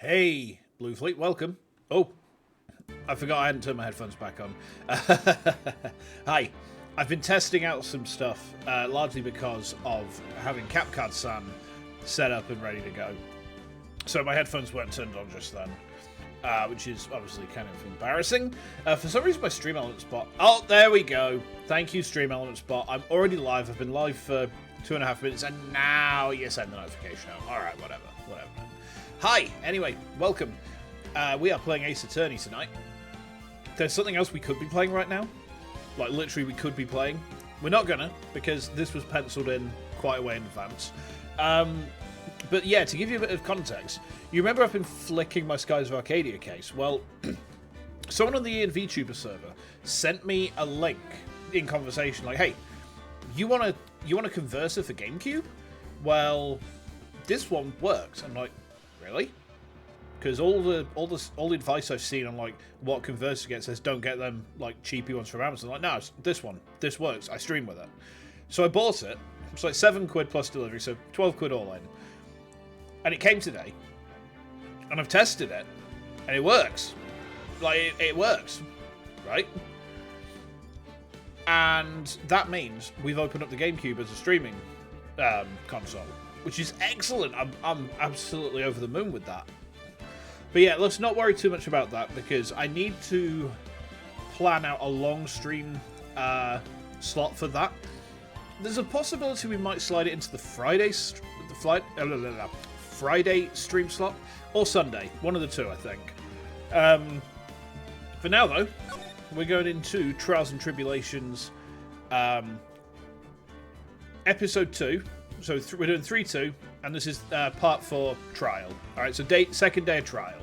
Hey, Blue Fleet, welcome. Oh, I forgot I hadn't turned my headphones back on. Hi, I've been testing out some stuff, largely because of having CapCard-san set up and ready to go. So my headphones weren't turned on just then, which is obviously kind of embarrassing. For some reason, my Stream Elements bot... Oh, there we go. Thank you, Stream Elements bot. I'm already live. I've been live for 2.5 minutes, and now you send the notification out. All right, whatever. Hi, anyway, welcome. We are playing Ace Attorney tonight. There's something else we could be playing right now. Like, literally, we could be playing. We're not gonna, because this was penciled in quite a way in advance. But yeah, to give you a bit of context, you remember I've been flicking my Skies of Arcadia case? Well, someone on the ENVTUBER server sent me a link in conversation, like, hey, you want a converter for GameCube? Well, this one works. I'm like, really? Because all the advice I've seen on like what converters to get says don't get them like cheapy ones from Amazon. Like, no, it's this one. This works. I stream with it. So I bought it. It's like £7 plus delivery, so 12 quid all in. And it came today. And I've tested it. And it works. Like, it works. Right? And that means we've opened up the GameCube as a streaming console, which is excellent. I'm absolutely over the moon with that. But yeah, let's not worry too much about that, because I need to plan out a long stream slot for that. There's a possibility we might slide it into the Friday stream slot, or Sunday, one of the two, I think. For now, though, we're going into Trials and Tribulations, episode 2. So we're doing 3-2, and this is part 4 trial. All right, so second day of trial.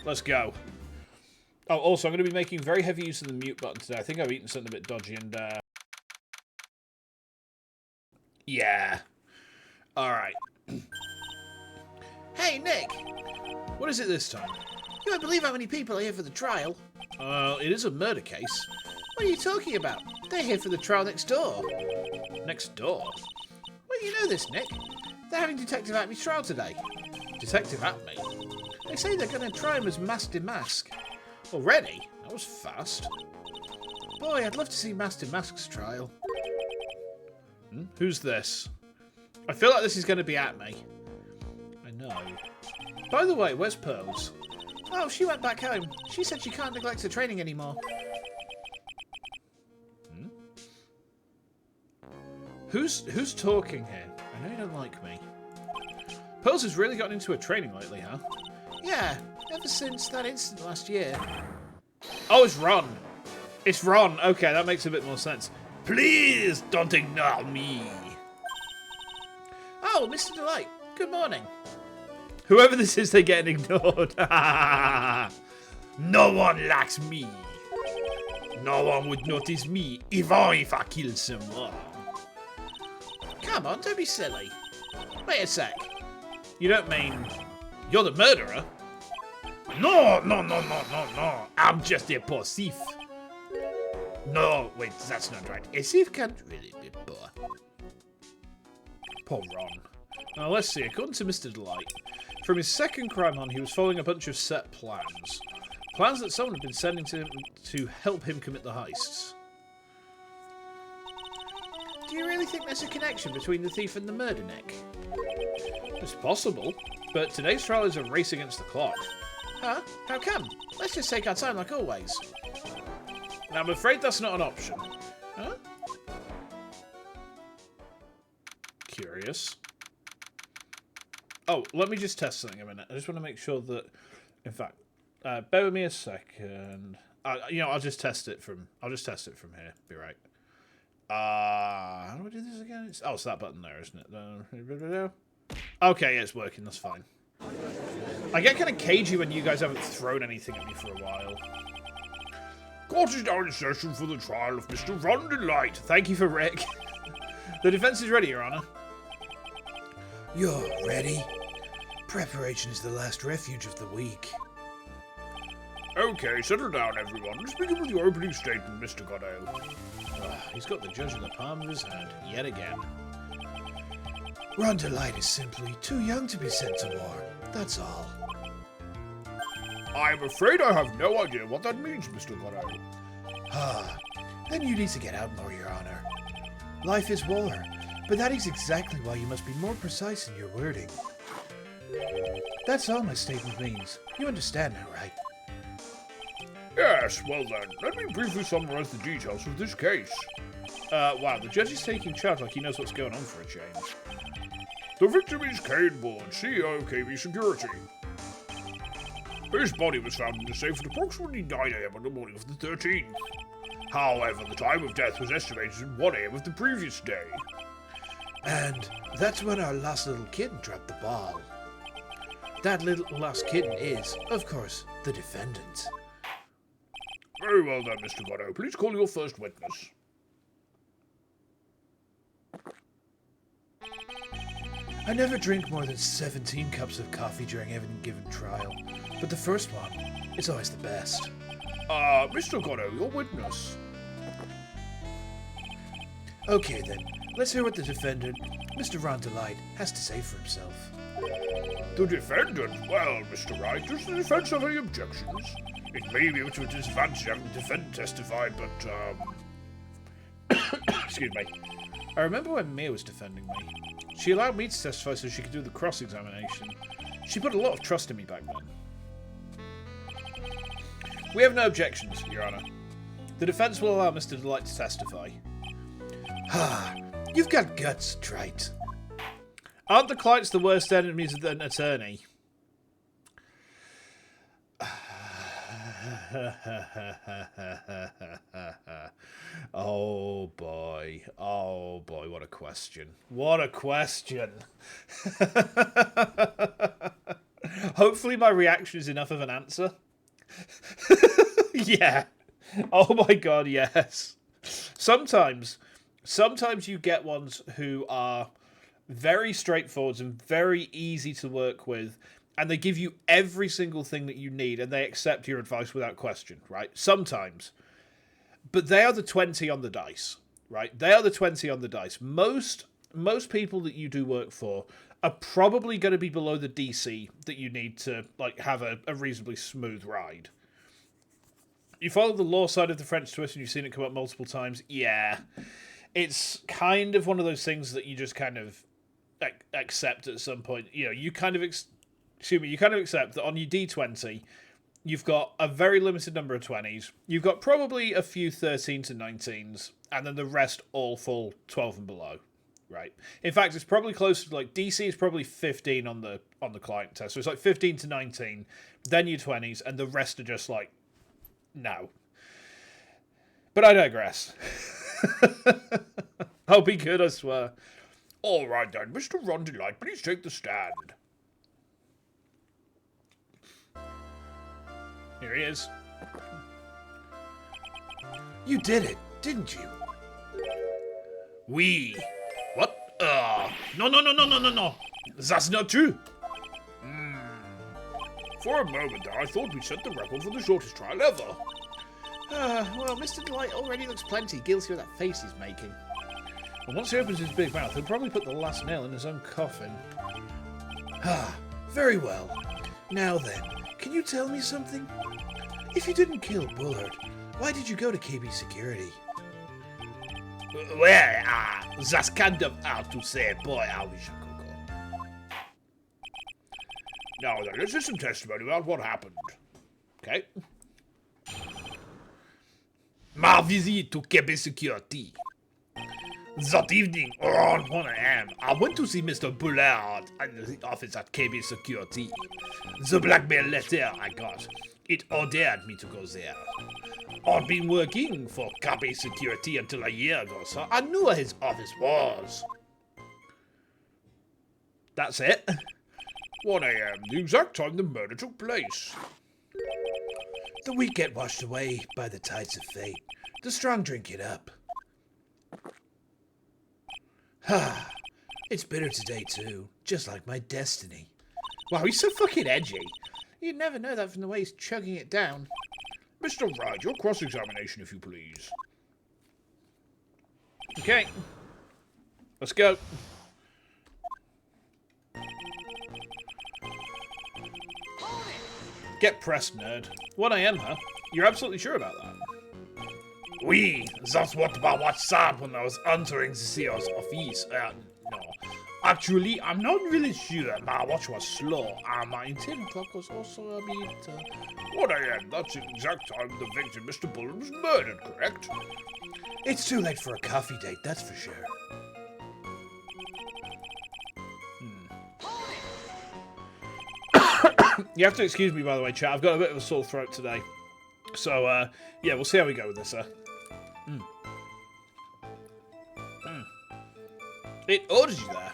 Let's go. Oh, also, I'm going to be making very heavy use of the mute button today. I think I've eaten something a bit dodgy, and yeah. All right. Hey, Nick. What is it this time? You won't believe how many people are here for the trial. It is a murder case. What are you talking about? They're here for the trial next door. Next door? Well, you know this, Nick. They're having Detective Atmey's trial today. Detective Atmey? They say they're going to try him as Master Mask. Already? That was fast. Boy, I'd love to see Master Mask's trial. Who's this? I feel like this is going to be Atmey. I know. By the way, where's Pearls? Oh, she went back home. She said she can't neglect her training anymore. Who's talking here? I know you don't like me. Pearls has really gotten into her training lately, huh? Yeah, ever since that incident last year. Oh, it's Ron. It's Ron. Okay, that makes a bit more sense. Please don't ignore me. Oh, Mr. Delight. Good morning. Whoever this is, they're getting ignored. No one likes me. No one would notice me, even if I killed someone. Come on, don't be silly. Wait a sec. You don't mean you're the murderer? No. I'm just a poor thief. No, wait, that's not right. A thief can't really be poor. Poor Ron. Now, let's see. According to Mr. Delight, from his second crime on, he was following a bunch of set plans. Plans that someone had been sending to him to help him commit the heists. Do you really think there's a connection between the thief and the murder, Nick? It's possible, but today's trial is a race against the clock. Huh? How come? Let's just take our time like always. Now, I'm afraid that's not an option. Huh? Curious. Oh, let me just test something a minute. I just want to make sure that, in fact, bear with me a second. I'll just test it from here. Be right. How do I do this again? It's that button there, isn't it? Okay, yeah, it's working. That's fine. I get kind of cagey when you guys haven't thrown anything at me for a while. Court is now in session for the trial of Mr. Ron Delight. Thank you for Rick. The defense is ready, Your Honor. You're ready? Preparation is the last refuge of the weak. Okay, settle down, everyone. Let's begin with your opening statement, Mr. Godale. He's got the judge in the palm of his hand, yet again. Ron Delight is simply too young to be sent to war. That's all. I'm afraid I have no idea what that means, Mr. Goro. Ah, then you need to get out more, Your Honor. Life is war, but that is exactly why you must be more precise in your wording. That's all my statement means. You understand now, right? Yes, well then, let me briefly summarize the details of this case. Wow, the judge is taking charge like he knows what's going on for a change. The victim is Kane Bourne, CEO of KB Security. His body was found in the safe at approximately 9 AM on the morning of the 13th. However, the time of death was estimated at 1 AM of the previous day. And that's when our last little kitten dropped the ball. That little lost kitten is, of course, the defendant. Very well then, Mr. Goro. Please call your first witness. I never drink more than 17 cups of coffee during any given trial, but the first one is always the best. Mr. Goro, your witness. Okay then, let's hear what the defendant, Mr. Ron Delight, has to say for himself. The defendant? Well, Mr. Wright, does the defense have any objections? It may be to a disadvantage having the defendant testify, but, excuse me. I remember when Mia was defending me. She allowed me to testify so she could do the cross-examination. She put a lot of trust in me back then. We have no objections, Your Honour. The defence will allow Mr. Delight to testify. Ah, you've got guts, Trite. Aren't the clients the worst enemies of an attorney? Oh boy, what a question. What a question. Hopefully my reaction is enough of an answer. Yeah. Oh my god, yes. Sometimes you get ones who are very straightforward and very easy to work with, and they give you every single thing that you need, and they accept your advice without question, right? Sometimes. But they are the 20 on the dice, right? They are the 20 on the dice. Most people that you do work for are probably going to be below the DC that you need to like have a reasonably smooth ride. You follow the law side of the French twist and you've seen it come up multiple times. Yeah. It's kind of one of those things that you just kind of accept at some point. You know, you kind of accept that on your D20, you've got a very limited number of 20s. You've got probably a few 13s and 19s, and then the rest all fall 12 and below, right? In fact, it's probably closer to like DC is probably 15 on the client test. So it's like 15 to 19, then your 20s, and the rest are just like no. But I digress. I'll be good, I swear. All right then, Mr. Ron Delight, please take the stand. Here he is. You did it, didn't you? We. What? No. That's not true. For a moment there, I thought we set the record for the shortest trial ever. Well, Mr. Delight already looks plenty guilty with that face he's making. Well, once he opens his big mouth, he'll probably put the last nail in his own coffin. Ah, very well. Now then, can you tell me something? If you didn't kill Bullard, why did you go to KB Security? Well, that's kind of hard to say, boy, I wish I could go. Now then, let's hear some testimony about what happened. Okay? My visit to KB Security. That evening, around 1 AM, I went to see Mr. Bullard at the office at KB Security. The blackmail letter I got, it ordered me to go there. I'd been working for KB Security until a year ago, so I knew where his office was. That's it. 1 AM, the exact time the murder took place. The weak get washed away by the tides of fate. The strong drink it up. Ha! It's bitter today too, just like my destiny. Wow, he's so fucking edgy. You'd never know that from the way he's chugging it down. Mr. Wright, your cross-examination, if you please. Okay. Let's go. Get pressed, nerd. 1 AM, huh? You're absolutely sure about that? Oui, that's what my watch said when I was entering the CEO's office. No. Actually, I'm not really sure. My watch was slow, and my internal clock was also a bit... 1 AM, that's the exact time the victim, Mr. Bull, was murdered, correct? It's too late for a coffee date, that's for sure. You have to excuse me, by the way, chat. I've got a bit of a sore throat today. So, yeah, we'll see how we go with this, It ordered you there.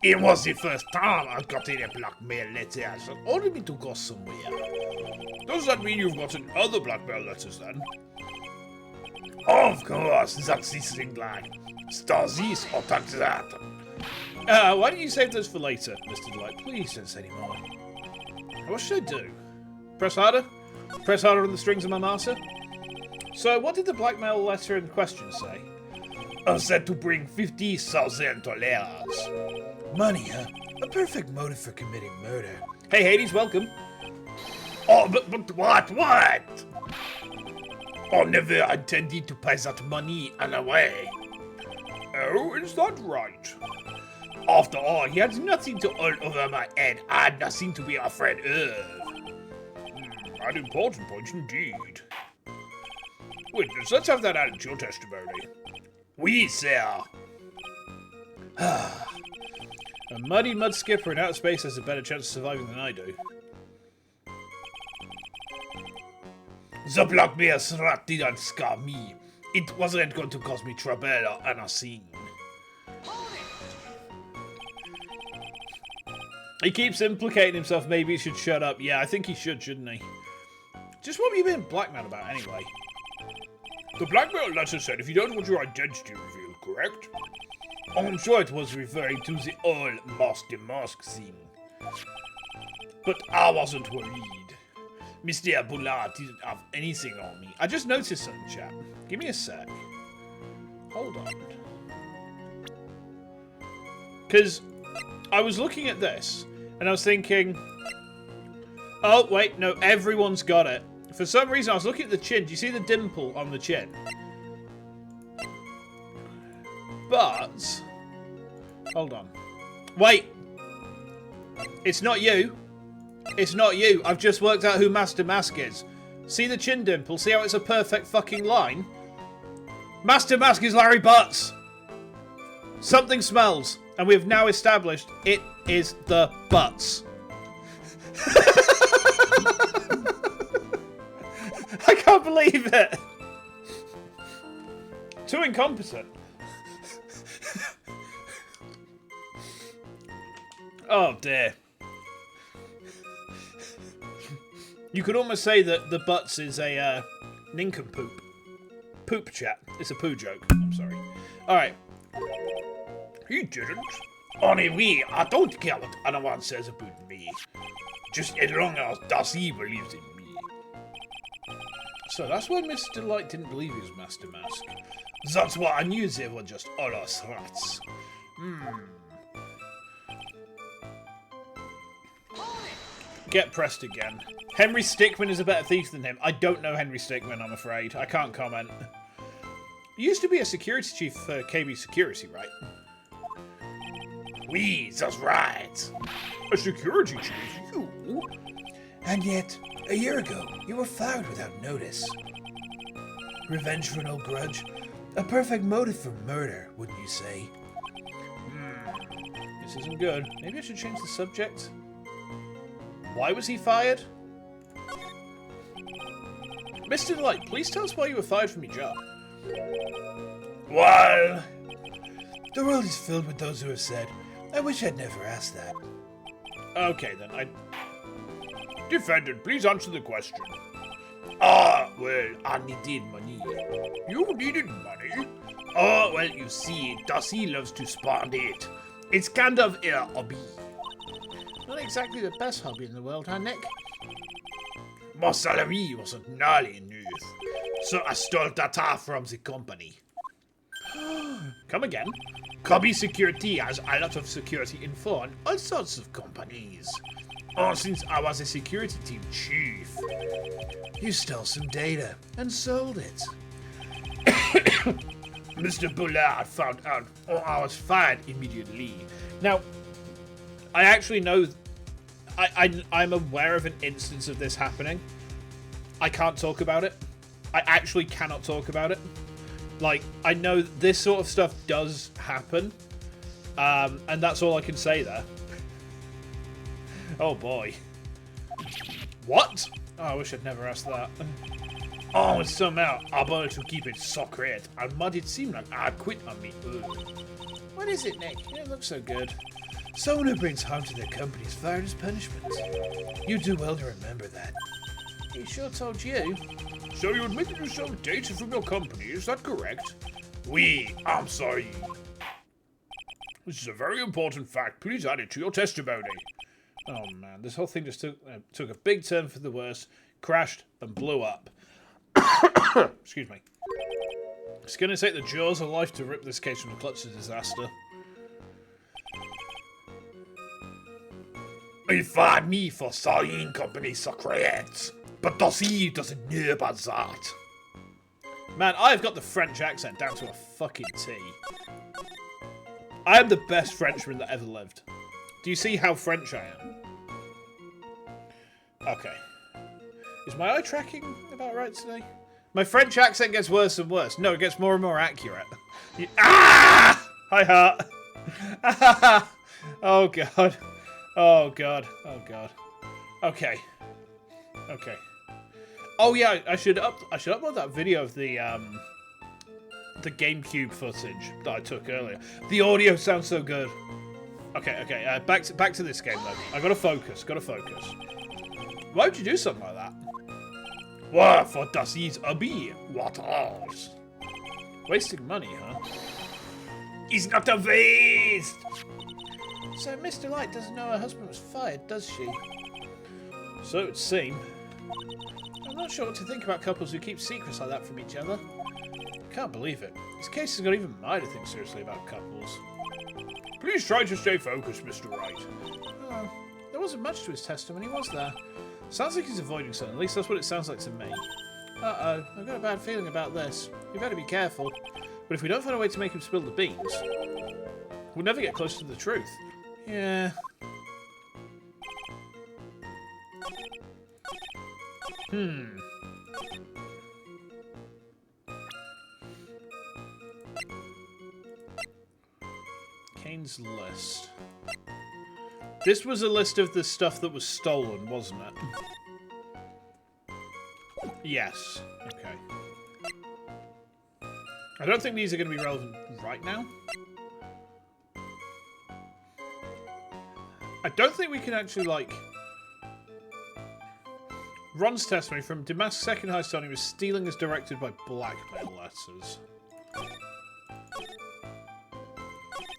It was the first time I got any blackmail letters that ordered me to go somewhere. Does that mean you've gotten other blackmail letters then? Of course, that's this thing like star this or touch that. Why don't you save those for later, Mr. Delight? Please don't say any more. What should I do? Press harder? Press harder on the strings of my master? So, what did the blackmail letter in question say? I said to bring $50,000. Money, huh? A perfect motive for committing murder. Hey, Hades, welcome. Oh, but what? I never intended to pay that money anyway. Oh, is that right? After all, he had nothing to hold over my head. I had nothing to be afraid of. An important point indeed. Witness, let's have that added to your testimony. Oui, sir. A muddy mud skipper in outer space has a better chance of surviving than I do. The blackmail Cerata didn't scare me. It wasn't going to cause me trouble or anything. He keeps implicating himself. Maybe he should shut up. Yeah, I think he should, shouldn't he? Just what have you been blackmailed about anyway? The blackmail letter said if you don't want your identity revealed, correct? I'm sure it was referring to the old mask thing. But I wasn't worried. Mr. Bullard didn't have anything on me. I just noticed something, chap. Give me a sec. Hold on. Because I was looking at this, and I was thinking... Oh, wait, no, everyone's got it. For some reason, I was looking at the chin. Do you see the dimple on the chin? But... Hold on. Wait! It's not you. It's not you. I've just worked out who Master Mask is. See the chin dimple? See how it's a perfect fucking line? Master Mask is Larry Butts! Something smells, and we have now established it is the Butts. I can't believe it! Too incompetent. Oh dear. You could almost say that the Butts is a nincompoop. Poop chat. It's a poo joke. I'm sorry. Alright. He didn't. Only me, I don't care what anyone says about me. Just as long as Darcy believes in me. So that's why Mr. Light didn't believe he was Master Mask. That's why I knew they were just all us rats. Get pressed again. Henry Stickmin is a better thief than him. I don't know Henry Stickmin, I'm afraid. I can't comment. You used to be a security chief for KB Security, right? Oui, that's right. A security chief? You? And yet, a year ago, you were fired without notice. Revenge for no grudge. A perfect motive for murder, wouldn't you say? This isn't good. Maybe I should change the subject. Why was he fired? Mr. Delight, please tell us why you were fired from your job. Well... The world is filled with those who have said, I wish I'd never asked that. Okay, then. Defendant, please answer the question. Well, I needed money. You needed money? Oh, well, you see, Darcy loves to spend it. It's kind of a hobby. Not exactly the best hobby in the world, huh, Nick? My salary wasn't nearly enough, so I stole data from the company. Come again? KB Security has a lot of security info on all sorts of companies. Oh, since I was a security team chief. You stole some data and sold it. Mr. Bullard found out. Oh, I was fired immediately. Now, I actually know... I'm aware of an instance of this happening. I can't talk about it. I actually cannot talk about it. Like, I know this sort of stuff does happen. And that's all I can say there. Oh boy. What? Oh, I wish I'd never asked that. Oh, and somehow I wanted to keep it secret. But it seemed like I quit on me. What is it, Nick? You don't look so good. Someone who brings harm to their company is fired as punishment. You do well to remember that. He sure told you. So you admit that you stole data from your company, is that correct? Oui, I'm sorry. This is a very important fact. Please add it to your testimony. Oh man, this whole thing just took a big turn for the worse, crashed and blew up. Excuse me. It's going to take the jaws of life to rip this case from the clutches of disaster. He fired me for selling company secrets, but he doesn't know about that. Man, I've got the French accent down to a fucking T. I am the best Frenchman that ever lived. Do you see how French I am? Okay. Is my eye tracking about right today? My French accent gets worse and worse. No, it gets more and more accurate. Ah! Hi, heart. Oh, God. Oh, God. Oh, God. Okay. Okay. Oh, yeah, I should upload that video of the GameCube footage that I took earlier. The audio sounds so good. Okay, okay. Back to this game though. I gotta focus. Gotta focus. Why would you do something like that? Well, for das is a bee. What else? Wasting money, huh? It's not a waste. So Mr. Light doesn't know her husband was fired, does she? So it would seem. I'm not sure what to think about couples who keep secrets like that from each other. Can't believe it. This case has got even Mai to think seriously about couples. Please try to stay focused, Mr. Wright. Oh, there wasn't much to his testimony, was there? Sounds like he's avoiding something. At least that's what it sounds like to me. Uh-oh, I've got a bad feeling about this. We better be careful. But if we don't find a way to make him spill the beans, we'll never get close to the truth. Yeah. Kane's list. This was a list of the stuff that was stolen, wasn't it? Yes. Okay. I don't think these are going to be relevant right now. I don't think we can actually, like... Ron's testimony from Damask's second heist Tony was stealing as directed by blackmail letters.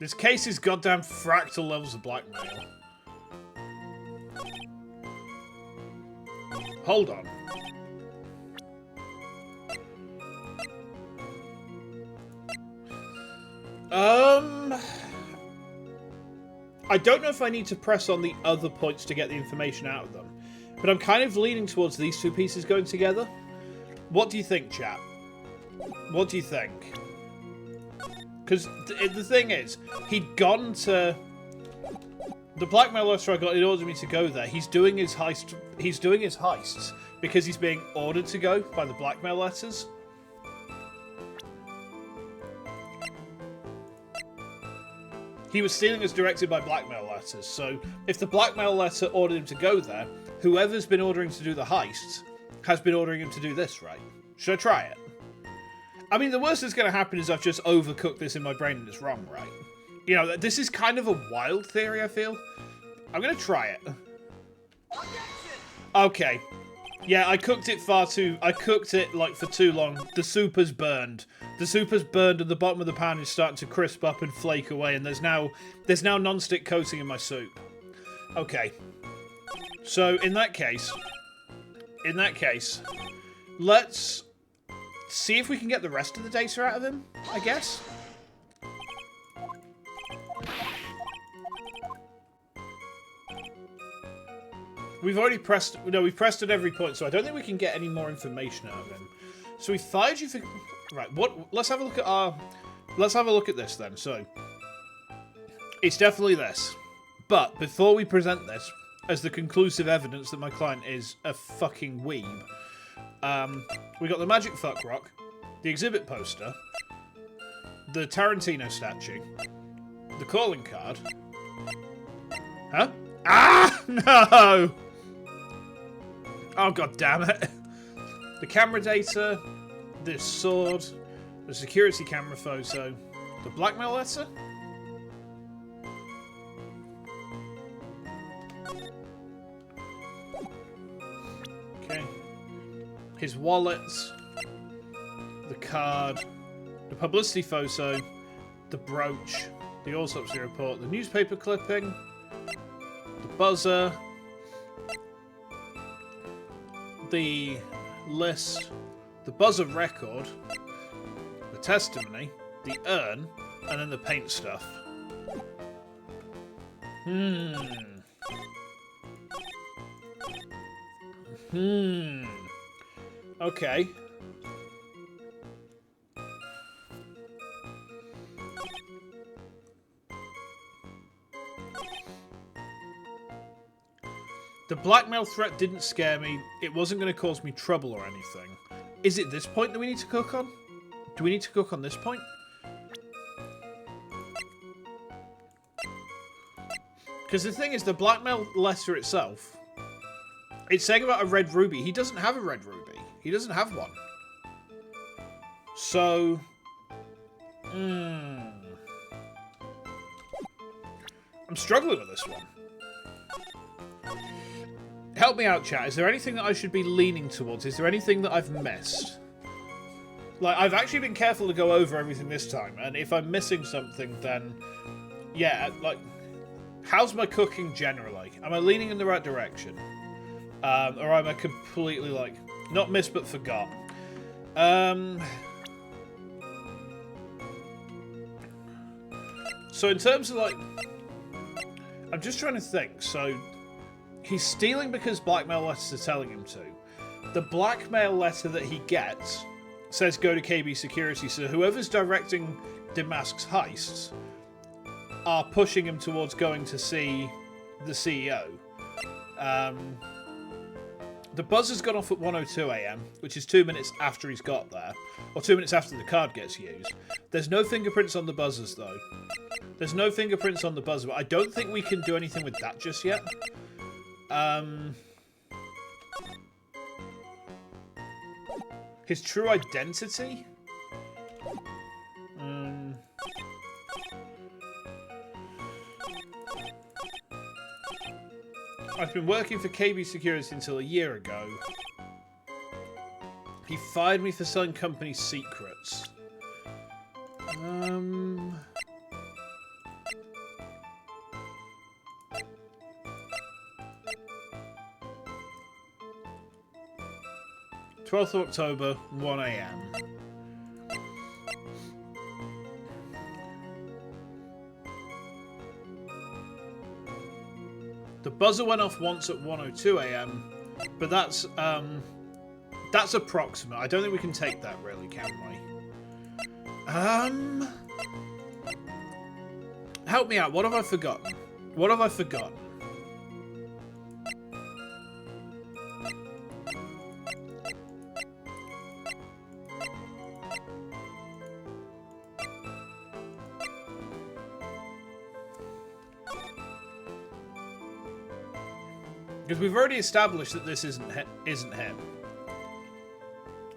This case is goddamn fractal levels of blackmail. Hold on. I don't know if I need to press on the other points to get the information out of them, but I'm kind of leaning towards these two pieces going together. What do you think, chat? What do you think? Because the thing is, he'd gone to... The blackmail letter I got in order me to go there. He's doing his heist. He's doing his heists because he's being ordered to go by the blackmail letters. He was stealing as directed by blackmail letters. So if the blackmail letter ordered him to go there, whoever's been ordering to do the heists has been ordering him to do this, right? Should I try it? I mean, the worst that's going to happen is I've just overcooked this in my brain and it's wrong, right? You know, this is kind of a wild theory, I feel. I'm going to try it. Okay. Yeah, I cooked it I cooked it, like, for too long. The soup has burned. The soup has burned and the bottom of the pan is starting to crisp up and flake away, and there's now non-stick coating in my soup. Okay. So, in that case, let's see if we can get the rest of the data out of him, I guess. We've already pressed... No, we've pressed at every point, so I don't think we can get any more information out of him. So we fired you for... Right, what... Let's have a look at our... Let's have a look at this, then. So, it's definitely this. But, before we present this as the conclusive evidence that my client is a fucking weeb, we got the Magic Fuck Rock, the exhibit poster, the Tarantino statue, the calling card... Huh? Ah! No! Oh, god damn it. The camera data, the sword, the security camera photo, the blackmail letter? Okay. His wallet, the card, the publicity photo, the brooch, the autopsy report, the newspaper clipping, the buzzer, the list, the buzzer record, the testimony, the urn, and then the paint stuff. Okay. The blackmail threat didn't scare me. It wasn't going to cause me trouble or anything. Is it this point that we need to cook on? Do we need to cook on this point? Because the thing is, the blackmail letter itself, it's saying about a red ruby. He doesn't have a red ruby. He doesn't have one. So... I'm struggling with this one. Help me out, chat. Is there anything that I should be leaning towards? Is there anything that I've missed? Like, I've actually been careful to go over everything this time, and if I'm missing something, then... Yeah, like... How's my cooking generally? Am I leaning in the right direction? Or am I completely, like... Not missed, but forgot? So in terms of, like... I'm just trying to think, so... He's stealing because blackmail letters are telling him to. The blackmail letter that he gets says go to KB Security, so whoever's directing Damask's heists are pushing him towards going to see the CEO. The buzzer's gone off at 1:02 AM, which is 2 minutes after he's got there, or 2 minutes after the card gets used. There's no fingerprints on the buzzers, though. There's no fingerprints on the buzzer, but I don't think we can do anything with that just yet. His true identity? I've been working for KB Security until a year ago. He fired me for selling company secrets. 12th of October, 1 AM. The buzzer went off once at 1:02 AM, but that's approximate. I don't think we can take that really, can we? Help me out. What have I forgotten? What have I forgotten? Because we've already established that this isn't him.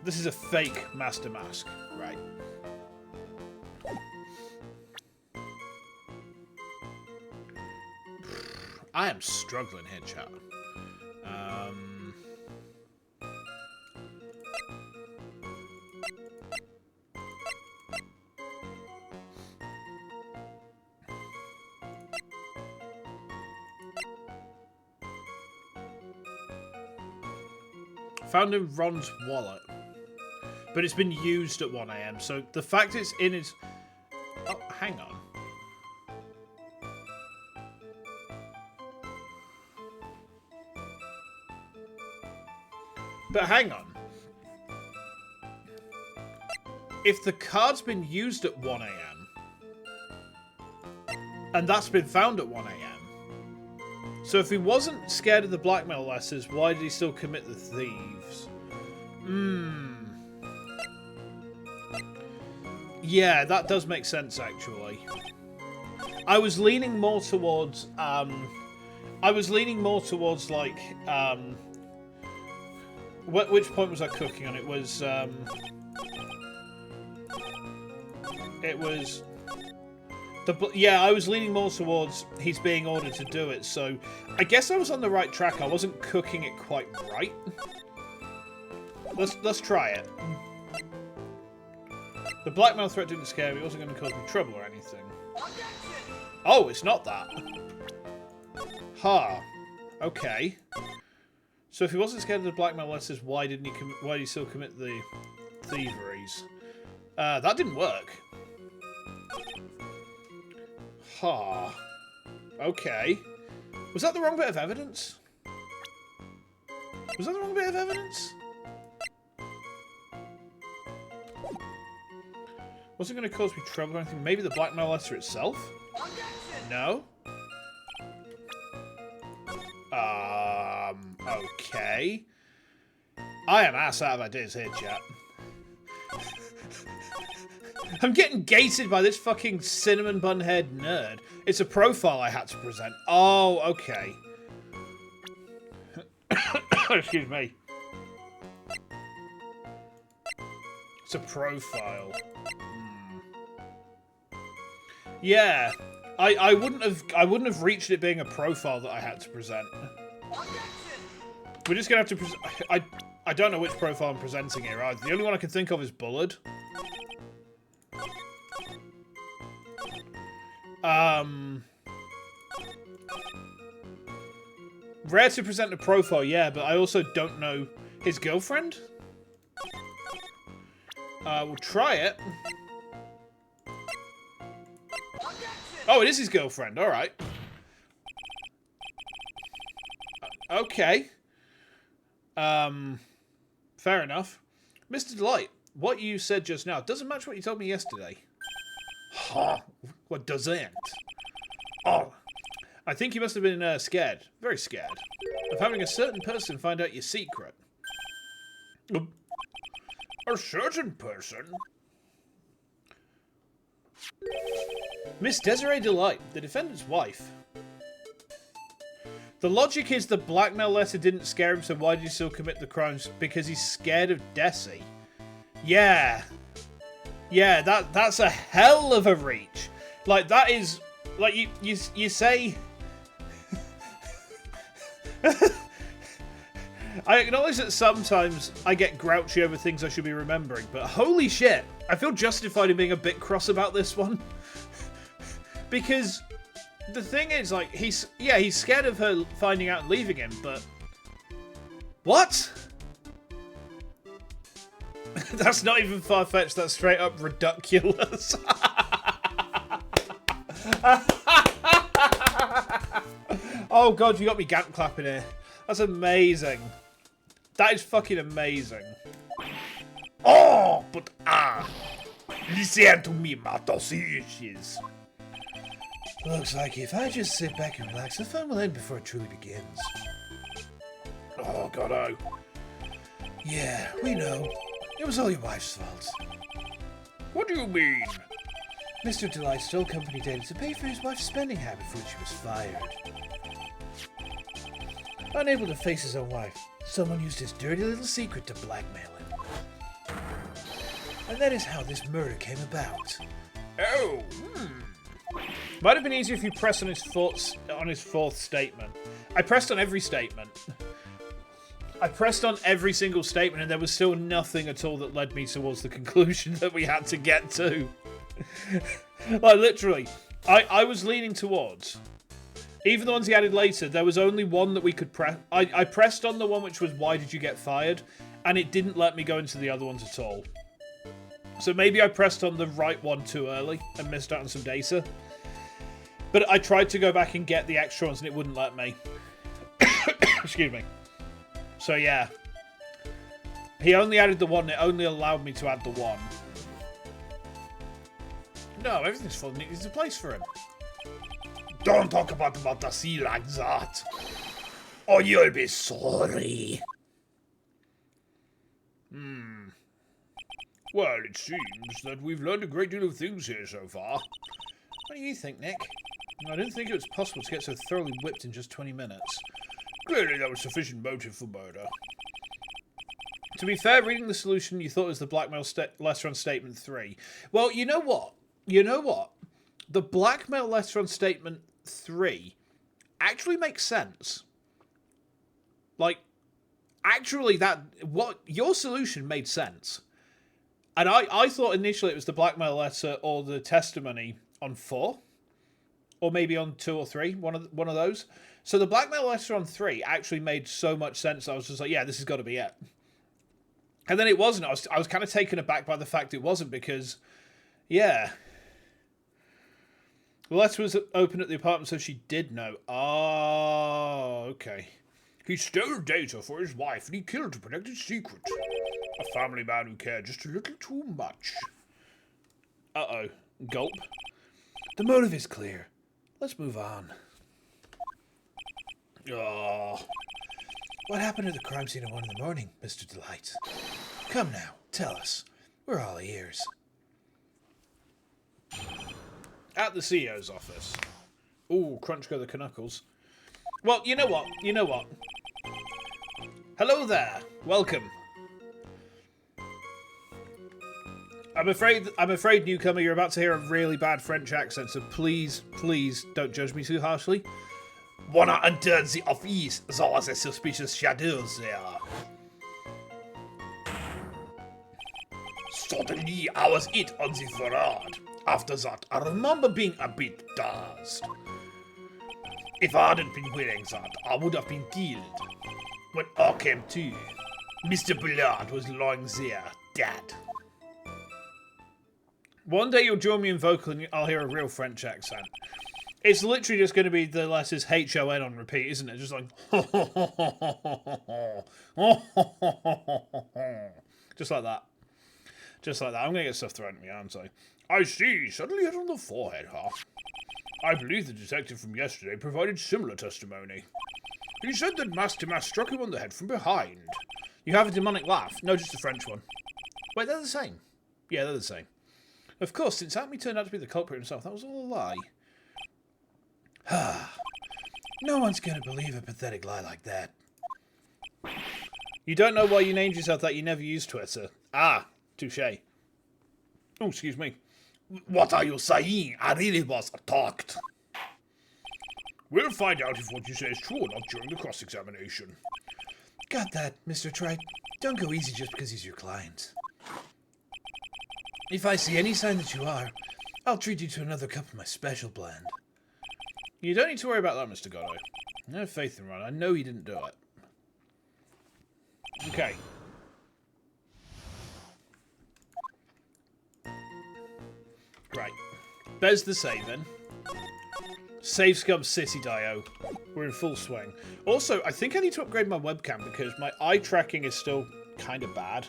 This is a fake Master Mask, right? I am struggling here, chat. Found in Ron's wallet, but it's been used at 1 AM. So the fact it's in his... Oh, hang on. But hang on. If the card's been used at 1 a.m. and that's been found at 1 a.m. So if he wasn't scared of the blackmail letters, why did he still commit the thieves? Yeah, that does make sense, actually. I was leaning more towards, like, which point was I cooking on? It was yeah, I was leaning more towards he's being ordered to do it, so I guess I was on the right track. I wasn't cooking it quite right. Let's try it. The blackmail threat didn't scare me. It wasn't going to cause me trouble or anything. Oh, it's not that. Ha. Okay. So if he wasn't scared of the blackmail letters, why did he still commit the thieveries? That didn't work. Ha. Okay. Was that the wrong bit of evidence? Was that the wrong bit of evidence? Wasn't going to cause me trouble or anything. Maybe the blackmail letter itself? No? Okay. I am ass out of ideas here, chat. I'm getting gated by this fucking cinnamon bun-haired nerd. It's a profile I had to present. Oh, okay. Excuse me. It's a profile. Yeah, I wouldn't have reached it being a profile that I had to present. We're just gonna have to I don't know which profile I'm presenting here either. The only one I can think of is Bullard. Rare to present a profile, yeah, but I also don't know his girlfriend. We'll try it. Oh, it is his girlfriend. All right. Okay. Fair enough. Mr. Delight, what you said just now doesn't match what you told me yesterday. Huh? What doesn't? Oh, I think you must have been scared. Very scared. Of having a certain person find out your secret. A certain person? Miss Desiree Delight, the defendant's wife. The logic is the blackmail letter didn't scare him, so why did he still commit the crimes? Because he's scared of Desi. Yeah. Yeah, that's a hell of a reach. Like, that is... Like, you say... I acknowledge that sometimes I get grouchy over things I should be remembering, but holy shit, I feel justified in being a bit cross about this one. Because the thing is, like, he's scared of her finding out and leaving him, but... What? That's not even far-fetched, that's straight up ridiculous. Oh god, you got me gant clapping here. That's amazing. That is fucking amazing. Oh, but listen to me, my sausages. Looks like if I just sit back and relax, the fun will end before it truly begins. Oh, God, oh. Yeah, we know. It was all your wife's fault. What do you mean? Mr. Delight stole company data to pay for his wife's spending habit for which she was fired. Unable to face his own wife, someone used his dirty little secret to blackmail him. And that is how this murder came about. Oh, Might have been easier if you pressed on his fourth statement. I pressed on every statement. I pressed on every single statement, and there was still nothing at all that led me towards the conclusion that we had to get to. Like, literally, I was leaning towards... Even the ones he added later, there was only one that we could press. I pressed on the one which was, why did you get fired? And it didn't let me go into the other ones at all. So maybe I pressed on the right one too early and missed out on some data. But I tried to go back and get the extra ones and it wouldn't let me. Excuse me. So yeah. He only added the one. It only allowed me to add the one. No, everything's falling into place for him. Don't talk about the sea like that, or you'll be sorry. Well, it seems that we've learned a great deal of things here so far. What do you think, Nick? I didn't think it was possible to get so thoroughly whipped in just 20 minutes. Clearly there was sufficient motive for murder. To be fair, reading the solution, you thought it was the blackmail letter on statement 3. Well, you know what? You know what? The blackmail letter on statement 3 actually makes sense. Like, actually, what your solution made sense. And I thought initially it was the blackmail letter or the testimony on 4. Or maybe on 2 or 3, one of those. So the blackmail letter on 3 actually made so much sense. I was just like, yeah, this has got to be it. And then it wasn't. I was kind of taken aback by the fact it wasn't because, yeah. The letter was open at the apartment, so she did know. Oh, okay. He stole data for his wife and he killed to protect his secret. A family man who cared just a little too much. Uh-oh. Gulp. The motive is clear. Let's move on. Oh. What happened at the crime scene at 1 in the morning, Mr. Delight? Come now, tell us. We're all ears. At the CEO's office. Ooh, crunch go the knuckles. Well, you know what? You know what? Hello there. Welcome. I'm afraid, newcomer, you're about to hear a really bad French accent, so please, please don't judge me too harshly. When I entered the office, there was a suspicious shadow there. Suddenly, I was it on the veranda. After that, I remember being a bit dazed. If I hadn't been wearing that, I would have been killed. When I came to, Mr. Bullard was lying there, dead. One day you'll join me in vocal and I'll hear a real French accent. It's literally just going to be the letters H-O-N on repeat, isn't it? Just like... Just like that. Just like that. I'm going to get stuff thrown at me, aren't I? I see. Suddenly hit on the forehead, huh? I believe the detective from yesterday provided similar testimony. He said that Master struck him on the head from behind. You have a demonic laugh. No, just a French one. Wait, they're the same. Yeah, they're the same. Of course, since Atmey turned out to be the culprit himself, that was all a lie. No one's going to believe a pathetic lie like that. You don't know why you named yourself that. You never used Twitter. Ah, touché. Oh, excuse me. What are you saying? I really was attacked. We'll find out if what you say is true or not during the cross-examination. Got that, Mr. Trite. Don't go easy just because he's your client. If I see any sign that you are, I'll treat you to another cup of my special blend. You don't need to worry about that, Mr. Goddo. I have faith in Ron. I know he didn't do it. Okay. Right. There's the saving. Save Scum City Dio. We're in full swing. Also, I think I need to upgrade my webcam because my eye tracking is still kind of bad.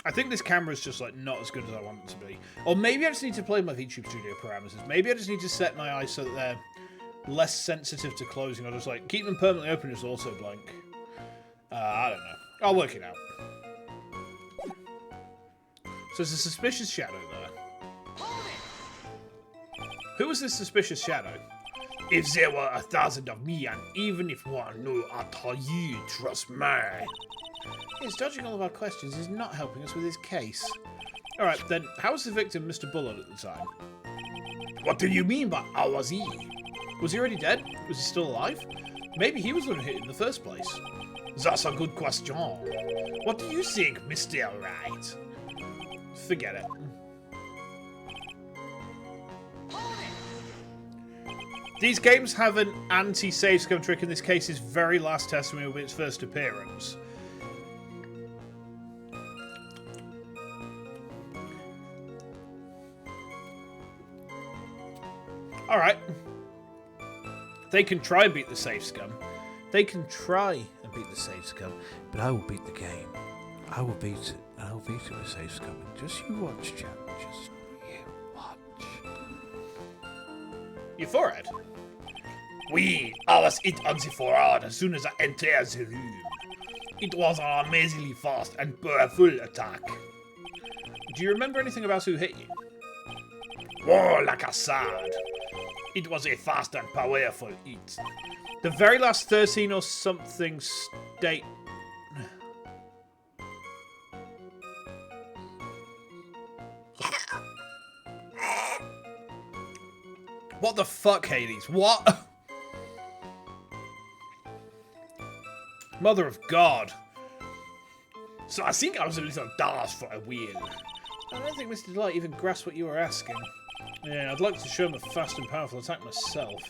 I think this camera is just like not as good as I want it to be. Or maybe I just need to play my VTube Studio parameters. Maybe I just need to set my eyes so that they're less sensitive to closing. Or just like keep them permanently open as auto blank. I don't know. I'll work it out. So there's a suspicious shadow there. Who was this suspicious shadow? If there were 1,000 of me, and even if one knew, I'd tell you, trust me. Yes, dodging all of our questions is not helping us with his case. Alright, then, how was the victim Mr. Bullard at the time? What do you mean by how was he? Was he already dead? Was he still alive? Maybe he was the one who hit in the first place. That's a good question. What do you think, Mr. Wright? Forget it. These games have an anti-save scum trick. In this case, his very last testimony will be its first appearance. Alright. They can try and beat the save scum. They can try and beat the save scum, But I will beat the game. I will beat it. I'll beat it with safes coming. Just you watch, chap. Just you watch. Your forehead? We, I was hit on the forehead as soon as I entered the room. It was an amazingly fast and powerful attack. Do you remember anything about who hit you? War like a sword. It was a fast and powerful hit. The very last 13 or something state... What the fuck, Hades? What? Mother of God. So I think I was a little daft for a while. I don't think Mr. Delight even grasped what you were asking. Yeah, I'd like to show him a fast and powerful attack myself.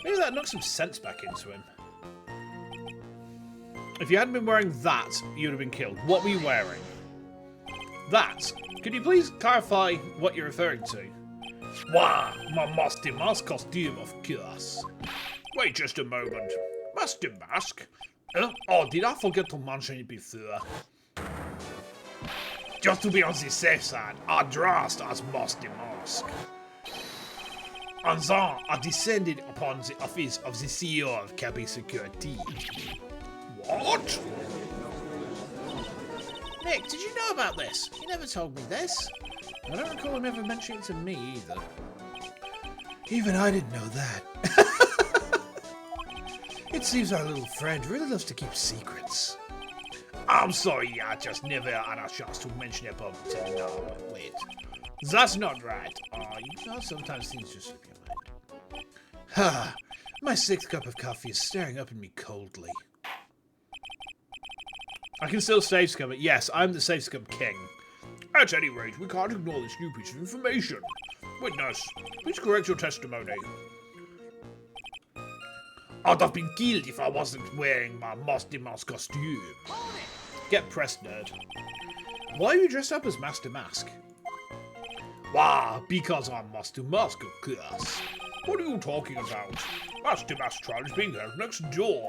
Maybe that'd knock some sense back into him. If you hadn't been wearing that, you'd have been killed. What were you wearing? That. Could you please clarify what you're referring to? Why, my Master Mask costume, of course. Wait just a moment. Master Mask? Oh, did I forget to mention it before? Just to be on the safe side, I dressed as Master Mask. And then I descended upon the office of the CEO of Cabin Security. What? Nick, did you know about this? You never told me this. I don't recall him ever mentioning it to me either. Even I didn't know that. It seems our little friend really loves to keep secrets. I'm sorry, I just never had a chance to mention it about it. No, wait. That's not right. You know, sometimes things just slip your mind. Ha! My 6th cup of coffee is staring up at me coldly. I can still save scum it. Yes, I'm the save scum king. At any rate, we can't ignore this new piece of information. Witness, please correct your testimony. I'd have been killed if I wasn't wearing my Master Mask costume. Get pressed, nerd. Why are you dressed up as Master Mask? Why, because I'm Master Mask, of course. What are you talking about? Master Mask trial is being held next door.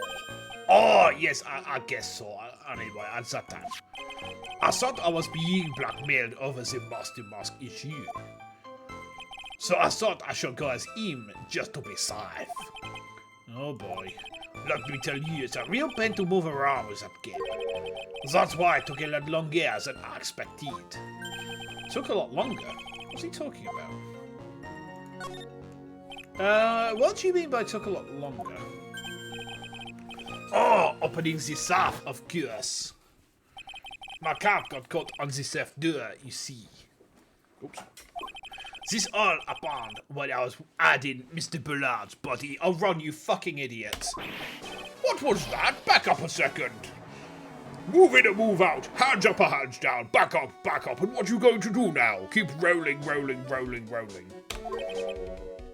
Oh, yes, I guess so. Anyway, at that time. I thought I was being blackmailed over the Master Mask issue. So I thought I should go as him just to be safe. Oh boy. Let me tell you, it's a real pain to move around with that game. That's why it took a lot longer than I expected. Took a lot longer? What's he talking about? What do you mean by took a lot longer? Oh, opening the safe, of course. My card got caught on the safe door, you see. Oops. This all happened when I was adding Mr. Bullard's body around, you fucking idiot. What was that? Back up a second. Move in and move out. Hands up or hands down. Back up, back up. And what are you going to do now? Keep rolling, rolling, rolling, rolling.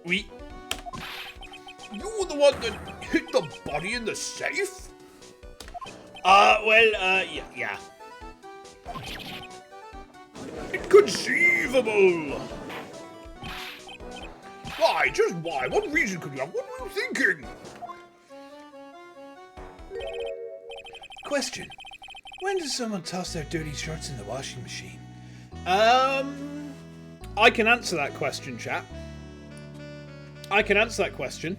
We... You were the one that hit the body in the safe? Yeah. Inconceivable! Why? Just why? What reason could you have? What were you thinking? Question. When does someone toss their dirty shirts in the washing machine? I can answer that question, chap. I can answer that question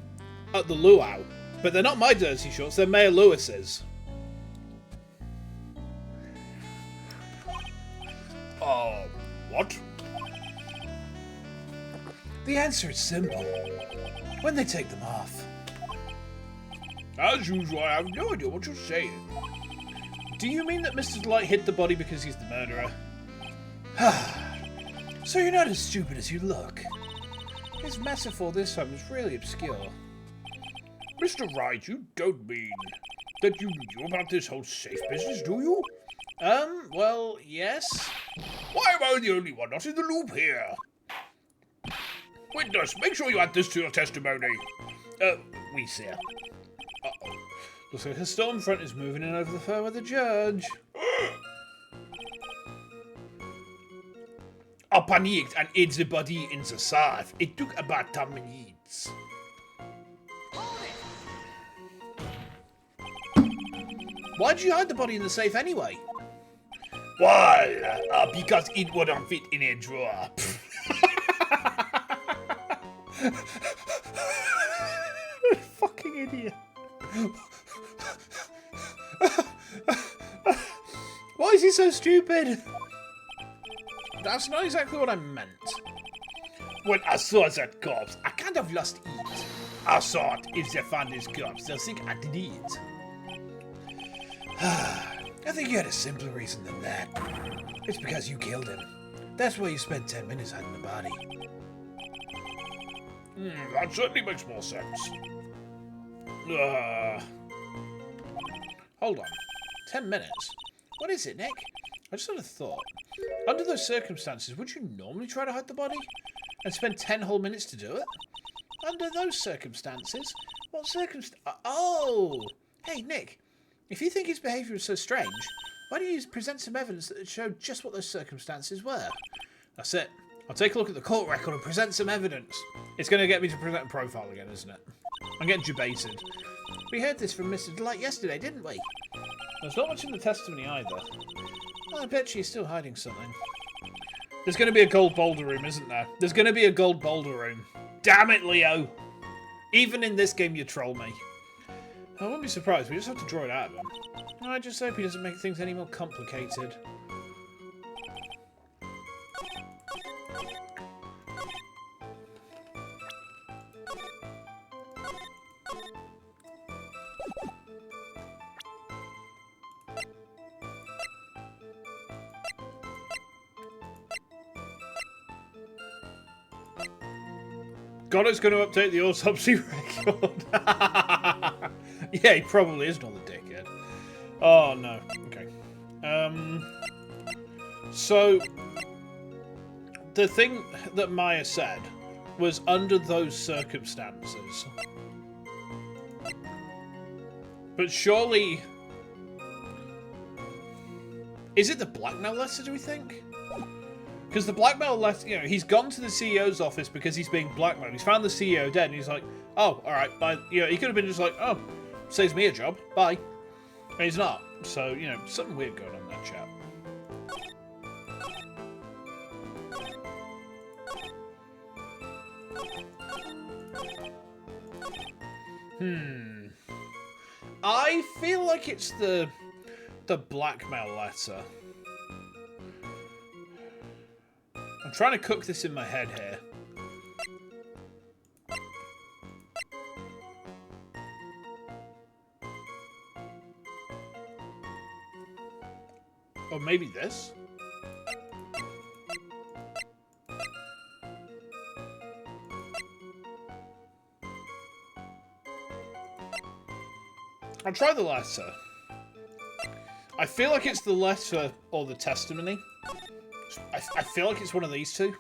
at the luau. But they're not my dirty shorts, they're Mayor Lewis's. What? The answer is simple. When they take them off. As usual, I have no idea what you're saying. Do you mean that Mr. Delight hit the body because he's the murderer? So you're not as stupid as you look. His metaphor this time was really obscure. Mr. Wright, you don't mean that you knew about this whole safe business, do you? Well, yes. Why am I the only one not in the loop here? Witness, make sure you add this to your testimony. We sir. Uh-oh. Looks like a Stormfront is moving in over the phone with the judge. I panicked and hid the body in the safe. It took about 10 minutes. Why did you hide the body in the safe anyway? Well, because it wouldn't fit in a drawer. Fucking idiot. Why is he so stupid? That's not exactly what I meant. When I saw that corpse, I kind of lost it. I thought if they find this corpse, they'll think I did it. I think you had a simpler reason than that. It's because you killed him. That's why you spent 10 minutes hiding the body. That certainly makes more sense. Hold on. 10 minutes? What is it, Nick? I just had a thought. Under those circumstances, would you normally try to hide the body? And spend 10 whole minutes to do it? Under those circumstances? What Oh! Hey, Nick. If you think his behaviour was so strange, why don't you present some evidence that showed just what those circumstances were? That's it. I'll take a look at the court record and present some evidence. It's going to get me to present a profile again, isn't it? I'm getting debated. We heard this from Mr. Delight yesterday, didn't we? There's not much in the testimony either. Well, I bet she's still hiding something. There's going to be a gold boulder room, isn't there? There's going to be a gold boulder room. Damn it, Leo! Even in this game, you troll me. I wouldn't be surprised. We just have to draw it out of him. I just hope he doesn't make things any more complicated. Gonno's going to update the autopsy record. Yeah, he probably is not the dickhead. Oh, no. Okay. So, the thing that Maya said was under those circumstances. But surely... Is it the blackmail letter, do we think? Because the blackmail letter, you know, he's gone to the CEO's office because he's being blackmailed. He's found the CEO dead, and he's like, oh, alright, bye. You know, he could have been just like, oh, saves me a job, bye. And he's not. So, you know, something weird going on in that chat. I feel like it's the blackmail letter. I'm trying to cook this in my head here. Or maybe this? I'll try the letter. I feel like it's the letter or the testimony. I feel like it's one of these two.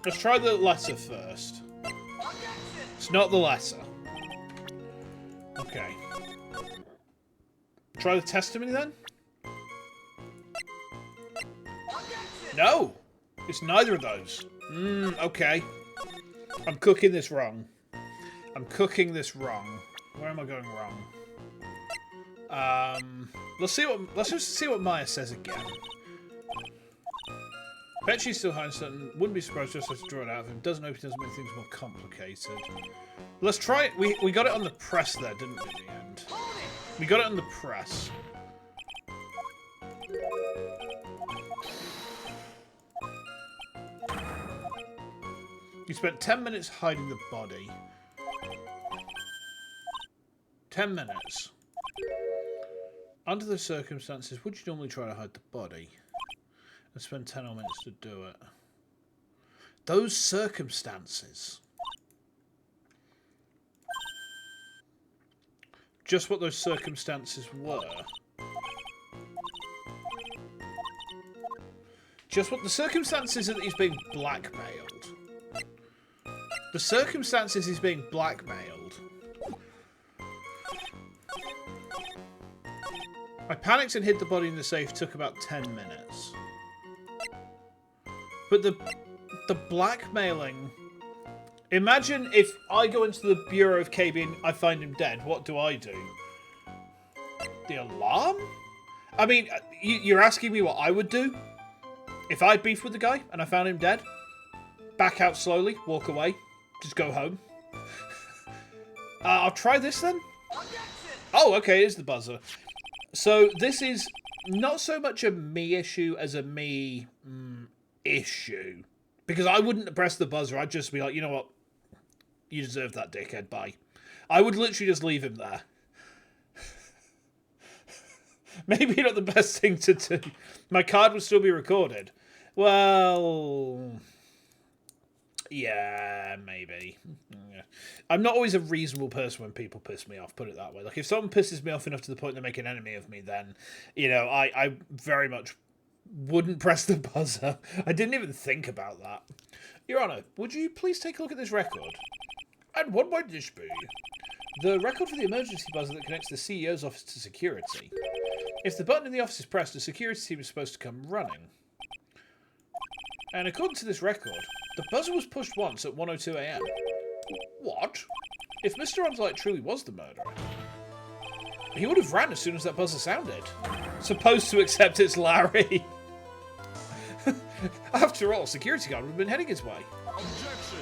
Let's try the letter first. It's not the letter. Okay. Try the testimony then? No! It's neither of those. Okay. I'm cooking this wrong. I'm cooking this wrong. Where am I going wrong? Let's just see what Maya says again. Bet she's still hiding something. Wouldn't be surprised just to draw it out of him. Doesn't hope he doesn't make things more complicated. Let's try it. We got it on the press there, didn't we, at the end? We got it on the press. You spent 10 minutes hiding the body. 10 minutes. Under the circumstances, would you normally try to hide the body? And spend 10 more minutes to do it. Those circumstances. Just what those circumstances were. Just what the circumstances are that he's being blackmailed. The circumstances he's being blackmailed. I panicked and hid the body in the safe. Took about 10 minutes. But the blackmailing Imagine if I go into the Bureau of KB and I find him dead. What do I do? The alarm? I mean, you're asking me what I would do? If I had beef with the guy and I found him dead? Back out slowly, walk away, just go home. I'll try this then. Oh, okay, it is the buzzer. So this is not so much a me issue as a me issue. Because I wouldn't have pressed the buzzer. I'd just be like, you know what? You deserve that, dickhead. Bye. I would literally just leave him there. Maybe not the best thing to do. My card would still be recorded. Well... yeah, maybe. Yeah. I'm not always a reasonable person when people piss me off, put it that way. Like, if someone pisses me off enough to the point they make an enemy of me, then, you know, I very much wouldn't press the buzzer. I didn't even think about that. Your Honour, would you please take a look at this record? And what might this be? The record for the emergency buzzer that connects the CEO's office to security. If the button in the office is pressed, the security team is supposed to come running. And according to this record, the buzzer was pushed once at 1:02 AM. What? If Mr. Onslight truly was the murderer, he would have ran as soon as that buzzer sounded. Supposed to accept it's Larry. After all, security guard would have been heading his way. Objection!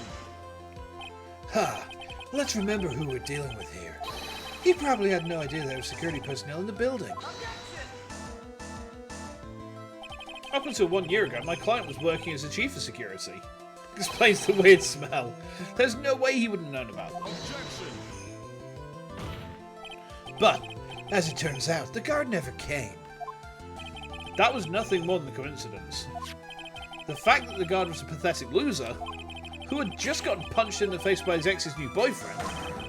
Ha! Let's remember who we're dealing with here. He probably had no idea there were security personnel in the building. Up until 1 year ago, my client was working as a chief of security. Explains the weird smell. There's no way he would have known about them. Objection! But, as it turns out, the guard never came. That was nothing more than a coincidence. The fact that the guard was a pathetic loser, who had just gotten punched in the face by his ex's new boyfriend,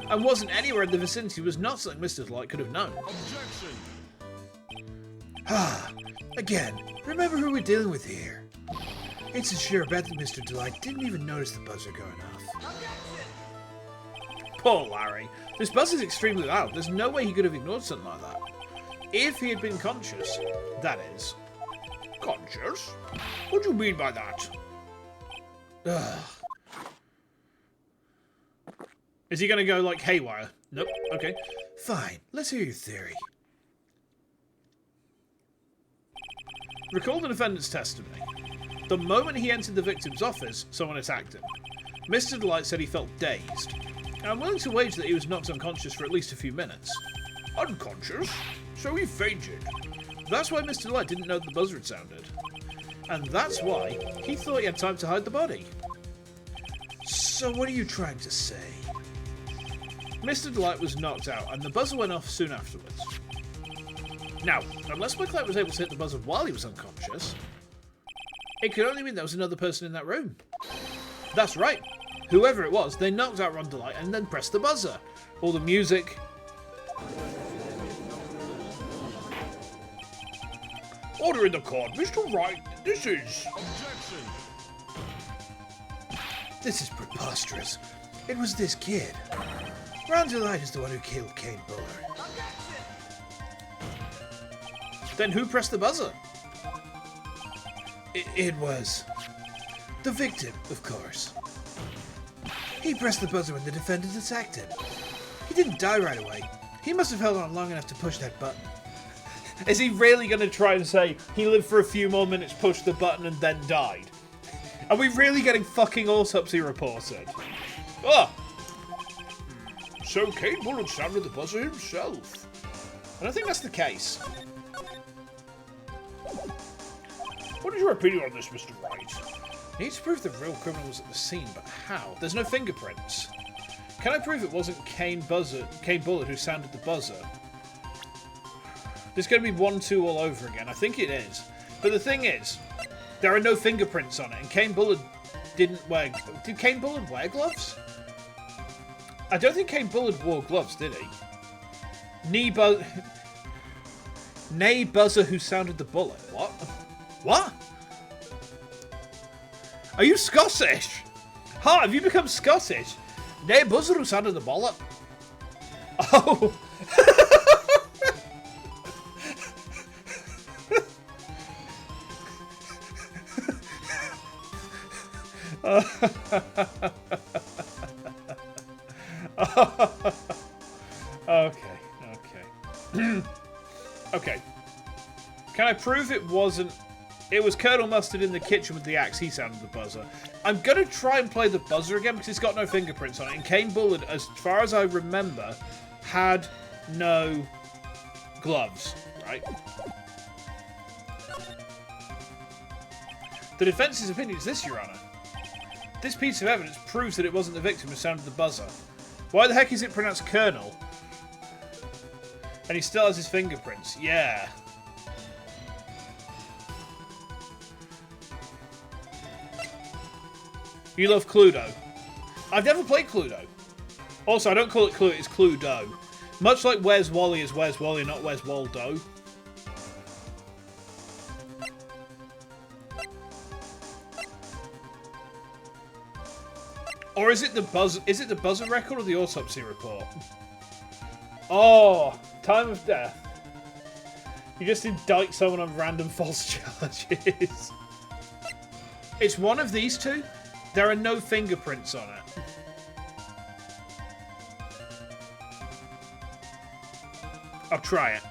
and wasn't anywhere in the vicinity was not something Mr. Delight could have known. Objection! Ah, again, remember who we're dealing with here. It's a sure bet that Mr. Delight didn't even notice the buzzer going off. Poor Larry. This buzz is extremely loud. There's no way he could have ignored something like that. If he had been conscious, that is. Conscious? What do you mean by that? Ugh. Is he going to go like haywire? Nope. Okay. Fine, let's hear your theory. Recall the defendant's testimony. The moment he entered the victim's office, someone attacked him. Mr. Delight said he felt dazed. I'm willing to wager that he was knocked unconscious for at least a few minutes. Unconscious? So he fainted. That's why Mr. Delight didn't know the buzzer had sounded. And that's why he thought he had time to hide the body. So what are you trying to say? Mr. Delight was knocked out, and the buzzer went off soon afterwards. Now, unless my client was able to hit the buzzer while he was unconscious, it could only mean there was another person in that room. That's right. Whoever it was, they knocked out Ron Delight and then pressed the buzzer. All the music. Order in the court, Mr. Wright. This is... Objection! This is preposterous. It was this kid. Ron Delight is the one who killed Kane Buller. Then who pressed the buzzer? It was the victim, of course. He pressed the buzzer when the defendant attacked him. He didn't die right away. He must have held on long enough to push that button. Is he really going to try and say he lived for a few more minutes, pushed the button, and then died? Are we really getting fucking autopsy reported? Oh! So Kane Buller sounded the buzzer himself. I don't think that's the case. What is your opinion on this, Mr. Wright? Needs to prove the real criminal was at the scene, but how? There's no fingerprints. Can I prove it wasn't Kane Buller who sounded the buzzer? There's going to be 1-2 all over again. I think it is. But the thing is, there are no fingerprints on it, and Kane Buller didn't wear... Did Kane Buller wear gloves? I don't think Kane Buller wore gloves, did he? Nay buzzer who sounded the bullet. What? What? Are you Scottish? Ha, have you become Scottish? Nay buzzer who sounded the bullet. Oh. prove it wasn't... It was Colonel Mustard in the kitchen with the axe. He sounded the buzzer. I'm going to try and play the buzzer again because it's got no fingerprints on it. And Cane Bullard, as far as I remember, had no gloves, right? The defence's opinion is this, Your Honour. This piece of evidence proves that it wasn't the victim who sounded the buzzer. Why the heck is it pronounced Colonel? And he still has his fingerprints. Yeah. You love Cluedo. I've never played Cluedo. Also, I don't call it Clue, it's Cluedo. Much like Where's Wally is Where's Wally, not Where's Waldo. Or is it the buzzer record or the autopsy report? Oh, time of death. You just indict someone on random false charges. It's one of these two. There are no fingerprints on it. I'll try it.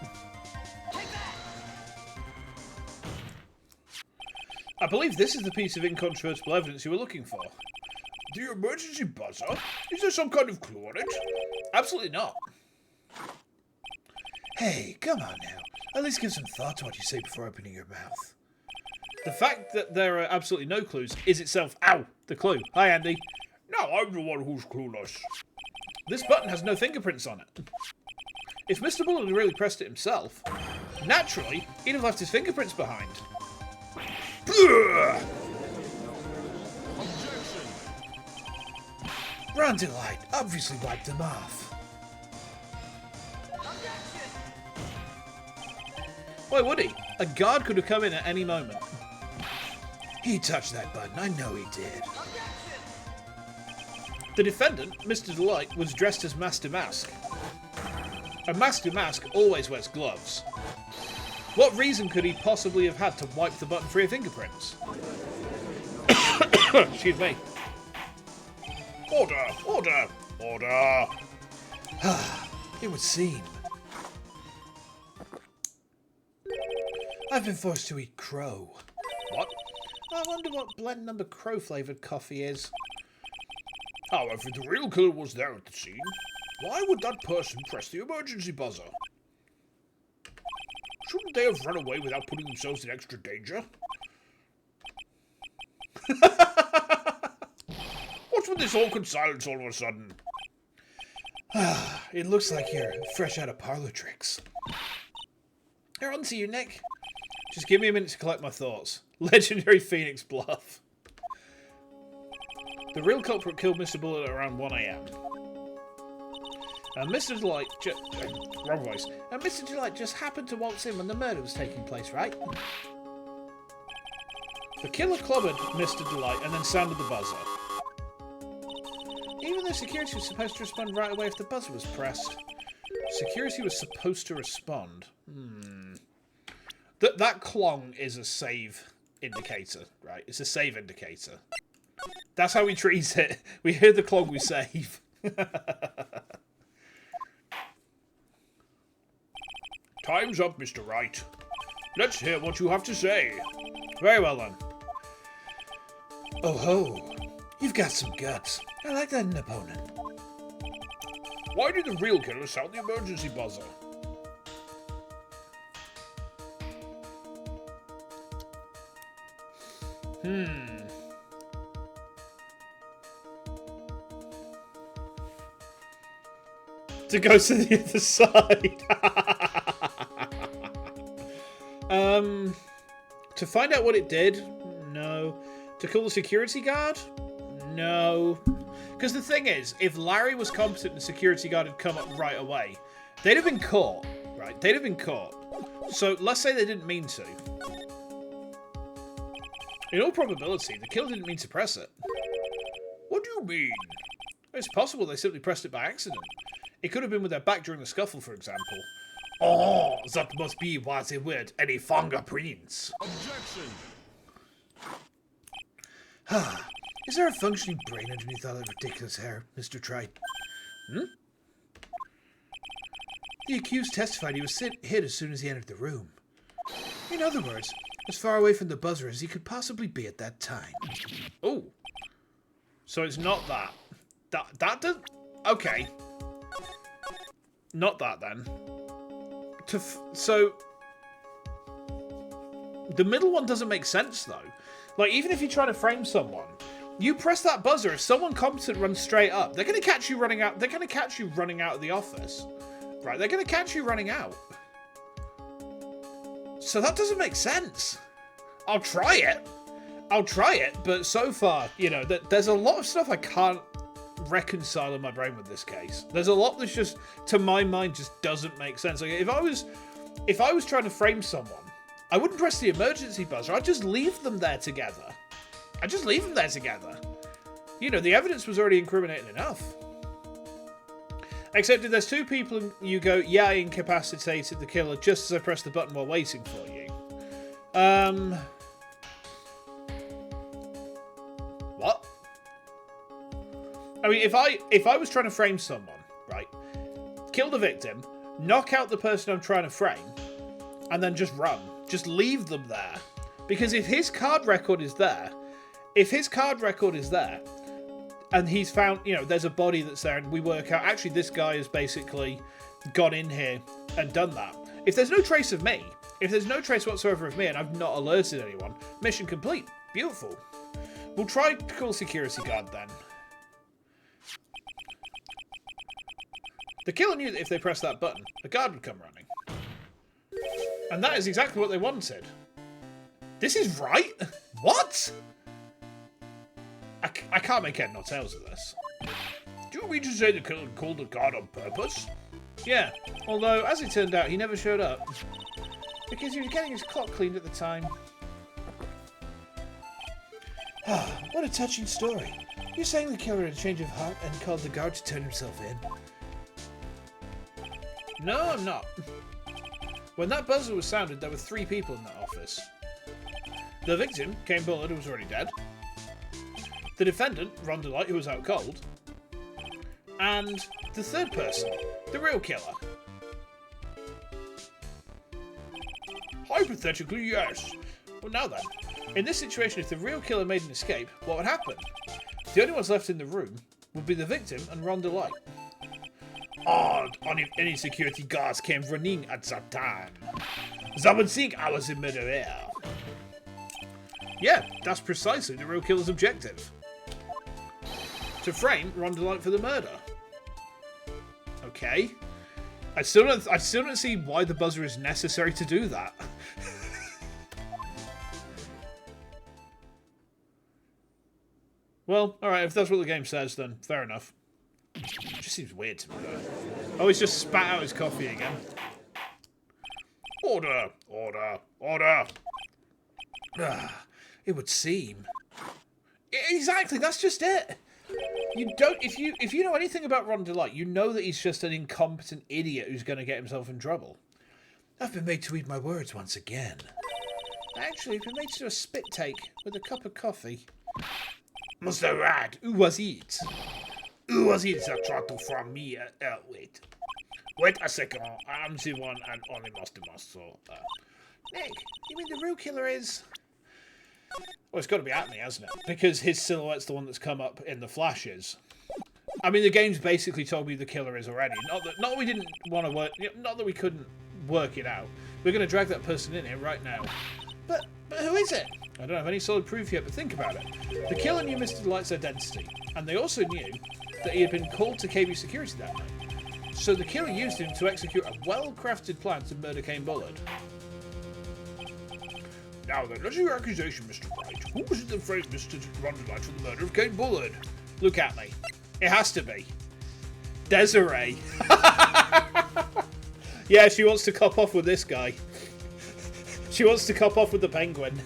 I believe this is the piece of incontrovertible evidence you were looking for. The emergency buzzer? Is there some kind of clue on it? Absolutely not. Hey, come on now. At least give some thought to what you say before opening your mouth. The fact that there are absolutely no clues is itself, ow, the clue. Hi, Andy. Now I'm the one who's clueless. This button has no fingerprints on it. If Mr. Bullard had really pressed it himself, naturally, he'd have left his fingerprints behind. Branded Light obviously wiped them off. Why would he? A guard could have come in at any moment. He touched that button, I know he did. The defendant, Mr. Delight, was dressed as Master Mask. A Master Mask always wears gloves. What reason could he possibly have had to wipe the button free of fingerprints? Excuse me. Order! Order! Order! It would seem. I've been forced to eat crow. What? I wonder what blend number crow flavoured coffee is. However, if the real killer was there at the scene, why would that person press the emergency buzzer? Shouldn't they have run away without putting themselves in extra danger? What's with this awkward silence all of a sudden? It looks like you're fresh out of parlor tricks. They're on to you, Nick. Just give me a minute to collect my thoughts. Legendary Phoenix Bluff. The real culprit killed Mr. Bullard at around 1 AM. And Mr. Delight wrong voice. And Mr. Delight just happened to waltz in when the murder was taking place, right? The killer clobbered Mr. Delight and then sounded the buzzer. Even though security was supposed to respond right away if the buzzer was pressed. Security was supposed to respond. That clong is a save indicator, right? It's a save indicator. That's how we treat it. We hear the clong, we save. Time's up, Mr. Wright. Let's hear what you have to say. Very well then. Oh ho, you've got some guts. I like that in an opponent. Why did the real killer sound the emergency buzzer? To go to the other side. To find out what it did? No. To kill the security guard? No. Because the thing is, if Larry was competent and the security guard had come up right away, they'd have been caught, right? They'd have been caught. So let's say they didn't mean to. In all probability, the killer didn't mean to press it. What do you mean? It's possible they simply pressed it by accident. It could have been with their back during the scuffle, for example. Oh, that must be why they weren't any fingerprints. Objection! Is there a functioning brain underneath all that ridiculous hair, Mr. Trite? The accused testified he was hit as soon as he entered the room. In other words, as far away from the buzzer as he could possibly be at that time. Oh. So it's not that. That does... Okay. Not that, then. So... The middle one doesn't make sense, though. Like, even if you're trying to frame someone, you press that buzzer, if someone competent runs straight up, they're going to catch you running out. They're going to catch you running out of the office. Right? They're going to catch you running out. So that doesn't make sense. I'll try it, but so far, you know, there's a lot of stuff I can't reconcile in my brain with this case. There's a lot that's just, to my mind, just doesn't make sense. Like, if I was trying to frame someone, I wouldn't press the emergency buzzer. I'd just leave them there together. You know, the evidence was already incriminating enough. Except if there's two people and you go, yeah, I incapacitated the killer just as I press the button while waiting for you. What? I mean, if I was trying to frame someone, right, kill the victim, knock out the person I'm trying to frame, and then just run. Just leave them there. Because if his card record is there, and he's found, you know, there's a body that's there, and we work out, actually, this guy has basically gone in here and done that. If there's no trace of me, if there's no trace whatsoever of me, and I've not alerted anyone, mission complete. Beautiful. We'll try to call security guard then. The killer knew that if they pressed that button, the guard would come running. And that is exactly what they wanted. This is right? What? I can't make head nor tails of this. Do you mean to say the killer called the guard on purpose? Yeah, although, as it turned out, he never showed up. Because he was getting his clock cleaned at the time. What a touching story. You're saying the killer had a change of heart and called the guard to turn himself in? No, I'm not. When that buzzer was sounded, there were 3 people in that office. The victim, Kane Bullard, who was already dead. The defendant, Ron DeLight, who was out cold. And the third person, the real killer. Hypothetically, yes. Well, now then. In this situation, if the real killer made an escape, what would happen? The only ones left in the room would be the victim and Ron DeLight. Odd, and if any security guards came running at that time, they would think I was in midair. Yeah, that's precisely the real killer's objective. To frame Ron DeLight for the murder. Okay. I still don't see why the buzzer is necessary to do that. Well, alright, if that's what the game says, then fair enough. It just seems weird to me, though. Oh, he's just spat out his coffee again. Order! Order! Order! It would seem. Exactly, that's just it. You don't. If you know anything about Ron DeLight, you know that he's just an incompetent idiot who's going to get himself in trouble. I've been made to eat my words once again. Actually, I've been made to do a spit take with a cup of coffee. Mr. Rat, Who was it? who was it that tried to from me? Wait. Wait a second. I'm the one and only Master. So, Nick, you mean the real killer is... Well, it's got to be Atmey, hasn't it? Because his silhouette's the one that's come up in the flashes. I mean, the game's basically told me the killer is already. Not that we didn't want to work... Not that we couldn't work it out. We're going to drag that person in here right now. But who is it? I don't have any solid proof yet, but think about it. The killer knew Mr. DeLight's identity, and they also knew that he had been called to KB security that night. So the killer used him to execute a well-crafted plan to murder Kane Bullard. now then, let's hear your accusation, Mr. Wright. Who was it that framed Mr. Ron DeLight for the murder of Kane Bullard? Look at me. It has to be. Desiree. Yeah, she wants to cop off with this guy. She wants to cop off with the penguin.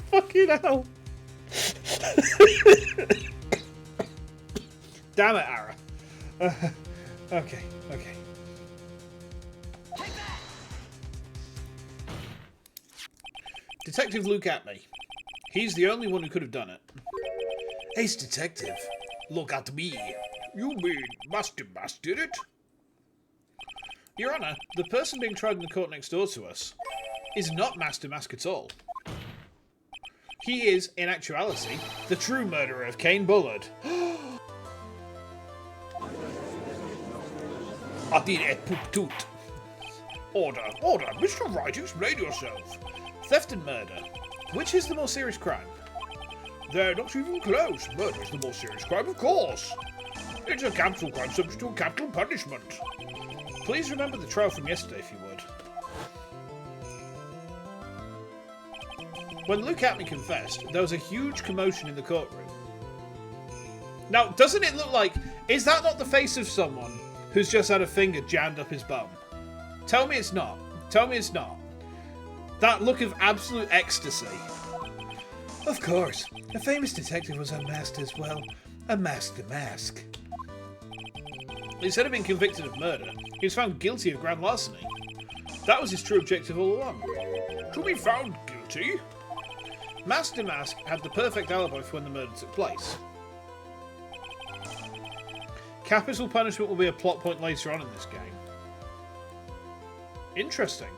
Fucking hell. Damn it, Ara. Okay. Detective Luke Atmey. He's the only one who could have done it. Ace Detective. Look at me. You mean Master did it? Your Honour, the person being tried in the court next door to us is not Master Mask at all. He is, in actuality, the true murderer of Cain Bullard. I did it, poop toot. Order, order, Mr. Wright, explain yourself. Theft and murder. Which is the more serious crime? They're not even close. Murder is the more serious crime, of course. It's a capital crime subject to a capital punishment. Please remember the trial from yesterday, if you would. When Luke Atmey confessed, there was a huge commotion in the courtroom. Now, doesn't it look like... Is that not the face of someone who's just had a finger jammed up his bum? Tell me it's not. Tell me it's not. That look of absolute ecstasy. Of course, a famous detective was unmasked as well. Unmasked the mask. Instead of being convicted of murder, he was found guilty of grand larceny. That was his true objective all along. To be found guilty? Master Mask had the perfect alibi for when the murder took place. Capital punishment will be a plot point later on in this game. Interesting.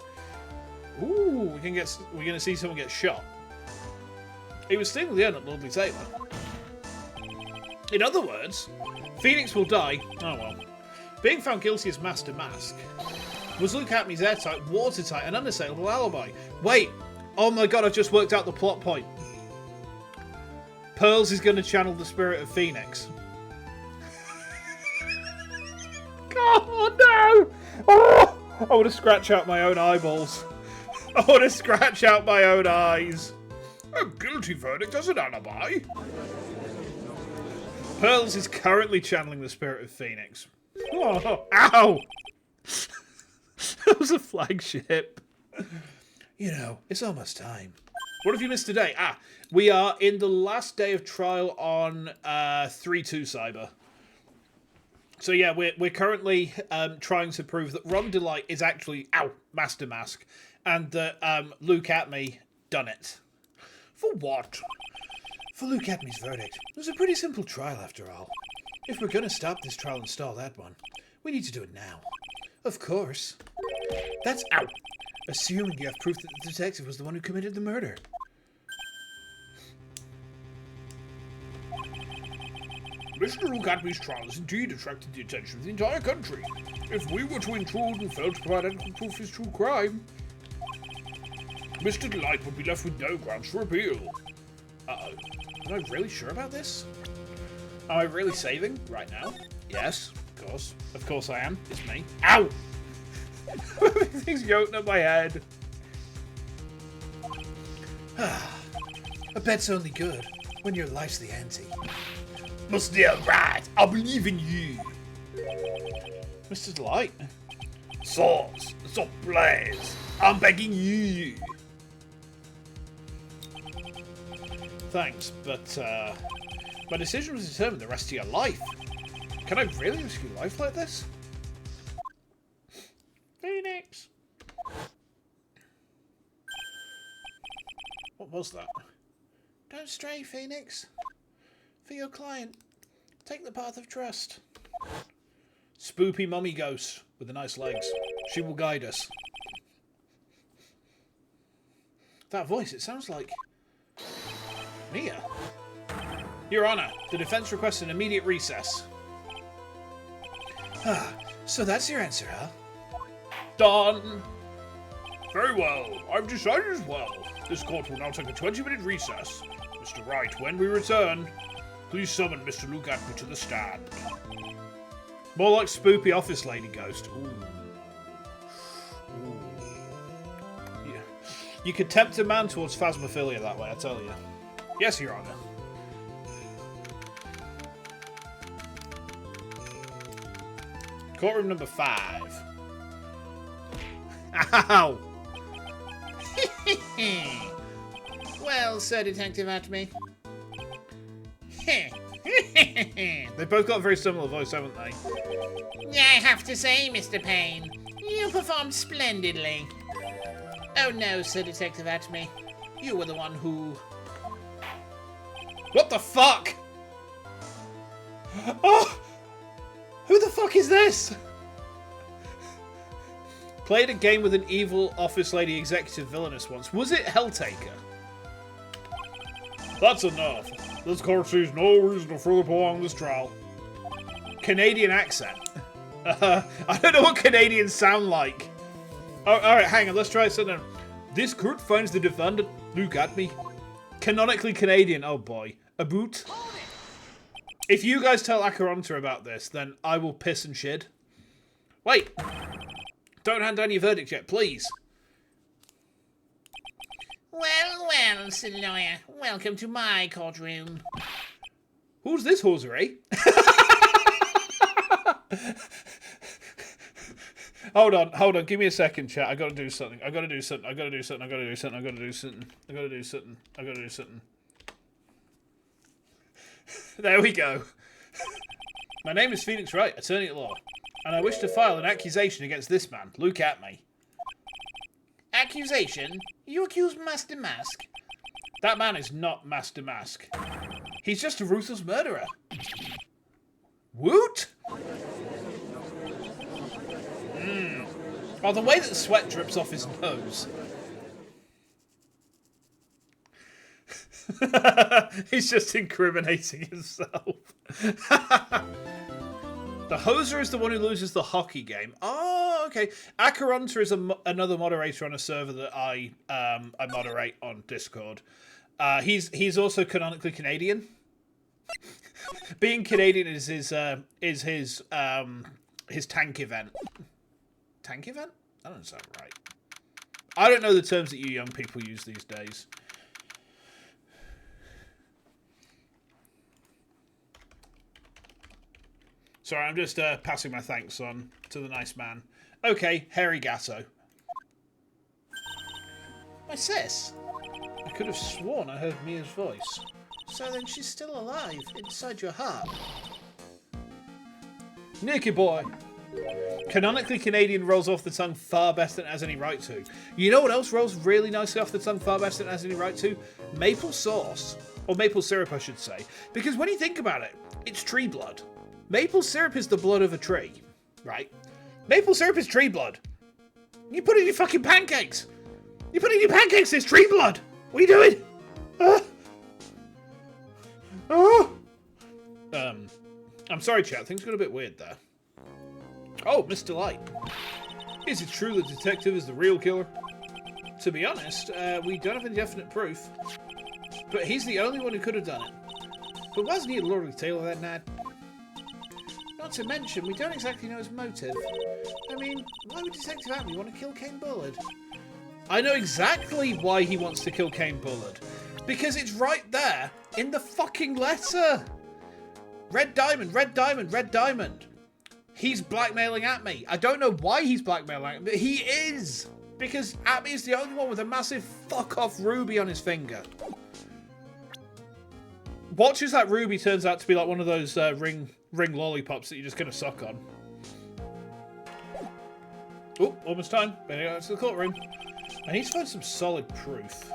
Ooh, we're going to see someone get shot. He was stealing the urn at Lordly Taylor. In other words, Phoenix will die. Oh well. Being found guilty as Master Mask was Luke Atmey's airtight, watertight, and unassailable alibi. Wait! Oh my god, I've just worked out the plot point. Pearls is going to channel the spirit of Phoenix. Oh no! Oh! I want to scratch out my own eyeballs. I want to scratch out my own eyes. A guilty verdict as an alibi? Pearls is currently channeling the spirit of Phoenix. Oh, ow! That was a flagship. You know, it's almost time. What have you missed today? We are in the last day of trial on 3-2 Cyber. So yeah, we're currently trying to prove that Ron Delight is actually Master Mask, and that Luke Atmey done it. For what? For Luke Atmey's verdict. It was a pretty simple trial after all. If we're going to stop this trial and stall that one, we need to do it now. Of course. That's assuming you have proof that the detective was the one who committed the murder. Mr. Luke Atmey's trial has indeed attracted the attention of the entire country. If we were to intrude and fail to provide adequate proof of his true crime, Mr. Delight would be left with no grounds for appeal. Uh-oh. Am I really sure about this? Am I really saving right now? Yes, of course. Of course I am. It's me. Ow! Everything's going up my head. A bet's only good when your life's the ante. Mr. Right, I believe in you. Mr. Delight? Swords, so please, I'm begging you. Thanks, but my decision was determined the rest of your life. Can I really risk your life like this? Phoenix! What was that? Don't stray, Phoenix. For your client, take the path of trust. Spoopy mummy ghost with the nice legs. She will guide us. That voice, it sounds like Mia. Your Honour, the defence requests an immediate recess. So that's your answer, huh? Done. Very well, I've decided as well. This court will now take a 20-minute recess. Mr. Wright, when we return, please summon Mr. Luke Atmey to the stand. More like spoopy office lady ghost. Ooh. Ooh. Yeah. You could tempt a man towards phasmophilia that way, I tell you. Yes, Your Honour. Courtroom number 5. Ow! Well, Sir Detective Atmey. They've both got a very similar voice, haven't they? I have to say, Mr. Payne, you performed splendidly. Oh no, Sir Detective Atmey. You were the one who... What the fuck? Oh! Who the fuck is this? Played a game with an evil office lady executive villainous once. Was it Helltaker? That's enough. This court sees no reason to further prolong this trial. Canadian accent. I don't know what Canadians sound like. Oh, alright, hang on, let's try something. This court finds the defendant, Luke Atmey, canonically Canadian. Oh boy. A boot. If you guys tell Acheronta about this, then I will piss and shid. Wait. Don't hand down your verdict yet, please. Well, well, Sir Lawyer. Welcome to my courtroom. Who's this hosiery? Hold on, give me a second, chat. I gotta do something. There we go. My name is Phoenix Wright, attorney at law, and I wish to file an accusation against this man, Luke Atmey. Accusation? You accuse Master Mask? That man is not Master Mask. He's just a ruthless murderer. Woot? Oh, the way that the sweat drips off his nose. He's just incriminating himself. The hoser is the one who loses the hockey game. Oh, okay. Acheronta is another moderator on a server that I moderate on Discord. He's also canonically Canadian. Being Canadian is his tank event. Tank event? That doesn't sound right. I don't know the terms that you young people use these days. Sorry, I'm just passing my thanks on to the nice man. Okay, Harry Gatto. My sis. I could have sworn I heard Mia's voice. So then she's still alive inside your heart. Nicky boy. Canonically Canadian rolls off the tongue far better than it has any right to. You know what else rolls really nicely off the tongue far better than it has any right to? Maple sauce. Or maple syrup, I should say. Because when you think about it, it's tree blood. Maple syrup is the blood of a tree, right? Maple syrup is tree blood. You put it in your fucking pancakes. You put it in your pancakes, it's tree blood. What are you doing? I'm sorry, chat. Things got a bit weird there. Oh, Mr. Light. Is it true that the detective is the real killer? To be honest, we don't have any definite proof. But he's the only one who could have done it. But wasn't he a lordly tailor, that Nad? Not to mention, we don't exactly know his motive. I mean, why would Detective Atmey want to kill Kane Bullard? I know exactly why he wants to kill Kane Bullard. Because it's right there in the fucking letter. Red diamond, red diamond, red diamond. He's blackmailing Atmey. I don't know why he's blackmailing Atmey, but he is. Because Atmey is the only one with a massive fuck-off ruby on his finger. Watch as that ruby turns out to be like one of those ring lollipops that you're just going to suck on. Oh, almost time. Better go to the courtroom. I need to find some solid proof.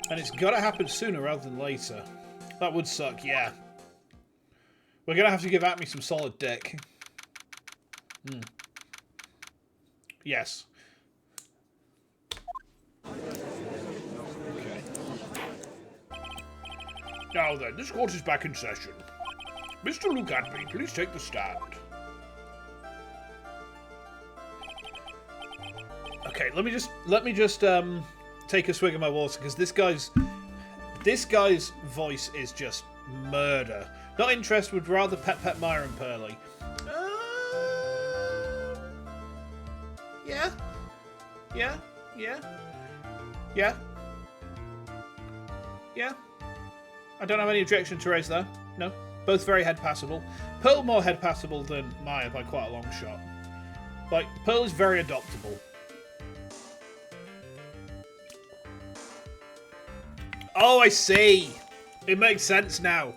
And it's got to happen sooner rather than later. That would suck, yeah. We're going to have to give Atmey some solid dick. Yes. Okay. Now then, this court is back in session. Mr. Luke Atmey, please take the stand. Okay, let me just take a swig of my water because this guy's voice is just murder. Not interested, would rather pet Myron Pearly. Yeah. I don't have any objection to raise there. No. Both very head passable. Pearl more head passable than Maya by quite a long shot. Like, Pearl is very adoptable. Oh, I see. It makes sense now.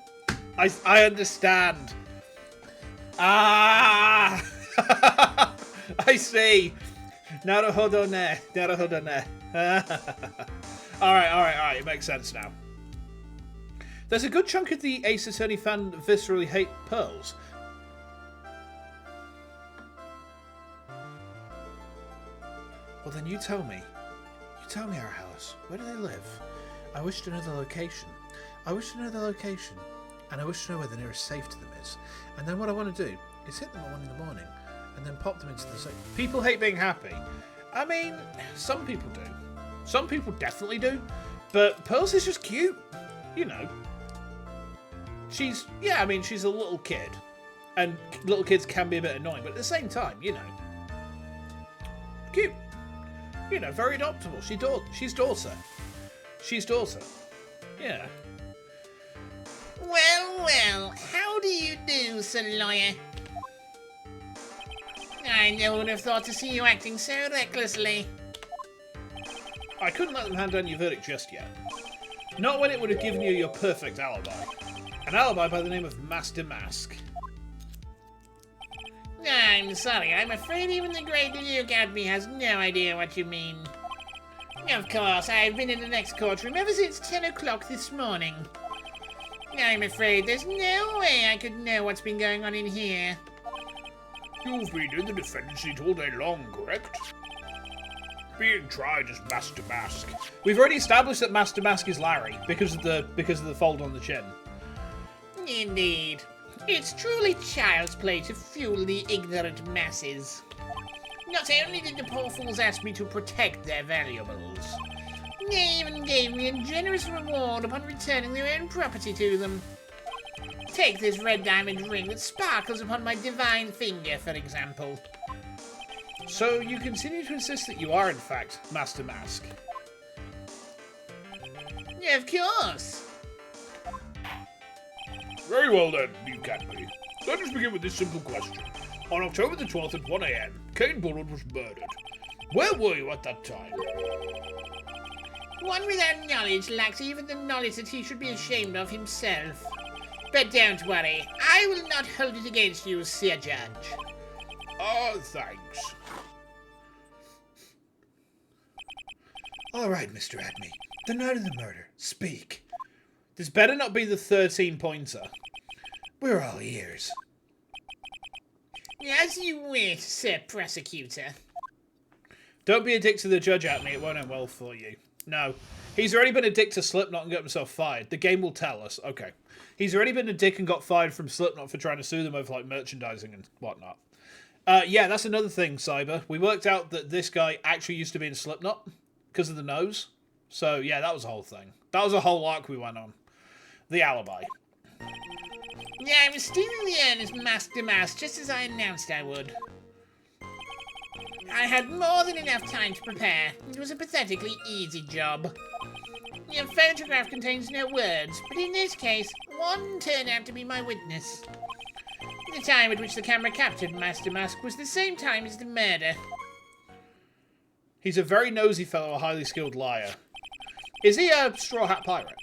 I understand. Ah! I see. Naruhodo ne. Naruhodo ne. Alright. It makes sense now. There's a good chunk of the Ace Attorney fan that viscerally hate pearls. Well, then you tell me. You tell me our house. Where do they live? I wish to know the location. I wish to know the location. And I wish to know where the nearest safe to them is. And then what I want to do is hit them at 1 in the morning and then pop them into the safe. People hate being happy. I mean, some people do. Some people definitely do. But Pearls is just cute. You know. She's a little kid. And little kids can be a bit annoying. But at the same time, you know. Cute. You know, very adoptable. She's daughter. She's daughter. Yeah. Well, how do you do, Sir Lawyer? I never would have thought to see you acting so recklessly. I couldn't let them hand down your verdict just yet. Not when it would have given you your perfect alibi. An alibi by the name of Master Mask. I'm sorry, I'm afraid even the great Duke Atmey has no idea what you mean. Of course, I've been in the next courtroom ever since 10 o'clock this morning. I'm afraid there's no way I could know what's been going on in here. You've been in the defense seat all day long, correct? Being tried as Master Mask. We've already established that Master Mask is Larry because of the fold on the chin. Indeed. It's truly child's play to fuel the ignorant masses. Not only did the poor fools ask me to protect their valuables, they even gave me a generous reward upon returning their own property to them. Take this red diamond ring that sparkles upon my divine finger, for example. So you continue to insist that you are, in fact, Master Mask? Of course. Very well then, Duke Atmey. Let us begin with this simple question. On October the 12th at 1 AM, Kane Bullard was murdered. Where were you at that time? One without knowledge lacks even the knowledge that he should be ashamed of himself. But don't worry, I will not hold it against you, Sir Judge. Ah, thanks. All right, Mr. Atmey. The night of the murder. Speak. This better not be the 13-pointer. We're all ears. As you wish, Sir Prosecutor. Don't be a dick to the judge, Atmey. It won't end well for you. No. He's already been a dick to Slipknot and got himself fired. The game will tell us. Okay. He's already been a dick and got fired from Slipknot for trying to sue them over, like, merchandising and whatnot. Yeah, that's another thing, Cyber. We worked out that this guy actually used to be in Slipknot because of the nose. So, yeah, that was a whole thing. That was a whole arc we went on. The alibi. Yeah, I was stealing the urn as Master Mask, just as I announced I would. I had more than enough time to prepare. It was a pathetically easy job. Your photograph contains no words, but in this case, one turned out to be my witness. The time at which the camera captured Master Mask was the same time as the murder. He's a very nosy fellow, a highly skilled liar. Is he a Straw Hat Pirate?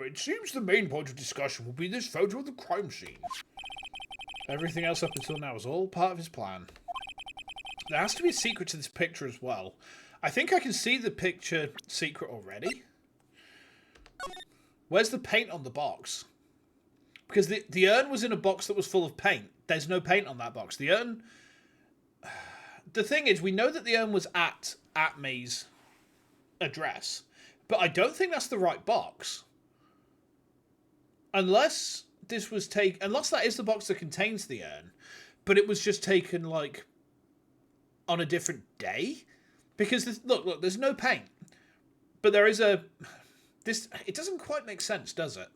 It seems the main point of discussion will be this photo of the crime scene. Everything else up until now was all part of his plan. There has to be a secret to this picture as well. I think I can see the picture secret already. Where's the paint on the box? Because the urn was in a box that was full of paint. There's no paint on that box. The urn... The thing is, we know that the urn was at Atmey's address. But I don't think that's the right box. Unless this was taken... Unless that is the box that contains the urn. But it was just taken, like, on a different day? Because, look, there's no paint. But there is a... It doesn't quite make sense, does it?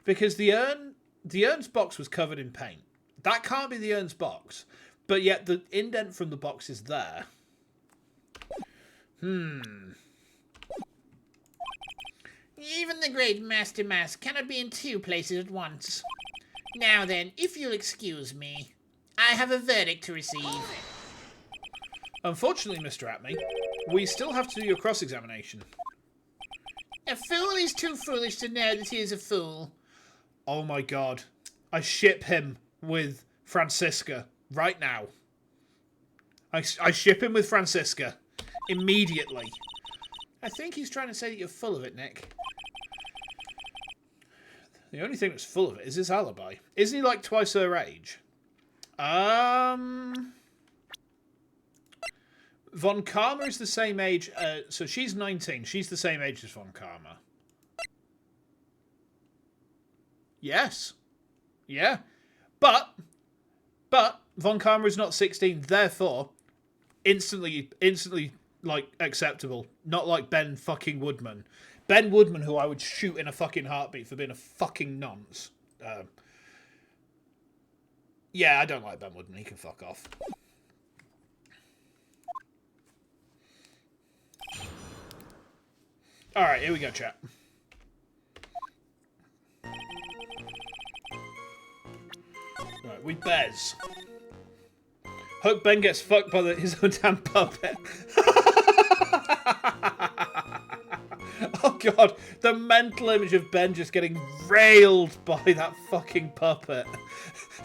Because the urn's box was covered in paint. That can't be the urn's box. But yet the indent from the box is there. Even the great Master Mask cannot be in two places at once. Now then, if you'll excuse me, I have a verdict to receive. Unfortunately, Mr. Atmey, we still have to do your cross-examination. A fool is too foolish to know that he is a fool. Oh my god. I ship him with Francisca right now. I ship him with Francisca. Immediately. I think he's trying to say that you're full of it, Nick. The only thing that's full of it is his alibi. Isn't he like twice her age? Von Karma is the same age. So she's 19. She's the same age as Von Karma. Yes. Yeah. But Von Karma is not 16. Therefore, instantly, like, acceptable. Not like Ben fucking Woodman. Ben Woodman, who I would shoot in a fucking heartbeat for being a fucking nonce. Yeah, I don't like Ben Woodman. He can fuck off. Alright, here we go, chat. Right, we Bez. Hope Ben gets fucked by his own damn puppet. Oh god, the mental image of Ben just getting railed by that fucking puppet.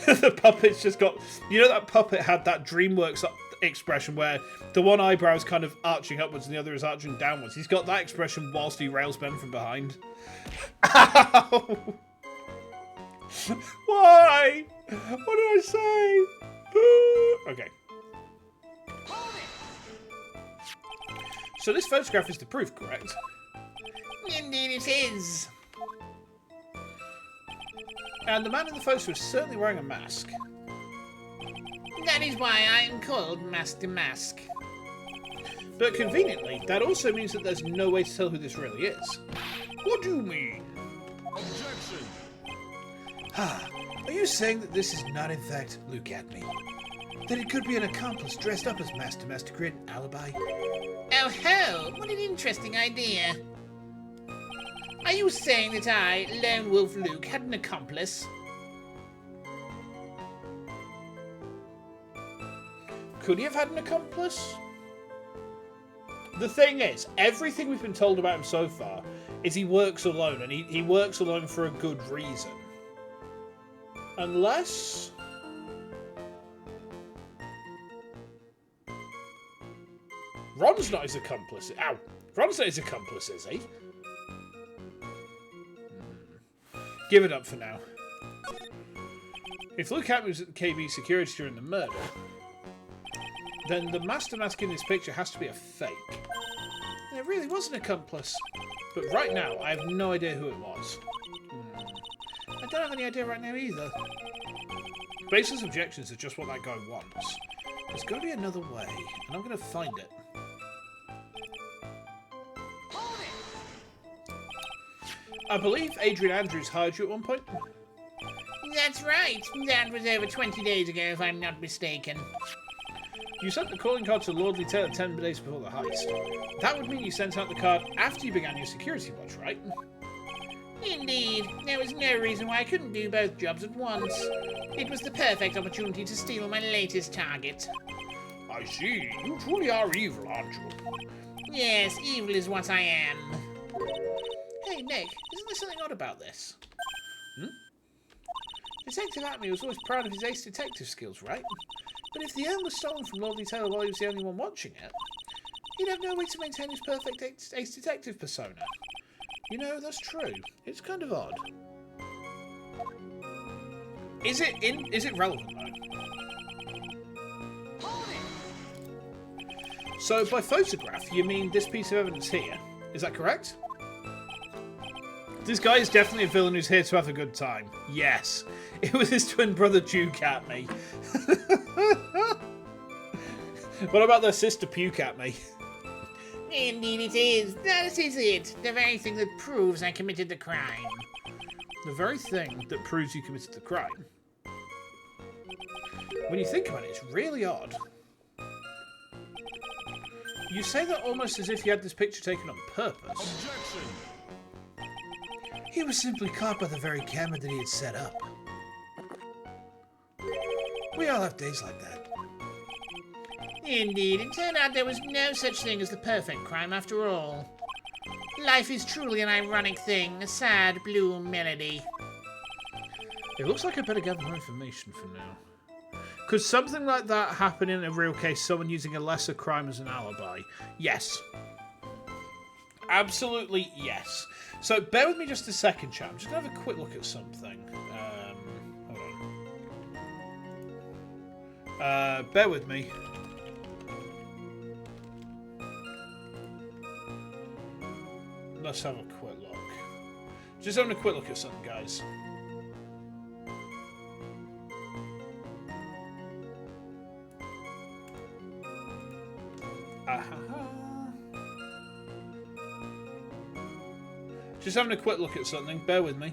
The puppet's just got... You know that puppet had that DreamWorks expression where the one eyebrow is kind of arching upwards and the other is arching downwards. He's got that expression whilst he rails Ben from behind. Ow! Why? What did I say? Okay. So this photograph is the proof, correct? Indeed it is. And the man in the photo is certainly wearing a mask. That is why I am called Master Mask. But conveniently, that also means that there's no way to tell who this really is. What do you mean? Ah, are you saying that this is not in fact Luke Atmey? That it could be an accomplice dressed up as Master Mask to create an alibi? Oh ho! What an interesting idea. Are you saying that I, Lone Wolf Luke, had an accomplice? Could he have had an accomplice? The thing is, everything we've been told about him so far is he works alone, and he works alone for a good reason. Unless... Ron's not his accomplice. Ow. Ron's not his accomplice, is he? Give it up for now. If Luke Atmey was at KB security during the murder, then the Master Mask in this picture has to be a fake. And it really was an accomplice. But right now, I have no idea who it was. I don't have any idea right now either. Baseless objections are just what that guy wants. There's got to be another way, and I'm going to find it. I believe Adrian Andrews hired you at one point. That's right. That was over 20 days ago, if I'm not mistaken. You sent the calling card to Lordly Taylor 10 days before the heist. That would mean you sent out the card after you began your security watch, right? Indeed. There was no reason why I couldn't do both jobs at once. It was the perfect opportunity to steal my latest target. I see. You truly are evil, aren't you? Yes, evil is what I am. Hey, Nick, isn't there something odd about this? Detective Atmey was always proud of his ace detective skills, right? But if the urn was stolen from Lordly Taylor while he was the only one watching it, he'd have no way to maintain his perfect ace detective persona. You know, that's true. It's kind of odd. Is it relevant, though? So, by photograph, you mean this piece of evidence here. Is that correct? This guy is definitely a villain who's here to have a good time. Yes. It was his twin brother Duke Atmey. What about their sister Puke Atmey? Indeed it is. That is it. The very thing that proves I committed the crime. The very thing that proves you committed the crime. When you think about it, it's really odd. You say that almost as if you had this picture taken on purpose. Objection! He was simply caught by the very camera that he had set up. We all have days like that. Indeed, it turned out there was no such thing as the perfect crime after all. Life is truly an ironic thing, a sad blue melody. It looks like I better gather more information for now. Could something like that happen in a real case, someone using a lesser crime as an alibi? Yes. Absolutely yes. So bear with me just a second, chat. I'm just going to have a quick look at something. Hold on. Bear with me. let's have a quick look. Just having a quick look at something, guys. Just having a quick look at something. Bear with me.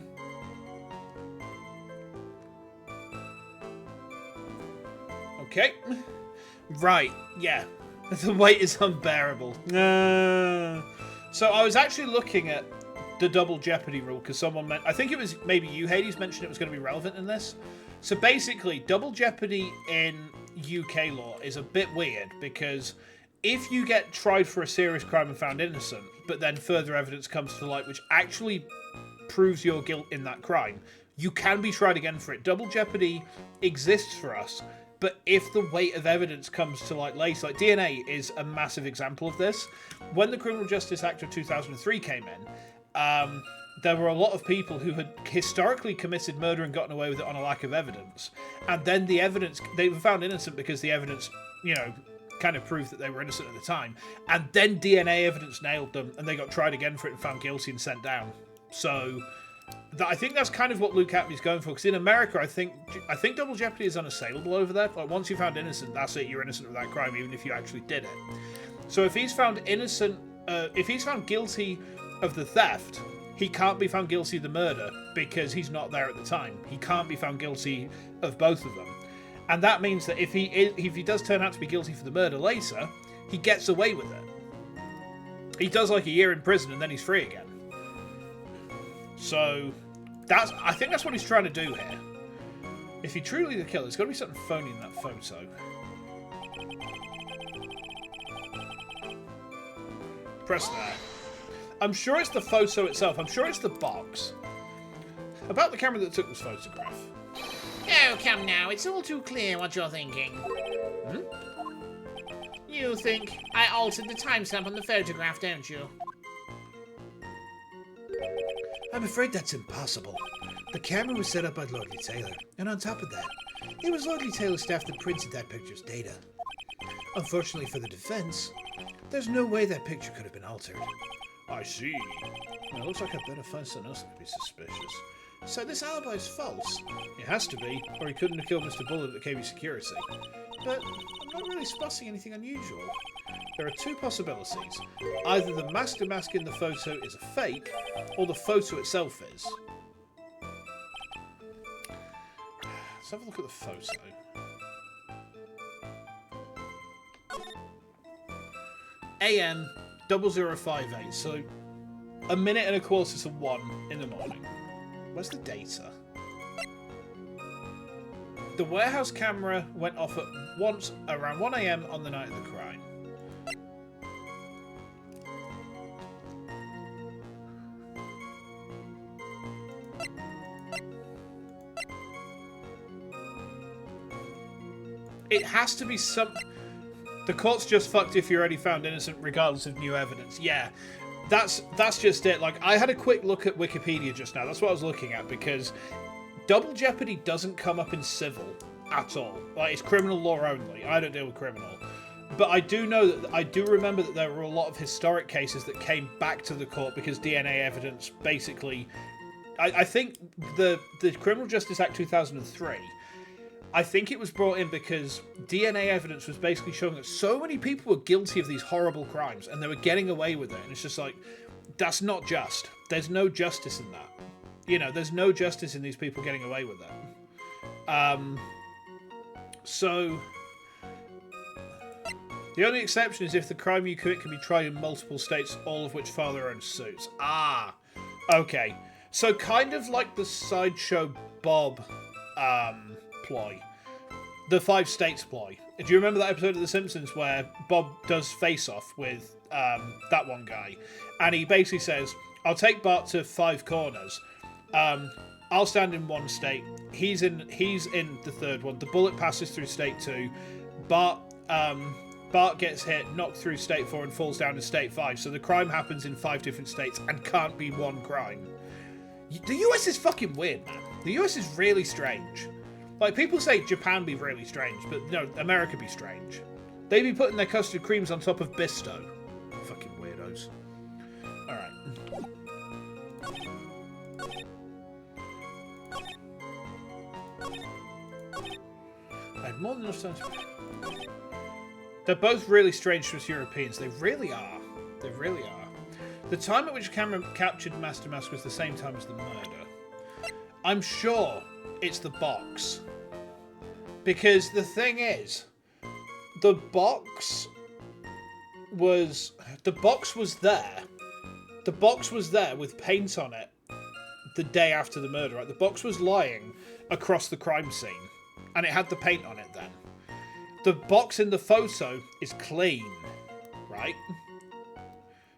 Okay. Right, yeah. The wait is unbearable. So I was actually looking at the double jeopardy rule because someone meant... I think it was maybe you, Hades, mentioned it was going to be relevant in this. So basically, double jeopardy in UK law is a bit weird because if you get tried for a serious crime and found innocent, but then further evidence comes to light which actually proves your guilt in that crime, you can be tried again for it. Double jeopardy exists for us, but if the weight of evidence comes to light later, like DNA is a massive example of this. When the Criminal Justice Act of 2003 came in, there were a lot of people who had historically committed murder and gotten away with it on a lack of evidence. And then the evidence, they were found innocent because the evidence, you know, kind of proved that they were innocent at the time. And then DNA evidence nailed them and they got tried again for it and found guilty and sent down. So I think that's kind of what Luke Atmey's going for. Because in America, I think double jeopardy is unassailable over there. Like once you're found innocent, that's it. You're innocent of that crime, even if you actually did it. So if he's found innocent, if he's found guilty of the theft, he can't be found guilty of the murder because he's not there at the time. He can't be found guilty of both of them. And that means that if he does turn out to be guilty for the murder later, he gets away with it. He does like a year in prison and then he's free again. So I think that's what he's trying to do here. If he truly the killer, there's got to be something phony in that photo. Press that. I'm sure it's the photo itself. I'm sure it's the box. About the camera that took this photograph. Oh, come now. It's all too clear what you're thinking. Hmm? You think I altered the timestamp on the photograph, don't you? I'm afraid that's impossible. The camera was set up by Lordly Taylor, and on top of that, it was Lordly Taylor's staff that printed that picture's data. Unfortunately for the defense, there's no way that picture could have been altered. I see. Well, it looks like I better find something else that could be suspicious. So this alibi is false. It has to be, or he couldn't have killed Mr. Bullet at KB Security. But I'm not really spotting anything unusual. There are two possibilities. Either the master mask in the photo is a fake, or the photo itself is. Let's have a look at the photo. AM 0058, so a minute and a quarter to 1 in the morning. Where's the data? The warehouse camera went off at around 1 AM on the night of the crime. It has to be some... The court's just fucked if you're already found innocent regardless of new evidence. Yeah, that's just it. Like, I had a quick look at Wikipedia just now. That's what I was looking at because double jeopardy doesn't come up in civil at all. Like, it's criminal law only. I don't deal with criminal. But I do know that I do remember that there were a lot of historic cases that came back to the court because DNA evidence basically... I think the Criminal Justice Act 2003... I think it was brought in because DNA evidence was basically showing that so many people were guilty of these horrible crimes and they were getting away with it. And it's just like, that's not just. There's no justice in that. You know, there's no justice in these people getting away with it. So, the only exception is if the crime you commit can be tried in multiple states, all of which file their own suits. Ah, okay. So kind of like the Sideshow Bob ploy. The 5 states ploy. Do you remember that episode of The Simpsons where Bob does face-off with that one guy? And he basically says, I'll take Bart to 5 corners. I'll stand in one state. He's in the third one. The bullet passes through state 2. Bart gets hit, knocked through state 4 and falls down to state 5. So the crime happens in 5 different states and can't be one crime. The US is fucking weird, man. The US is really strange. Like, people say Japan be really strange, but no, America be strange. They be putting their custard creams on top of Bisto. Fucking weirdos. Alright. I had more than enough time to... They're both really strange to us Europeans. They really are. They really are. The time at which the camera captured Master Mask was the same time as the murder. I'm sure it's the box. Because the thing is, the box was there. The box was there with paint on it the day after the murder, right? The box was lying across the crime scene, and it had the paint on it then. The box in the photo is clean, right?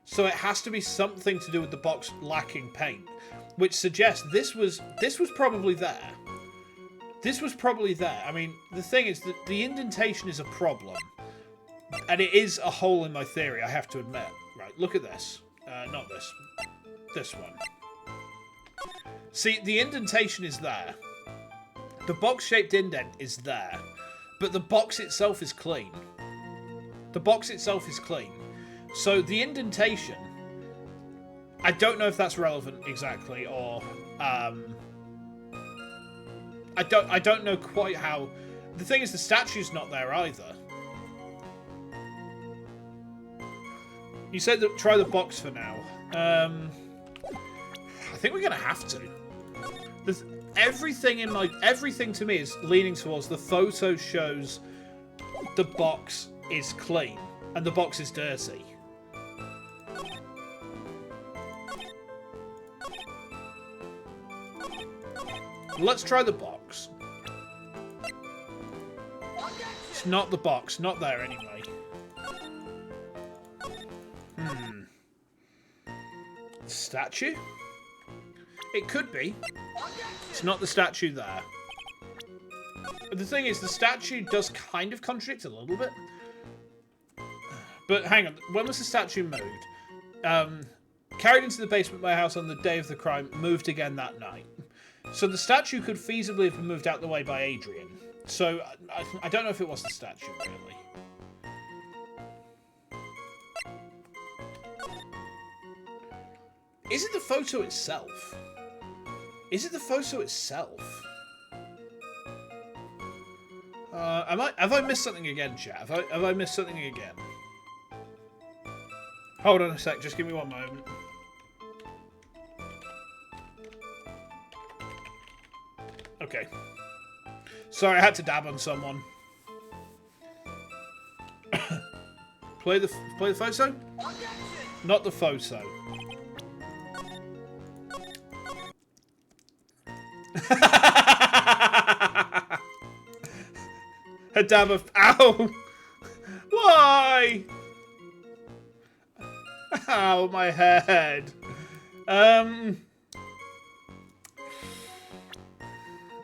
So it has to be something to do with the box lacking paint, which suggests this was probably there. This was probably there. I mean, the thing is that the indentation is a problem, and it is a hole in my theory, I have to admit. Right, look at this. Not this. This one. See, the indentation is there. The box-shaped indent is there, but the box itself is clean. The box itself is clean. So the indentation, I don't know if that's relevant exactly, or I don't know quite how. The thing is, the statue's not there either. You said that try the box for now. I think we're gonna have to. Everything to me is leaning towards the photo shows the box is clean and the box is dirty. Let's try the box. It's not the box, not there anyway. Statue? It could be. It's not the statue there. But the thing is, the statue does kind of contradict a little bit. But hang on, when was the statue moved? Carried into the basement of my house on the day of the crime, moved again that night. So the statue could feasibly have been moved out the way by Adrian. So I don't know if it was the statue, really. Is it the photo itself? Is it the photo itself? Have I missed something again, chat? Have I missed something again? Hold on a sec, just give me one moment. Okay. Sorry, I had to dab on someone. Play the photo? Not the photo. A dab of... Ow! Why? Ow, my head.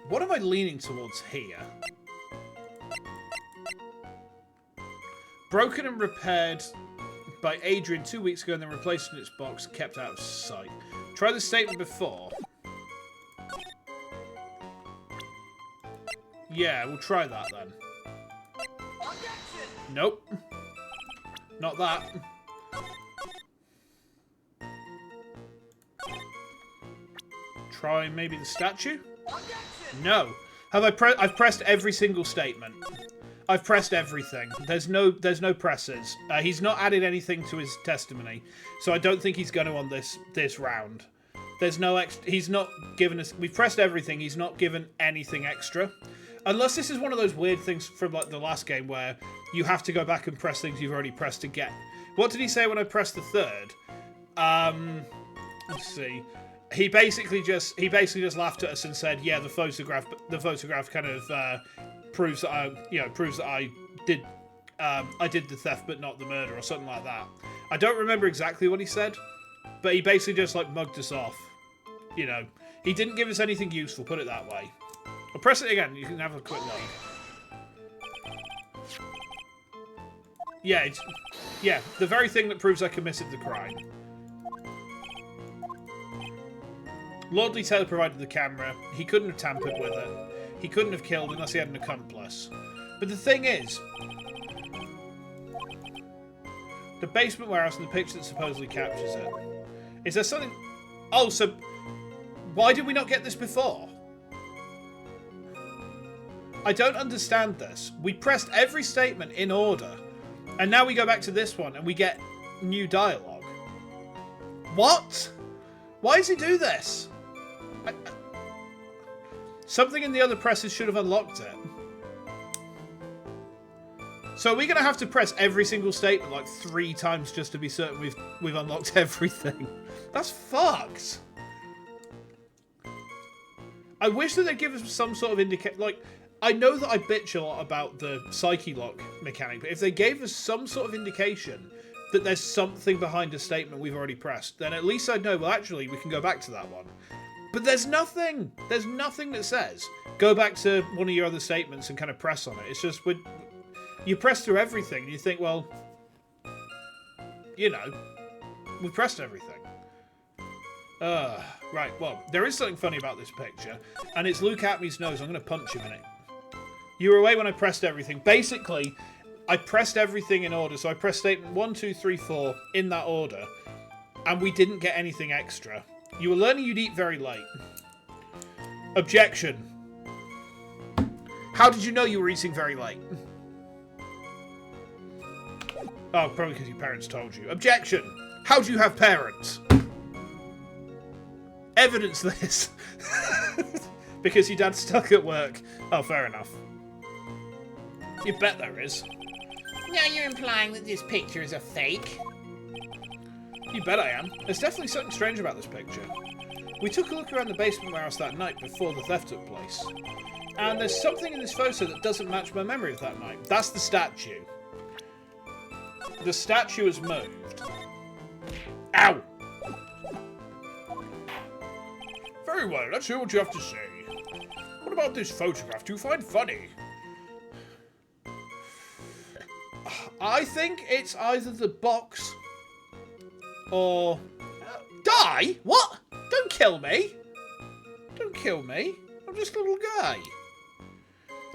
What am I leaning towards here? Broken and repaired by Adrian 2 weeks ago and then replaced in its box, kept out of sight. Try the statement before. Yeah, we'll try that then. Nope. Not that. Try maybe the statue? No. I've pressed every single statement. I've pressed everything. There's no presses. He's not added anything to his testimony, so I don't think he's going to on this round. There's no extra. He's not given us. We've pressed everything. He's not given anything extra, unless this is one of those weird things from like the last game where you have to go back and press things you've already pressed again. What did he say when I pressed the third? Let's see. He basically just laughed at us and said, "Yeah, the photograph kind of proves that I did the theft but not the murder," or something like that. I don't remember exactly what he said, but he basically just like mugged us off. You know, he didn't give us anything useful. Put it that way. I'll press it again. You can have a quick look. Yeah, the very thing that proves I committed the crime. Lordly Taylor provided the camera. He couldn't have tampered with it. He couldn't have killed unless he had an accomplice. But the thing is, the basement warehouse and the picture that supposedly captures it. Is there something... Oh, so why did we not get this before? I don't understand this. We pressed every statement in order, and now we go back to this one and we get new dialogue. What? Why does he do this? Something in the other presses should have unlocked it. So are we going to have to press every single statement like 3 times just to be certain we've unlocked everything? That's fucked. I wish that they'd give us some sort of indication. Like, I know that I bitch a lot about the Psyche Lock mechanic, but if they gave us some sort of indication that there's something behind a statement we've already pressed, then at least I'd know, well, actually, we can go back to that one. But there's nothing. There's nothing that says, go back to one of your other statements and kind of press on it. It's just, you press through everything, and you think, well, you know, we've pressed everything. Right, well, there is something funny about this picture, and it's Luke Atmey's nose. I'm going to punch him in it. You were away when I pressed everything. Basically, I pressed everything in order, so I pressed statement 1, 2, 3, 4 in that order, and we didn't get anything extra. You were learning you'd eat very late. Objection. How did you know you were eating very late? Oh, probably because your parents told you. Objection. How do you have parents? Evidence this. Because your dad's stuck at work. Oh, fair enough. You bet there is. Now you're implying that this picture is a fake? You bet I am. There's definitely something strange about this picture. We took a look around the basement warehouse that night before the theft took place. And there's something in this photo that doesn't match my memory of that night. That's the statue. The statue is moved. Ow! Very well, let's hear what you have to say. What about this photograph do you find funny? I think it's either the box or... Die? What? Don't kill me. Don't kill me. I'm just a little guy.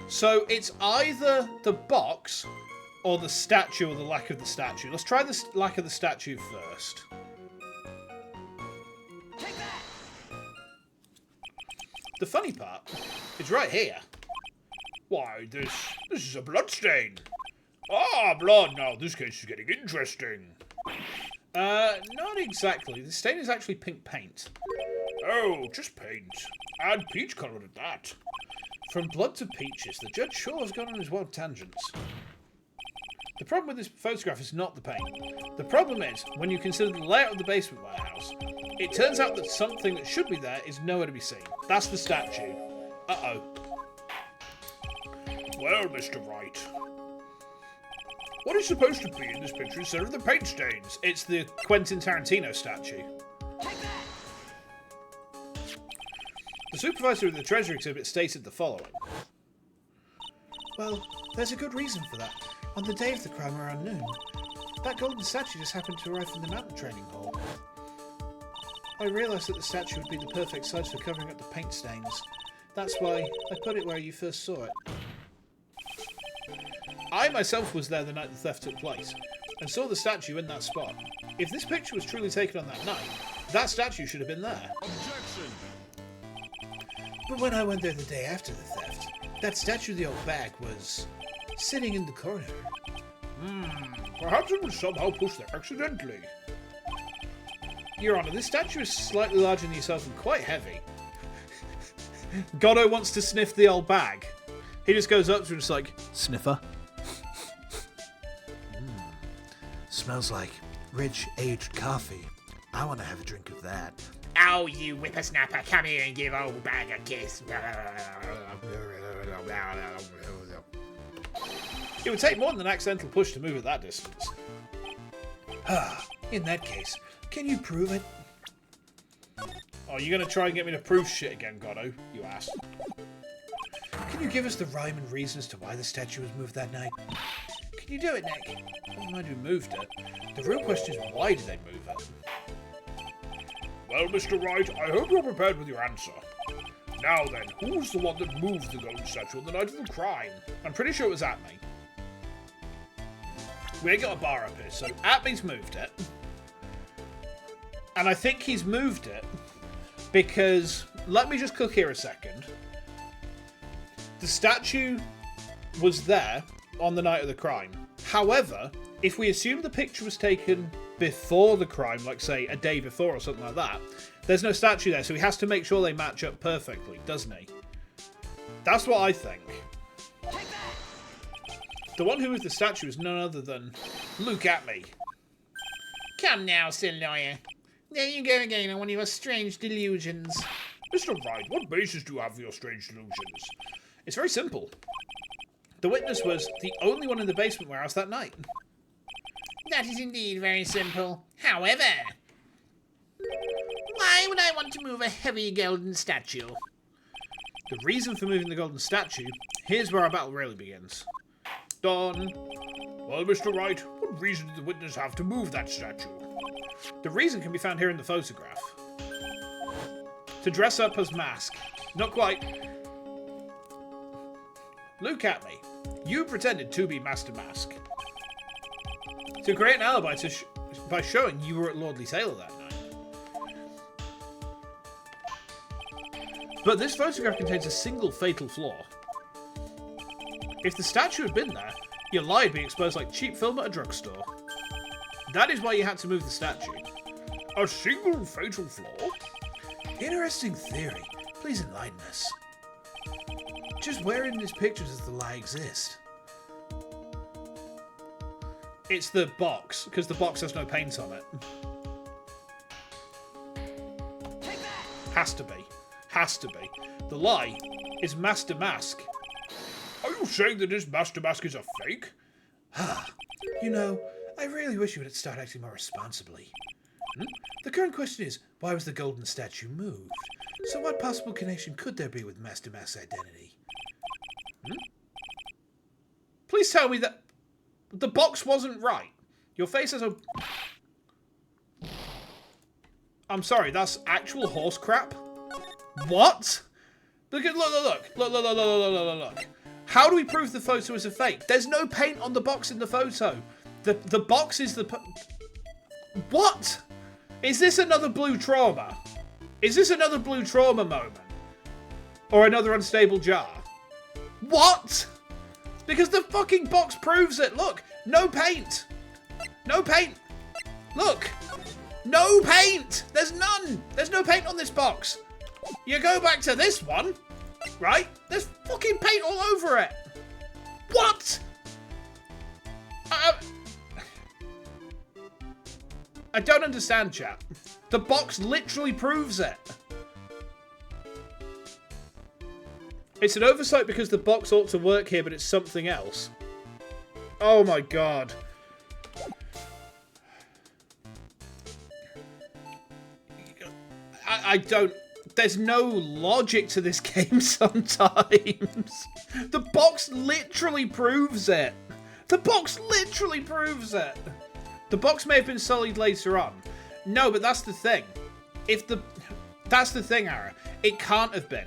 So it's either the box or the statue or the lack of the statue. Let's try the lack of the statue first. Take that! The funny part is right here. Why, this is a blood stain. Ah, blood. Now this case is getting interesting. Not exactly. The stain is actually pink paint. Oh, just paint. And peach coloured at that. From blood to peaches, the judge sure has gone on his wild tangents. The problem with this photograph is not the paint. The problem is, when you consider the layout of the basement warehouse, it turns out that something that should be there is nowhere to be seen. That's the statue. Uh-oh. Well, Mr. Wright, what is supposed to be in this picture instead of the paint stains? It's the Quentin Tarantino statue. Take that! The supervisor of the treasure exhibit stated the following. Well, there's a good reason for that. On the day of the crime around noon, that golden statue just happened to arrive from the mountain training hall. I realised that the statue would be the perfect size for covering up the paint stains. That's why I put it where you first saw it. I myself was there the night the theft took place, and saw the statue in that spot. If this picture was truly taken on that night, that statue should have been there. Objection! But when I went there the day after the theft, that statue of the old bag was sitting in the corner. Perhaps it was somehow pushed there accidentally. Your Honour, this statue is slightly larger than yourself and quite heavy. Goddo wants to sniff the old bag. He just goes up to her and just like, sniffer. Smells like rich aged coffee. I want to have a drink of that. Oh, you whippersnapper, come here and give old bag a kiss. It would take more than an accidental push to move at that distance. In that case, can you prove it? Oh, you're going to try and get me to prove shit again, Goddo, you ass. Can you give us the rhyme and reason as to why the statue was moved that night? Can you do it, Nick? Never mind who moved it. The real question is, why did they move it? Well, Mr. Wright, I hope you're prepared with your answer. Now then, who's the one that moved the golden statue on the night of the crime? I'm pretty sure it was Atmey. We ain't got a bar up here, so Atmey's moved it. And I think he's moved it because... Let me just cook here a second. The statue was there on the night of the crime. However, if we assume the picture was taken before the crime, like say a day before or something like that, there's no statue there, so he has to make sure they match up perfectly, doesn't he? That's what I think. The one who was the statue is none other than Luke Atmey. Come now, Sir Lawyer. There you go again on one of your strange delusions. Mr. Wright, what basis do you have for your strange delusions? It's very simple. The witness was the only one in the basement warehouse that night. That is indeed very simple. However, why would I want to move a heavy golden statue? The reason for moving the golden statue, here's where our battle really begins. Done. Well, Mr. Wright, what reason did the witness have to move that statue? The reason can be found here in the photograph. To dress up as Mask. Not quite. Luke Atmey, you pretended to be Master Mask. To create an alibi by showing you were at Lordly Taylor that night. But this photograph contains a single fatal flaw. If the statue had been there, your lie would be exposed like cheap film at a drugstore. That is why you had to move the statue. A single fatal flaw? Interesting theory. Please enlighten us. Just where in these pictures does the lie exist? It's the box, because the box has no paint on it. Has to be. Has to be. The lie is Master Mask. Are you saying that this Master Mask is a fake? You know, I really wish you would start acting more responsibly. The current question is, why was the golden statue moved? So what possible connection could there be with Master Mask's identity? Please tell me that the box wasn't right. Your face has a... I'm sorry, that's actual horse crap? What? Look. How do we prove the photo is a fake? There's no paint on the box in the photo. The box is the... What? Is this another blue trauma? Is this another blue trauma moment? Or another unstable jar? What? Because the fucking box proves it. Look, no paint. No paint. Look. No paint. There's none. There's no paint on this box. You go back to this one, right? There's fucking paint all over it. What? I don't understand, chat. The box literally proves it. It's an oversight because the box ought to work here, but it's something else. Oh my god. I don't... There's no logic to this game sometimes. The box literally proves it. The box literally proves it. The box may have been sullied later on. No, but that's the thing. That's the thing, Ara. It can't have been.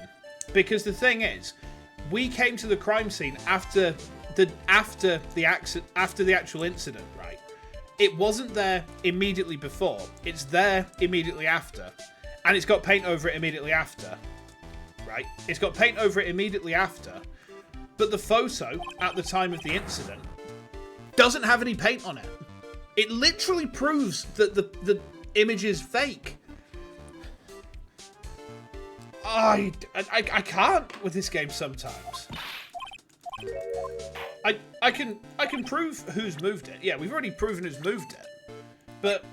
Because the thing is, we came to the crime scene after the actual incident, right? It wasn't there immediately before. It's there immediately after. And it's got paint over it immediately after. Right? It's got paint over it immediately after. But the photo, at the time of the incident, doesn't have any paint on it. It literally proves that the image is fake. I can't with this game sometimes. I can prove who's moved it. Yeah, we've already proven who's moved it. But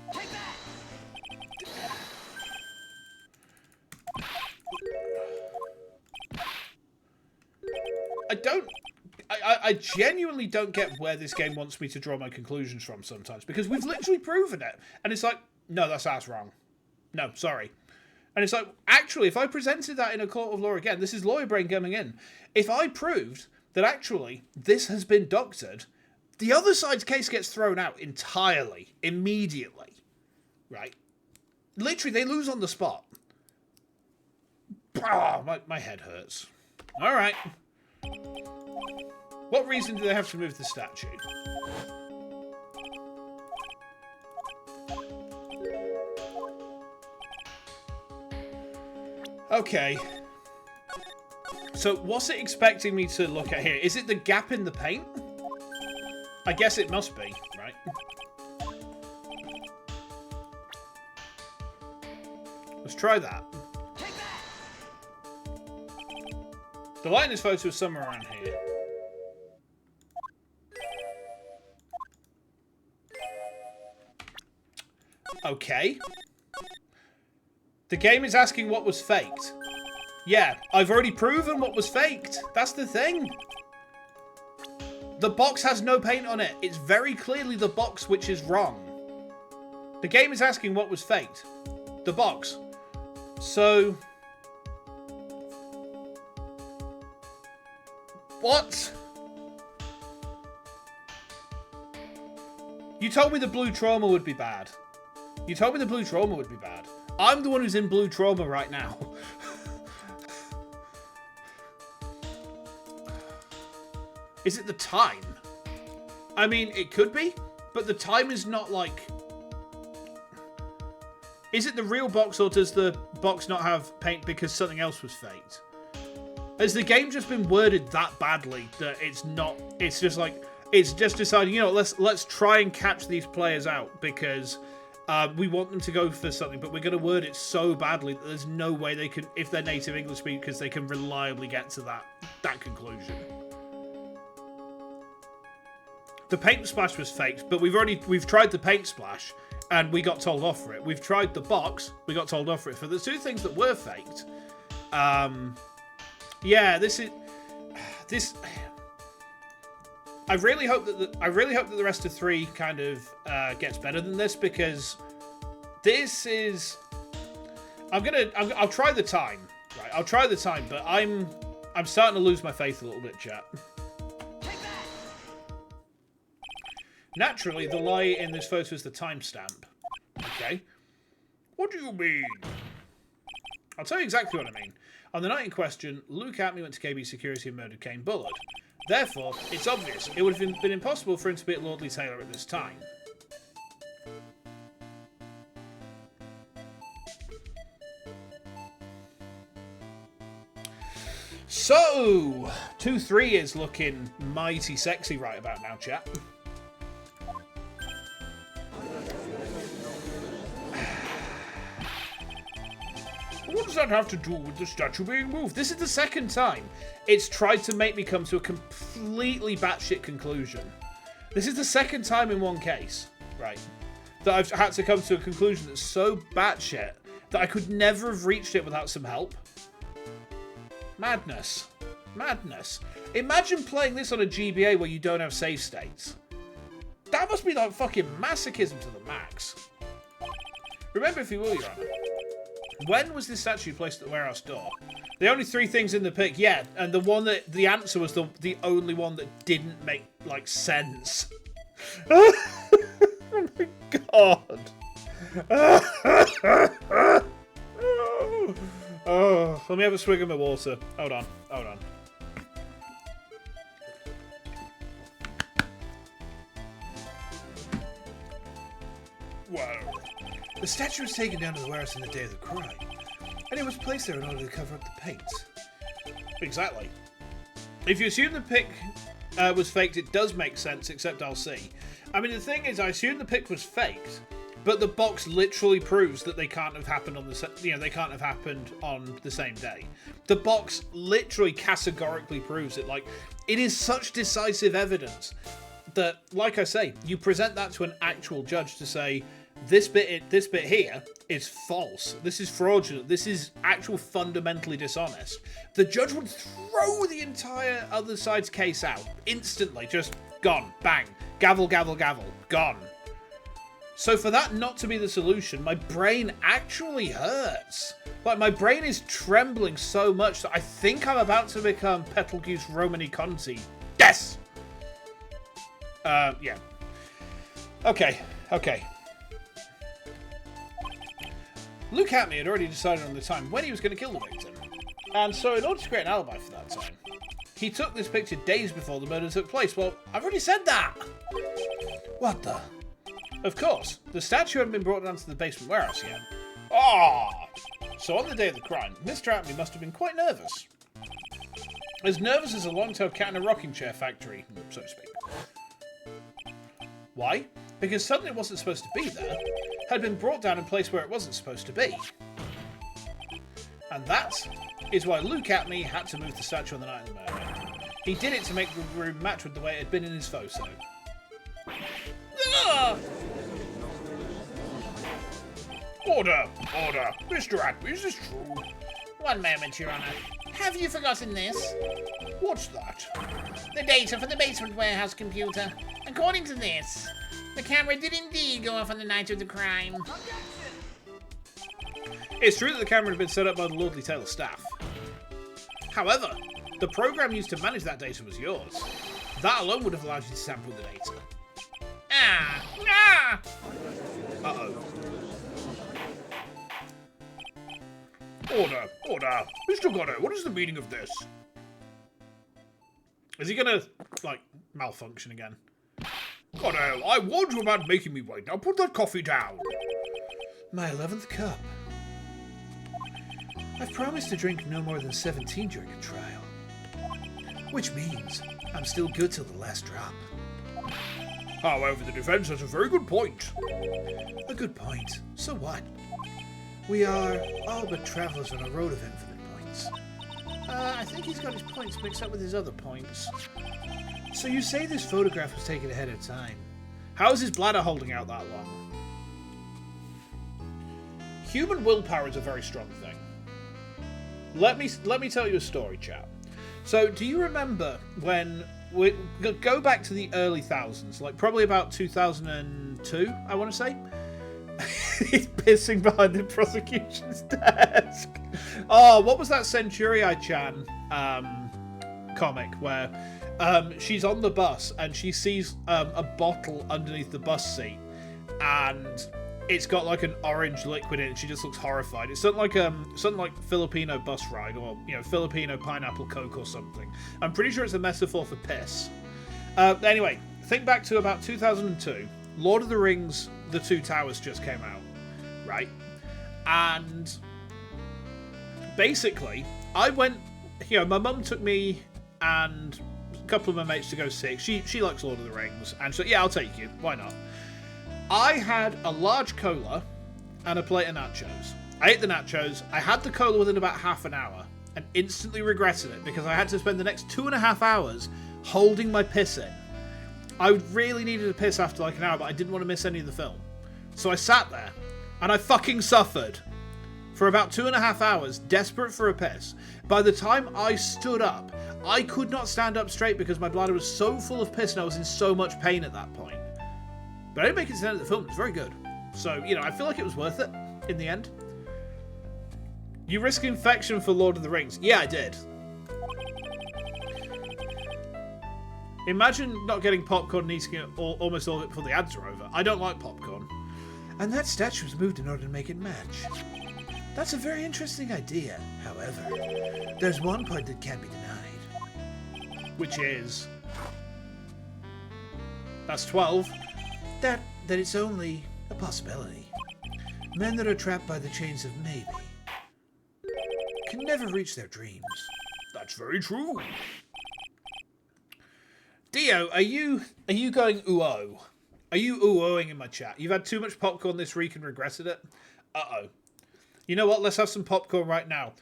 I genuinely don't get where this game wants me to draw my conclusions from sometimes, because we've literally proven it. And it's like, no, that's wrong. No, sorry. And it's like, actually, if I presented that in a court of law again, this is lawyer brain coming in. If I proved that actually this has been doctored, the other side's case gets thrown out entirely, immediately. Right? Literally, they lose on the spot. Oh, my head hurts. All right. What reason do they have to move the statue? Okay. So what's it expecting me to look at here? Is it the gap in the paint? I guess it must be, right? Let's try that. The light in this photo is somewhere around here. Okay. The game is asking what was faked. Yeah, I've already proven what was faked. That's the thing. The box has no paint on it. It's very clearly the box which is wrong. The game is asking what was faked. The box. So... what? You told me the blue trauma would be bad. You told me the blue trauma would be bad. I'm the one who's in blue trauma right now. Is it the time? I mean, it could be, but the time is not like... Is it the real box, or does the box not have paint because something else was faked? Has the game just been worded that badly that it's not... It's just like... It's just deciding, you know, let's try and catch these players out because we want them to go for something, but we're going to word it so badly that there's no way they can, if they're native English speakers, they can reliably get to that conclusion. The paint splash was faked, but we've tried the paint splash and we got told off for it. We've tried the box, we got told off for it. For the two things that were faked, yeah, this. I really hope that the rest of 3 kind of gets better than this, because this is. I'll try the time, right? I'll try the time, but I'm starting to lose my faith a little bit, chat. Naturally, the lie in this photo is the timestamp. Okay. What do you mean? I'll tell you exactly what I mean. On the night in question, Luke Atmey went to KB security and murdered Kane Bullard. Therefore, it's obvious it would have been impossible for him to be at Lordley Taylor at this time. So, 2-3 is looking mighty sexy right about now, chat. What does that have to do with the statue being moved? This is the second time it's tried to make me come to a completely batshit conclusion. This is the second time in one case, right, that I've had to come to a conclusion that's so batshit that I could never have reached it without some help. Madness. Madness. Imagine playing this on a GBA where you don't have save states. That must be like fucking masochism to the max. Remember, if you will, Your Honor, when was this statue placed at the warehouse door? The only 3 things in the pic, yeah, and the answer was the only one that didn't make, like, sense. Oh my god. Oh, let me have a swig of my water. Hold on. Wow. The statue was taken down to the warehouse on the day of the crime, and it was placed there in order to cover up the paint. Exactly. If you assume the pic was faked, it does make sense, except I'll see. I mean, the thing is, I assume the pic was faked, but the box literally proves that they can't have happened on they can't have happened on the same day. The box literally categorically proves it. Like, it is such decisive evidence that, like I say, you present that to an actual judge to say, this bit here is false. This is fraudulent. This is actual fundamentally dishonest. The judge would throw the entire other side's case out instantly. Just gone. Bang. Gavel, gavel, gavel. Gone. So for that not to be the solution, my brain actually hurts. Like, my brain is trembling so much that I think I'm about to become Betelgeuse Romani Conti. Yes! Yeah. Okay. Luke Atmey had already decided on the time when he was going to kill the victim. And so in order to create an alibi for that time, he took this picture days before the murder took place. Well, I've already said that! What the? Of course, the statue hadn't been brought down to the basement warehouse yet. Ah! So on the day of the crime, Mr. Atmey must have been quite nervous. As nervous as a long-tailed cat in a rocking chair factory, so to speak. Why? Because suddenly it wasn't supposed to be there, had been brought down in a place where it wasn't supposed to be. And that is why Luke Atmey had to move the statue on the night of the murder. He did it to make the room match with the way it had been in his photo. Ah! Order! Order! Mr. Atmey, is this true? One moment, Your Honor. Have you forgotten this? What's that? The data for the basement warehouse computer. According to this, the camera did indeed go off on the night of the crime. It's true that the camera had been set up by the Lordly Taylor staff. However, the program used to manage that data was yours. That alone would have allowed you to sample the data. Ah! Ah! Uh-oh. Order! Order! Mr. Gunner, what is the meaning of this? Is he gonna, like, malfunction again? Gunner, I warned you about making me wait. Now put that coffee down. My 11th cup. I've promised to drink no more than 17 during a trial. Which means I'm still good till the last drop. However, the defense has a very good point. A good point. So what? We are all but travelers on a road of infinite points. I think he's got his points mixed up with his other points. So you say this photograph was taken ahead of time? How is his bladder holding out that long? Human willpower is a very strong thing. Let me tell you a story, chat. So, do you remember when we go back to the early thousands, like probably about 2002, I want to say? He's pissing behind the prosecution's desk. Oh, what was that Centurii-chan comic where she's on the bus and she sees a bottle underneath the bus seat and it's got like an orange liquid in it and she just looks horrified. It's something like Filipino bus ride or, you know, Filipino pineapple Coke or something. I'm pretty sure it's a metaphor for piss. Anyway, think back to about 2002. Lord of the Rings The Two Towers just came out, right? And basically, I went, you know, my mum took me and a couple of my mates to go see it. She likes Lord of the Rings, and so, yeah, I'll take you. Why not? I had a large cola and a plate of nachos. I ate the nachos. I had the cola within about half an hour and instantly regretted it because I had to spend the next 2.5 hours holding my piss in. I really needed a piss after like an hour, but I didn't want to miss any of the film. So I sat there, and I fucking suffered for about 2.5 hours, desperate for a piss. By the time I stood up, I could not stand up straight because my bladder was so full of piss and I was in so much pain at that point. But I didn't make it to the end of the film. It was very good. So, you know, I feel like it was worth it in the end. You risk infection for Lord of the Rings. Yeah, I did. Imagine not getting popcorn and eating it almost all of it before the ads are over. I don't like popcorn. And that statue was moved in order to make it match. That's a very interesting idea. However, there's one point that can't be denied. Which is... That's 12. That it's only a possibility. Men that are trapped by the chains of maybe can never reach their dreams. That's very true. Dio, are you going ooh-oh? Are you ooh-ohing in my chat? You've had too much popcorn this week and regretted it? Uh-oh. You know what? Let's have some popcorn right now.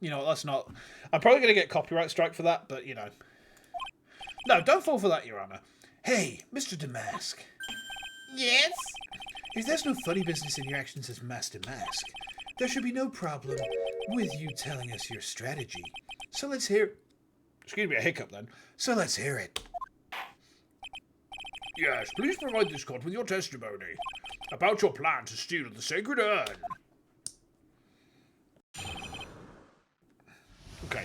You know, that's not... I'm probably going to get copyright strike for that, but, you know. No, don't fall for that, Your Honor. Hey, Mr. Damask. Yes? If there's no funny business in your actions as Master Mask, there should be no problem with you telling us your strategy. So let's hear... Excuse me, a hiccup then. So let's hear it. Yes, please provide this court with your testimony about your plan to steal the sacred urn. Okay.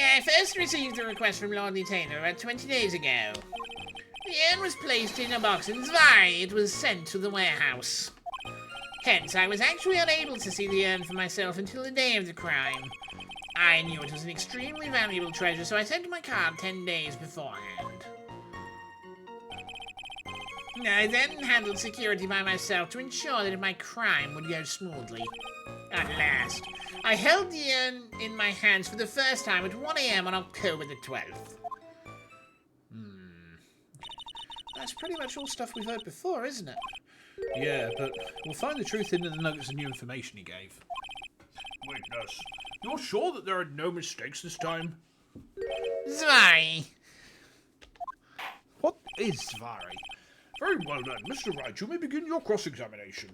I first received a request from Lordly Taylor about 20 days ago. The urn was placed in a box and it was sent to the warehouse. Hence, I was actually unable to see the urn for myself until the day of the crime. I knew it was an extremely valuable treasure, so I sent my card 10 days beforehand. I then handled security by myself to ensure that my crime would go smoothly. At last, I held the urn in my hands for the first time at 1 AM on October the 12th. That's pretty much all stuff we've heard before, isn't it? Yeah, but we'll find the truth in the nuggets of new information he gave. Witness, you're sure that there are no mistakes this time? Zvari! What is Zvari? Very well then, Mr. Wright, you may begin your cross-examination.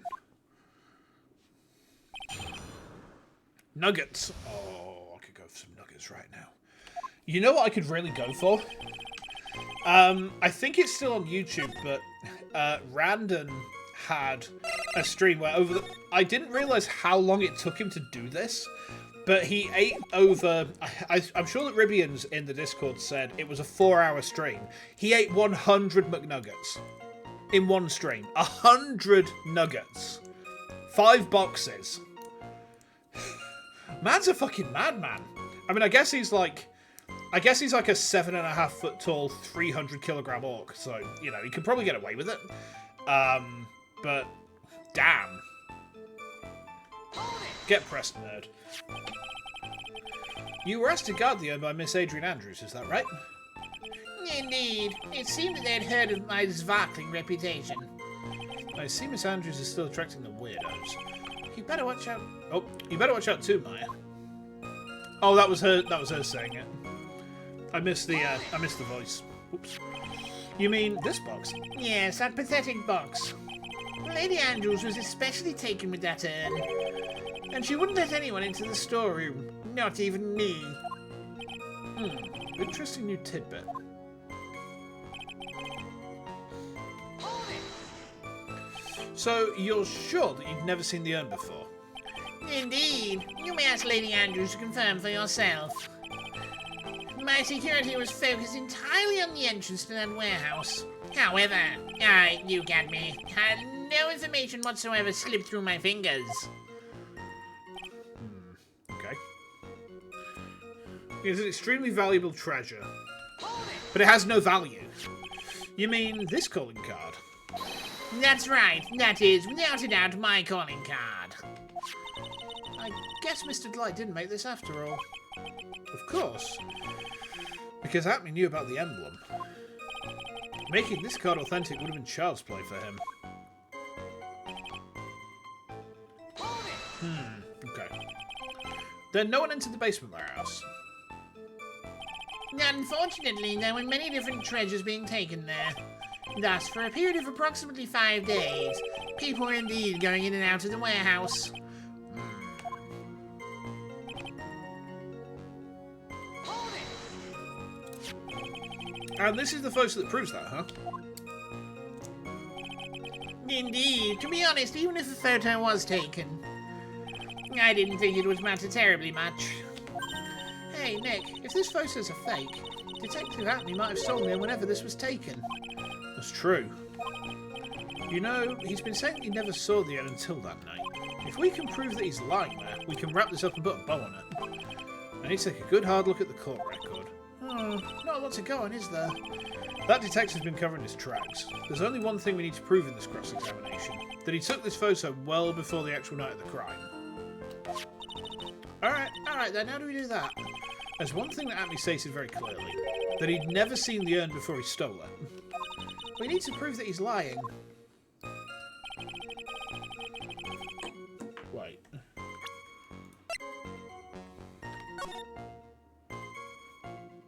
Nuggets. Oh, I could go for some nuggets right now. You know what I could really go for? I think it's still on YouTube, but Randon had a stream where I didn't realise how long it took him to do this, but he ate over... I'm sure that Ribians in the Discord said it was a 4-hour stream. He ate 100 McNuggets in one stream. 100 nuggets. 5 boxes. Man's a fucking madman. I mean, I guess he's like a 7.5 foot tall, 300 kilogram orc. So, you know, he could probably get away with it. But damn. Get pressed, nerd. You were asked to guard the urn by Miss Adrian Andrews, is that right? Indeed. It seemed that they'd heard of my sparkling reputation. I see Miss Andrews is still attracting the weirdos. You better watch out. Oh, you better watch out too, Maya. Oh, that was her saying it. I missed the voice. Oops. You mean this box? Yes, that pathetic box. Lady Andrews was especially taken with that urn. And she wouldn't let anyone into the storeroom. Not even me. Interesting new tidbit. So, you're sure that you've never seen the urn before? Indeed. You may ask Lady Andrews to confirm for yourself. My security was focused entirely on the entrance to that warehouse. However, you got me. No information whatsoever slipped through my fingers. Okay. It's an extremely valuable treasure. But it has no value. You mean this calling card? That's right. That is, without a doubt, my calling card. I guess Mr. Delight didn't make this after all. Of course. Because Atmey knew about the emblem. Making this card authentic would have been child's play for him. Okay. Then no one entered the basement warehouse. Unfortunately, there were many different treasures being taken there. Thus, for a period of approximately 5 days, people were indeed going in and out of the warehouse. And this is the photo that proves that, huh? Indeed. To be honest, even if a photo was taken, I didn't think it would matter terribly much. Hey, Nick, if this photo's a fake, Detective Atmey might have stolen it whenever this was taken. That's true. You know, he's been saying he never saw the urn until that night. If we can prove that he's lying there, we can wrap this up and put a bow on it. I need to take a good hard look at the court record. Oh, not a lot to go on, is there? That detective's been covering his tracks. There's only one thing we need to prove in this cross-examination. That he took this photo well before the actual night of the crime. Alright then, how do we do that? There's one thing that Atmey stated very clearly. That he'd never seen the urn before he stole it. We need to prove that he's lying. Wait.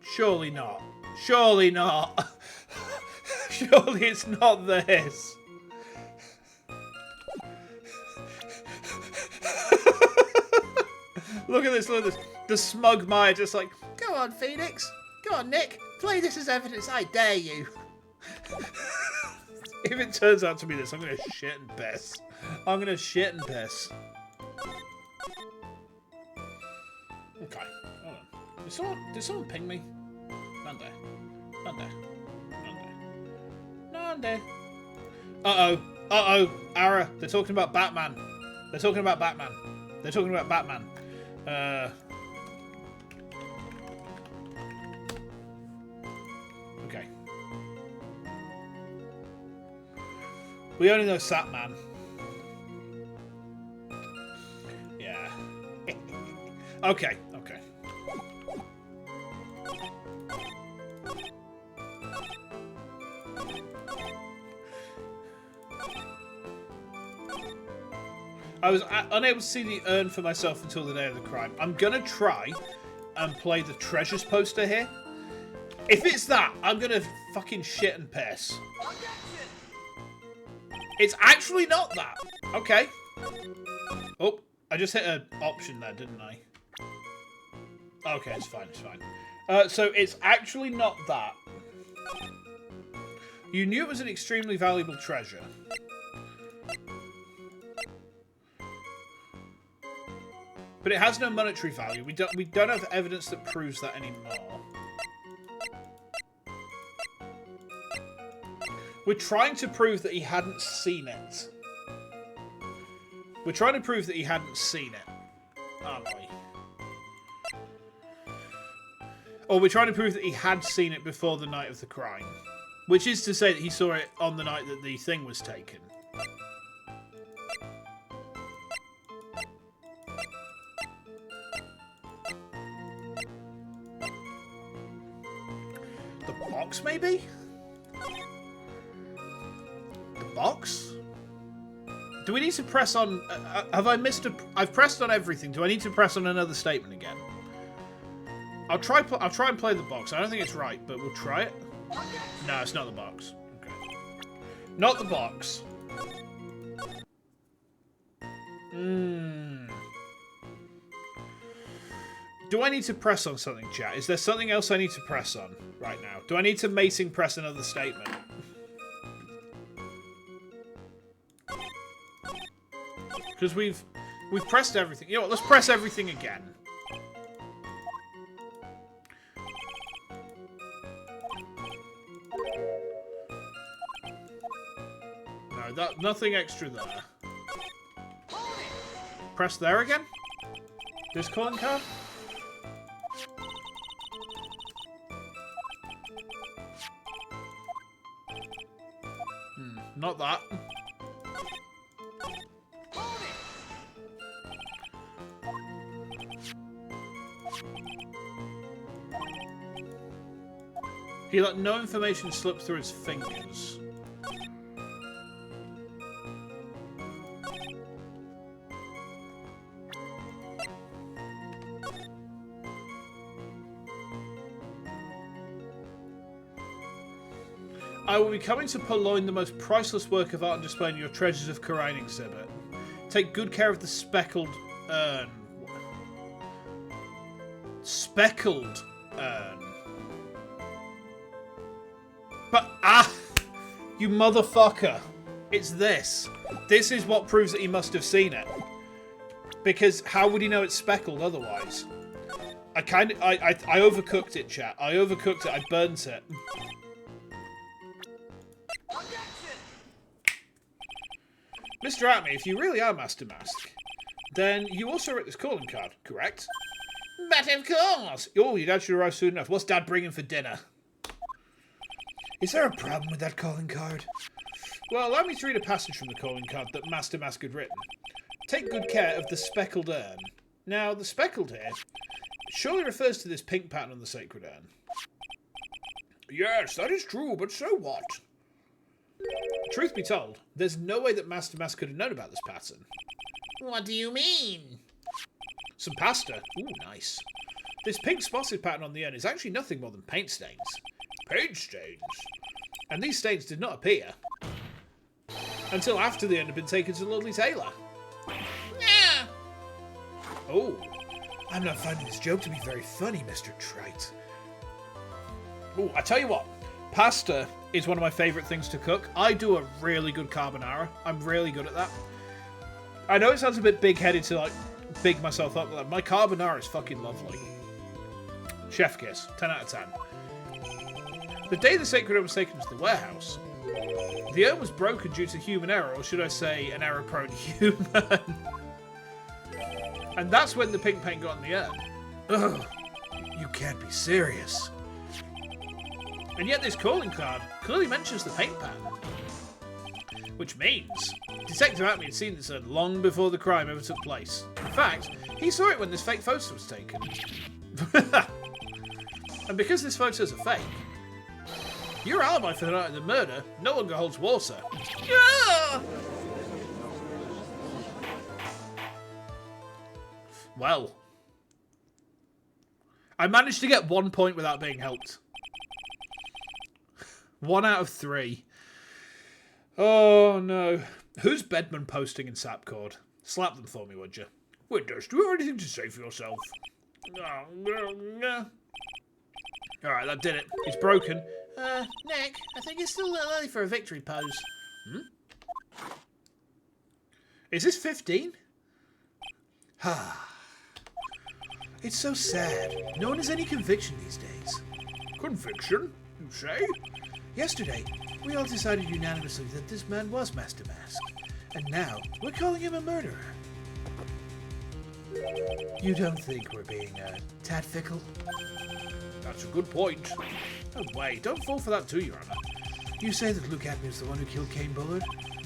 Surely not. Surely not. Surely it's not this. Look at this, look at this. The smug Maya just like, go on, Phoenix. Go on, Nick. Play this as evidence. I dare you. If it turns out to be this, I'm going to shit and piss. I'm going to shit and piss. Okay. Hold on. Did someone ping me? Nande. Uh-oh. Ara, they're talking about Batman. We only know Satman. Yeah. Okay, okay. I was unable to see the urn for myself until the day of the crime. I'm gonna try and play the treasures poster here. If it's that, I'm gonna fucking shit and piss. It's actually not that. Okay. Oh, I just hit an option there, didn't I? Okay, it's fine, it's fine. So it's actually not that. You knew it was an extremely valuable treasure. But it has no monetary value. We don't have evidence that proves that anymore. We're trying to prove that he hadn't seen it. We're trying to prove that he hadn't seen it, aren't we? Or we're trying to prove that he had seen it before the night of the crime. Which is to say that he saw it on the night that the thing was taken. The box, maybe? The box? Do we need to press on... have I missed a... I've pressed on everything. Do I need to press on another statement again? I'll try and play the box. I don't think it's right, but we'll try it. No, it's not the box. Okay. Not the box. Do I need to press on something, chat? Is there something else I need to press on right now? Do I need to mating press another statement? Because we've pressed everything. You know what? Let's press everything again. No, nothing extra there. Press there again? This calling card? Not that. He let no information slip through his fingers. I will be coming to purloin the most priceless work of art on display in your Treasures of Kurumi exhibit. Take good care of the speckled urn. Speckled urn. But, you motherfucker. It's this. This is what proves that he must have seen it. Because how would he know it's speckled otherwise? I overcooked it, chat. I overcooked it. I burnt it. Mr. Atmey, if you really are Master Mask, then you also wrote this calling card, correct? But of course. Oh, your dad should arrive soon enough. What's Dad bringing for dinner? Is there a problem with that calling card? Well, allow me to read a passage from the calling card that Master Mask had written. Take good care of the speckled urn. Now, the speckled here surely refers to this pink pattern on the sacred urn. Yes, that is true, but so what? Truth be told, there's no way that Master Mask could have known about this pattern. What do you mean? Some pasta. Ooh, nice. This pink spotted pattern on the urn is actually nothing more than paint stains. Paint stains? And these stains did not appear until after the urn had been taken to the lovely tailor. Yeah. Oh. I'm not finding this joke to be very funny, Mr. Trite. Oh, I tell you what. Pasta is one of my favourite things to cook. I do a really good carbonara. I'm really good at that. I know it sounds a bit big-headed to, like, big myself up, but my carbonara is fucking lovely. Chef kiss. 10 out of 10. The day the sacred urn was taken to the warehouse, the urn was broken due to human error, or should I say, an error-prone human. And that's when the pink paint got in the urn. Ugh, you can't be serious. And yet this calling card clearly mentions the paint pattern. which means Detective Atmey had seen this long before the crime ever took place. In fact, he saw it when this fake photo was taken. And because this photo is a fake, your alibi for the night of the murder no longer holds water. Ah! Well, I managed to get 1 point without being helped. 1 out of 3. Oh no. Who's Bedman posting in Sapcord? Slap them for me, would you? Windows, do you have anything to say for yourself? Alright, that did it. He's broken. Nick, I think it's still a little early for a victory pose. Is this 15? It's so sad. No one has any conviction these days. Conviction, you say? Yesterday, we all decided unanimously that this man was Master Mask. And now, we're calling him a murderer. You don't think we're being, tad fickle? That's a good point. No way. Don't fall for that too, Your Honor. You say that Luke Atmey is the one who killed Kane Bullard?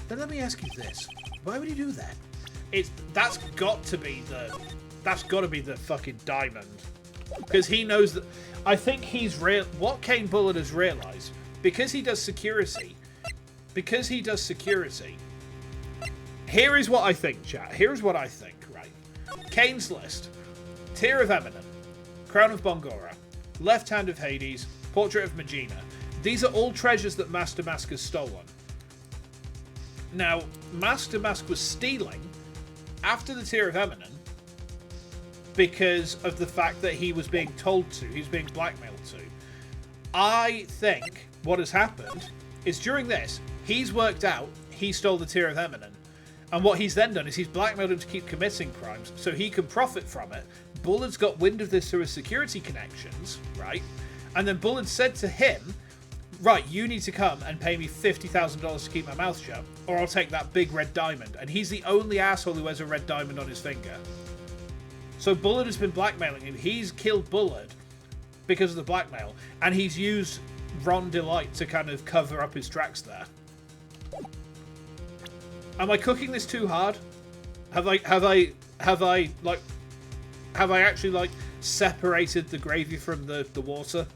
Then let me ask you this. Why would he do that? That's got to be the fucking diamond. Because he knows that... I think he's what Kane Bullard has realised, because he does security, here is what I think, chat. Here's what I think, right? Kane's list. Tear of Eminent. Crown of Bongora. Left Hand of Hades. Portrait of Magina. These are all treasures that Master Mask has stolen. Now, Master Mask was stealing after the Tear of Eminent because of the fact that he was being told to, he was being blackmailed to. I think what has happened is during this, he's worked out he stole the Tear of Eminent. And what he's then done is he's blackmailed him to keep committing crimes so he can profit from it. Bullard's got wind of this through his security connections, right? And then Bullard said to him, right, you need to come and pay me $50,000 to keep my mouth shut, or I'll take that big red diamond. And he's the only asshole who has a red diamond on his finger. So Bullard has been blackmailing him. He's killed Bullard because of the blackmail, and he's used Ron Delight to kind of cover up his tracks there. Am I cooking this too hard? Have I actually separated the gravy from the water?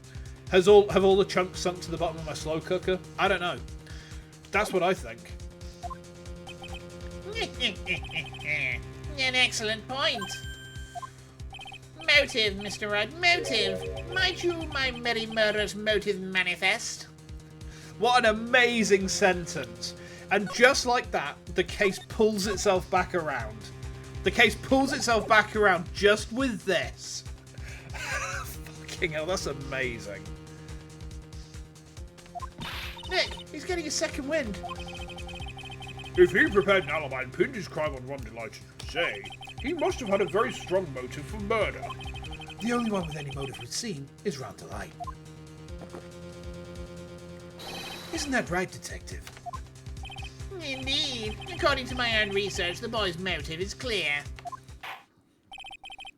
Have all the chunks sunk to the bottom of my slow cooker? I don't know. That's what I think. An excellent point. Motive, Mr. Wright, motive. Might you, my merry murderer's motive manifest? What an amazing sentence. And just like that, the case pulls itself back around. The case pulls itself back around just with this. Fucking hell, that's amazing. Nick, he's getting a second wind. If he prepared an alibi and pinned his crime on Ron Delight, as you say, he must have had a very strong motive for murder. The only one with any motive we've seen is Ron Delight. Isn't that right, Detective? Indeed. According to my own research, the boy's motive is clear.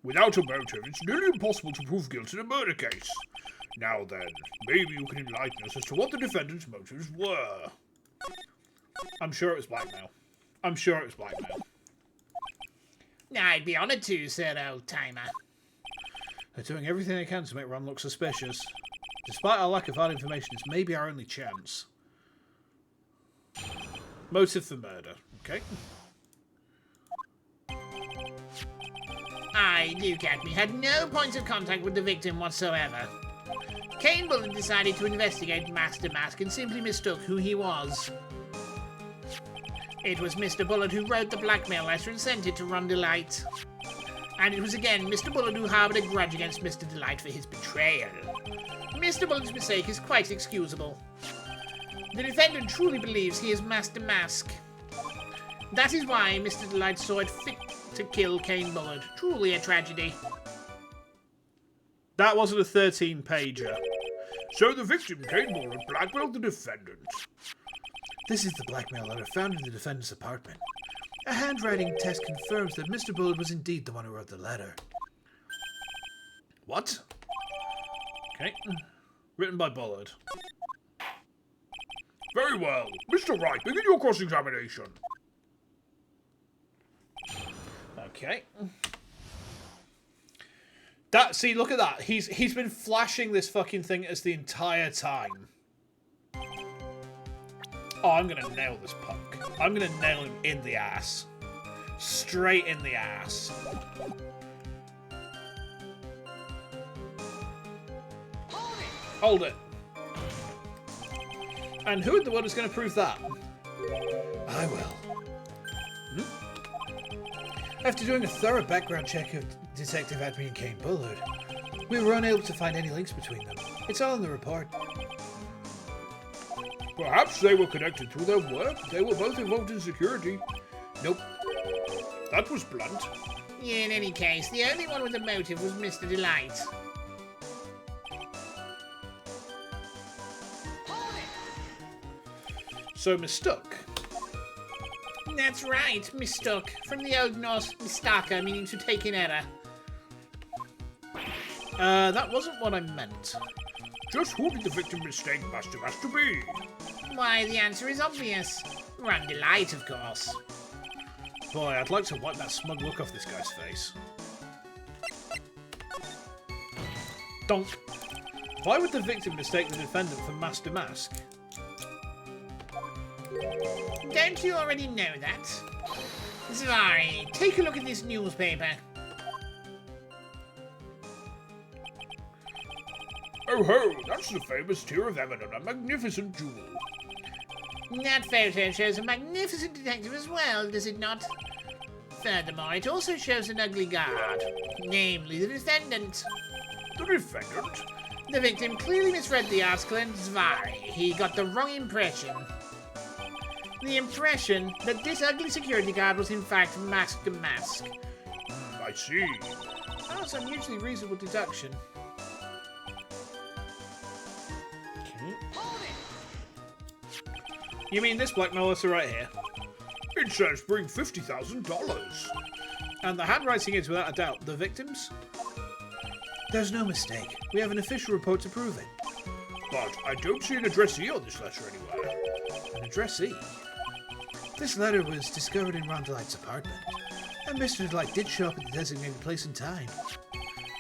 Without a motive, it's nearly impossible to prove guilt in a murder case. Now then, maybe you can enlighten us as to what the defendant's motives were. I'm sure it was blackmail. I'm sure it was blackmail. I'd be honoured to, sir, old-timer. They're doing everything they can to make Ron look suspicious. Despite our lack of hard information, it's maybe our only chance. Motive for murder. Okay. Luke Atmey had no points of contact with the victim whatsoever. Kane Bullard decided to investigate Master Mask and simply mistook who he was. It was Mr. Bullard who wrote the blackmail letter and sent it to Ron Delight. And it was again Mr. Bullard who harboured a grudge against Mr. Delight for his betrayal. Mr. Bullard's mistake is quite excusable. The defendant truly believes he is Master Mask. That is why Mr. Delight saw it fit to kill Kane Bullard. Truly a tragedy. That wasn't a 13-pager. So the victim, Kane Bullard, blackmailed the defendant. This is the blackmail letter found in the defendant's apartment. A handwriting test confirms that Mr. Bullard was indeed the one who wrote the letter. What? Okay. Written by Bullard. Very well. Mr. Wright, begin your cross-examination. Okay. See, look at that. He's been flashing this fucking thing as the entire time. Oh, I'm gonna nail this punk. I'm gonna nail him in the ass. Straight in the ass. Hold it. And who in the world is going to prove that? I will. After doing a thorough background check of Detective Atmey and Kane Bullard, we were unable to find any links between them. It's all in the report. Perhaps they were connected through their work. They were both involved in security. Nope. That was blunt. In any case, the only one with a motive was Mr. Delight. So mistook. That's right, mistook. From the Old Norse mistaka, meaning to take in error. That wasn't what I meant. Just who did the victim mistake Master to be? Why, the answer is obvious. Run Delight, of course. Boy, I'd like to wipe that smug look off this guy's face. Donk. Why would the victim mistake the defendant for Master Mask? Don't you already know that? Zvari, take a look at this newspaper. Oh ho, that's the famous Tear of Evidence, a magnificent jewel. That photo shows a magnificent detective as well, does it not? Furthermore, it also shows an ugly guard, namely the defendant. The defendant? The victim clearly misread the article and Zvari. He got the wrong impression. The impression that this ugly security guard was in fact Mask to Mask. I see. That's an unusually reasonable deduction. Okay. You mean this blackmail letter right here? It says bring $50,000. And the handwriting is, without a doubt, the victim's? There's no mistake. We have an official report to prove it. But I don't see an addressee on this letter anywhere. An addressee? This letter was discovered in Ron Delight's apartment, and Mr. Delight did show up at the designated place and time.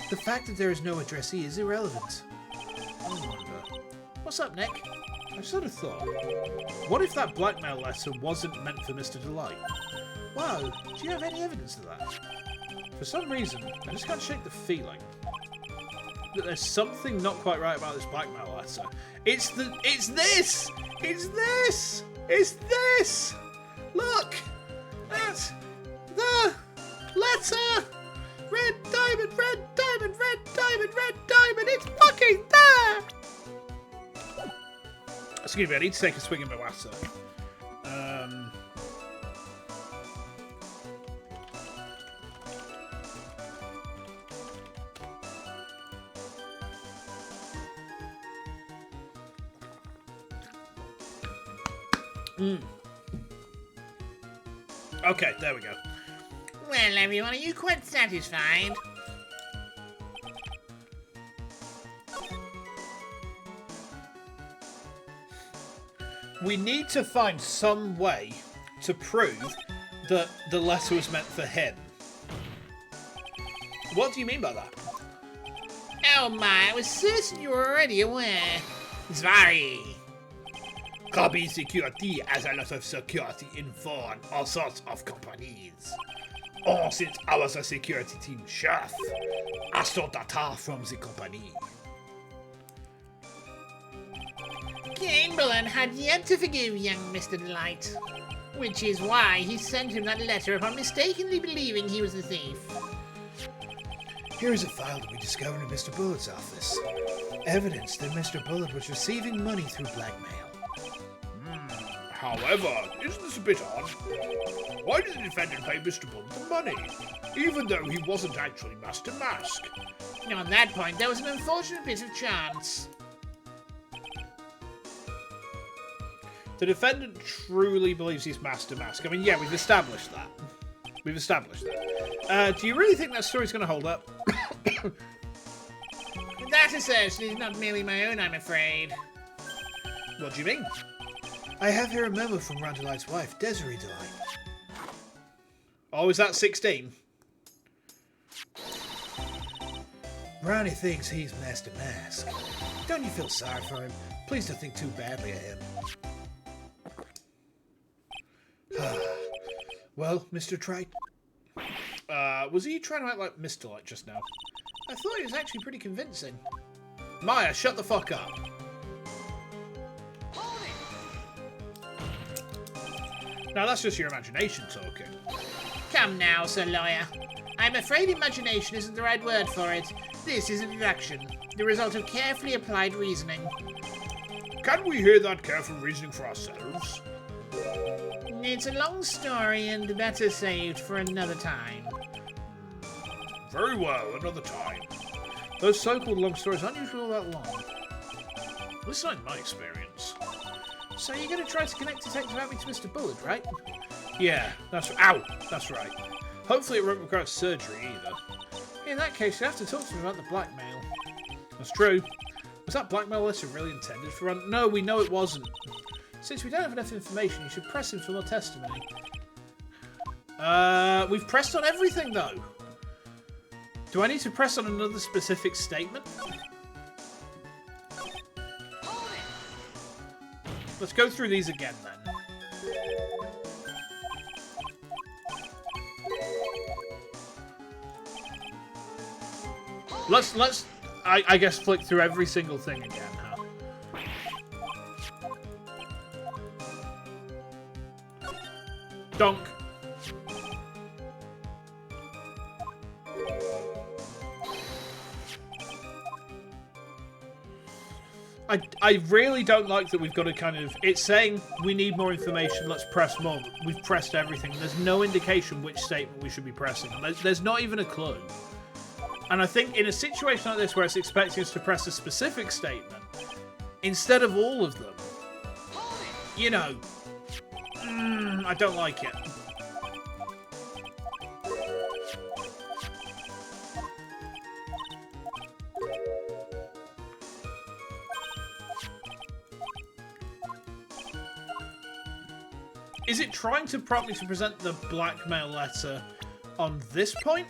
The fact that there is no addressee is irrelevant. I wonder. What's up, Nick? I sort of thought, what if that blackmail letter wasn't meant for Mr. Delight? Wow, do you have any evidence of that? For some reason, I just can't shake the feeling that there's something not quite right about this blackmail letter. It's this! It's this! It's this! Look! That's the letter! Red diamond, red diamond, red diamond, red diamond! It's fucking there! Excuse me, I need to take a swig of my water. Okay, there we go. Well, everyone, are you quite satisfied? We need to find some way to prove that the letter was meant for him. What do you mean by that? Oh my, I was certain you were already aware. Zvari. Krabi Security has a lot of security info on all sorts of companies. Or since I was a security team chef, I saw data from the company. Chamberlain had yet to forgive young Mr. Delight, which is why he sent him that letter upon mistakenly believing he was the thief. Here is a file that we discovered in Mr. Bullard's office. Evidence that Mr. Bullard was receiving money through blackmail. However, isn't this a bit odd? Why did the defendant pay Mr. Bullard the money, even though he wasn't actually Master Mask? On that point, there was an unfortunate bit of chance. The defendant truly believes he's Master Mask. I mean, yeah, we've established that. We've established that. Do you really think that story's going to hold up? That assertion is not merely my own, I'm afraid. What do you mean? I have here a memo from Rondelight's wife, Desiree Delight. Oh, is that 16? Brownie thinks he's Master Mask. Don't you feel sorry for him? Please don't think too badly of him. Well, Mr. Trite? Was he trying to act like Mr. Light just now? I thought he was actually pretty convincing. Maya, shut the fuck up. Now that's just your imagination talking. Come now, Sir Lawyer. I'm afraid imagination isn't the right word for it. This is a deduction, the result of carefully applied reasoning. Can we hear that careful reasoning for ourselves? It's a long story and better saved for another time. Very well, another time. Those so-called long stories aren't usually all that long. At least not in my experience. So you're going to try to connect Detective Atmey to Mr. Bullard, right? Yeah, that's ow, that's right. Hopefully it won't require surgery either. In that case, you have to talk to him about the blackmail. That's true. Was that blackmail letter really intended for Ron? No, we know it wasn't. Since we don't have enough information, you should press him for more testimony. We've pressed on everything though. Do I need to press on another specific statement? Let's go through these again then. Let's I guess flick through every single thing again, huh? Donk. I really don't like that we've got to kind of... It's saying we need more information, let's press more. We've pressed everything. There's no indication which statement we should be pressing. There's not even a clue. And I think in a situation like this where it's expecting us to press a specific statement, instead of all of them, you know, I don't like it. Is it trying to prompt me to present the blackmail letter on this point?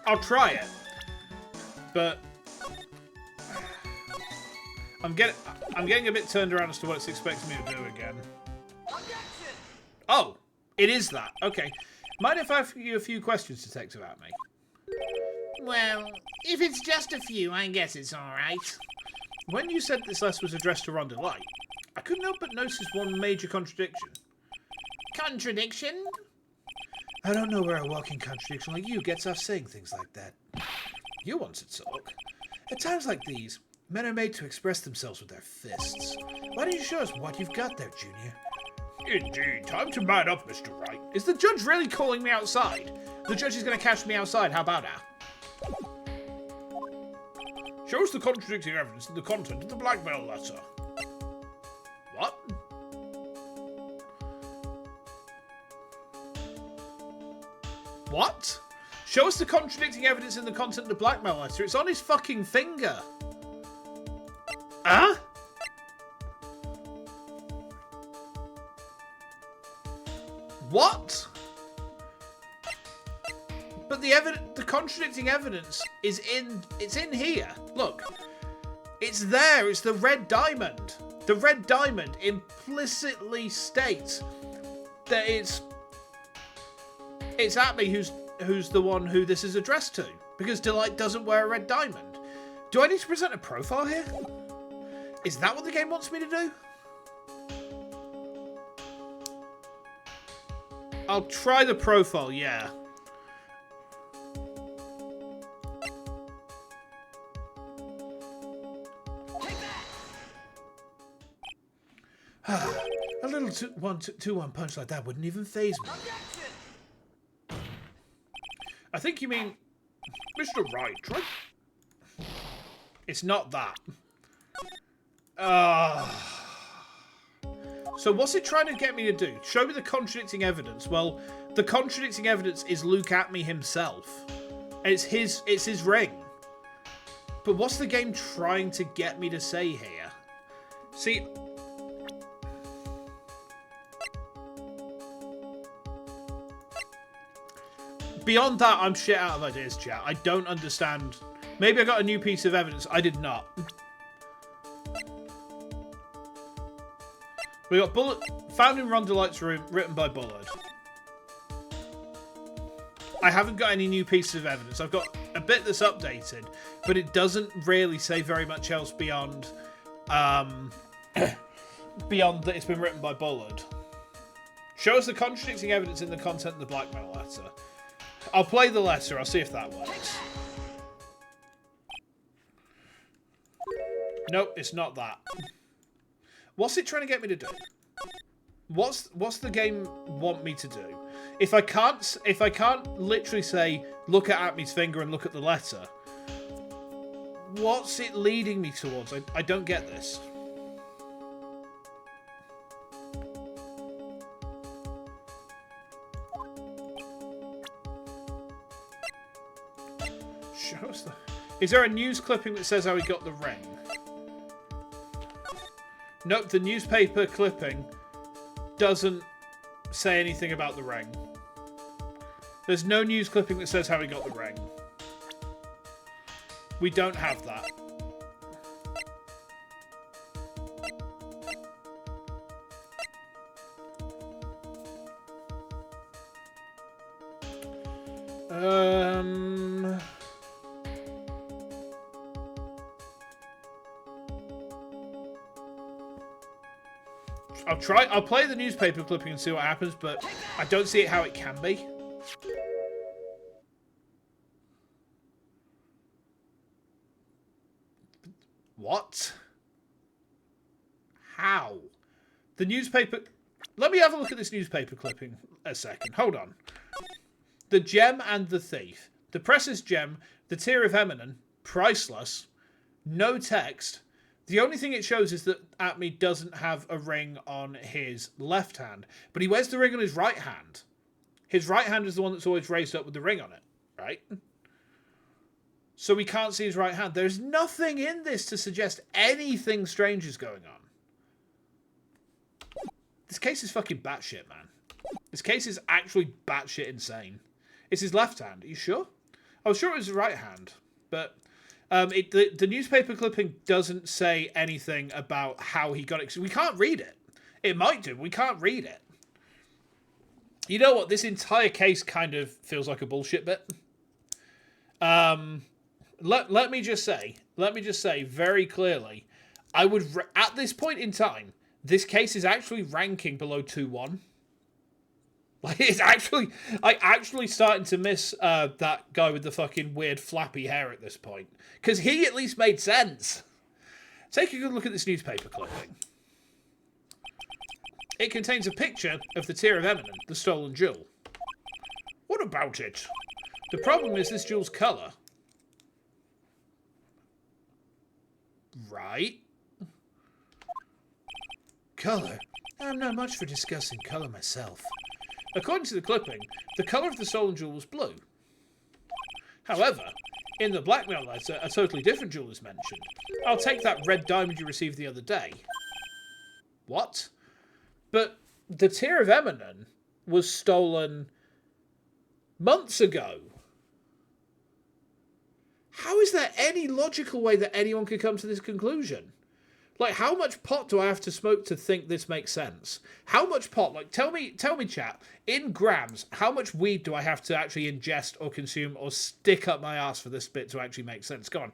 I'll try it, but I'm getting a bit turned around as to what it's expecting me to do again. Oh, it is that. Okay. Mind if I ask you a few questions, Detective Atmey? Well, if it's just a few, I guess it's alright. When you said this letter was addressed to Ronda Light, I couldn't help but notice one major contradiction. Contradiction? I don't know where a walking contradiction like you gets off saying things like that. You wanted to talk. At times like these, men are made to express themselves with their fists. Why don't you show us what you've got there, Junior? Indeed, time to man up, Mr. Wright. Is the judge really calling me outside? The judge is going to catch me outside, how about that? Show us the contradicting evidence in the content of the blackmail letter. What? What? Show us the contradicting evidence in the content of the blackmail letter. It's on his fucking finger. Huh? What? But the contradicting evidence is it's in here. Look. It's there. It's the red diamond. The red diamond implicitly states that it's Atmey who's the one who this is addressed to, because Delight doesn't wear a red diamond. Do I need to present a profile here? Is that what the game wants me to do? I'll try the profile, yeah. A little 2-1 punch like that wouldn't even faze me. I think you mean... Mr. Wright, try... It's not that. So what's it trying to get me to do? Show me the contradicting evidence. Well, the contradicting evidence is Luke Atmey himself. And it's his ring. But what's the game trying to get me to say here? See... Beyond that, I'm shit out of ideas, chat. I don't understand. Maybe I got a new piece of evidence. I did not. We got Bullet found in Ron Delight's room, written by Bullard. I haven't got any new pieces of evidence. I've got a bit that's updated, but it doesn't really say very much else beyond beyond that it's been written by Bullard. Show us the contradicting evidence in the content of the blackmail letter. I'll play the letter. I'll see if that works. Nope, it's not that. What's it trying to get me to do? What's the game want me to do? If I can't literally say look at Atmey's finger and look at the letter, what's it leading me towards? I don't get this. Show us the... Is there a news clipping that says how he got the ring? Nope, the newspaper clipping doesn't say anything about the ring. There's no news clipping that says how he got the ring. We don't have that. I'll play the newspaper clipping and see what happens, but I don't see it how it can be. What? How? The newspaper... Let me have a look at this newspaper clipping a second. Hold on. The gem and the thief. The precious gem, the tear of Eminem, priceless, no text. The only thing it shows is that Atmey doesn't have a ring on his left hand, but he wears the ring on his right hand. His right hand is the one that's always raised up with the ring on it, right? So we can't see his right hand. There's nothing in this to suggest anything strange is going on. This case is fucking batshit, man. This case is actually batshit insane. It's his left hand. Are you sure? I was sure it was his right hand, but... the newspaper clipping doesn't say anything about how he got it. So we can't read it. It might do. We can't read it. You know what? This entire case kind of feels like a bullshit bit. Let me just say very clearly, I would at this point in time, this case is actually ranking below 2-1. Like, it's actually... actually starting to miss that guy with the fucking weird flappy hair at this point. Because he at least made sense. Take a good look at this newspaper clipping. It contains a picture of the tear of Eminem, the stolen jewel. What about it? The problem is this jewel's colour. Right. Colour? I'm not much for discussing colour myself. According to the clipping, the colour of the stolen jewel was blue. However, in the blackmail letter, a totally different jewel is mentioned. I'll take that red diamond you received the other day. What? But the tear of Eminem was stolen months ago. How is there any logical way that anyone could come to this conclusion? Like, how much pot do I have to smoke to think this makes sense? How much pot? Like, tell me, chat, in grams, how much weed do I have to actually ingest or consume or stick up my ass for this bit to actually make sense? Go on.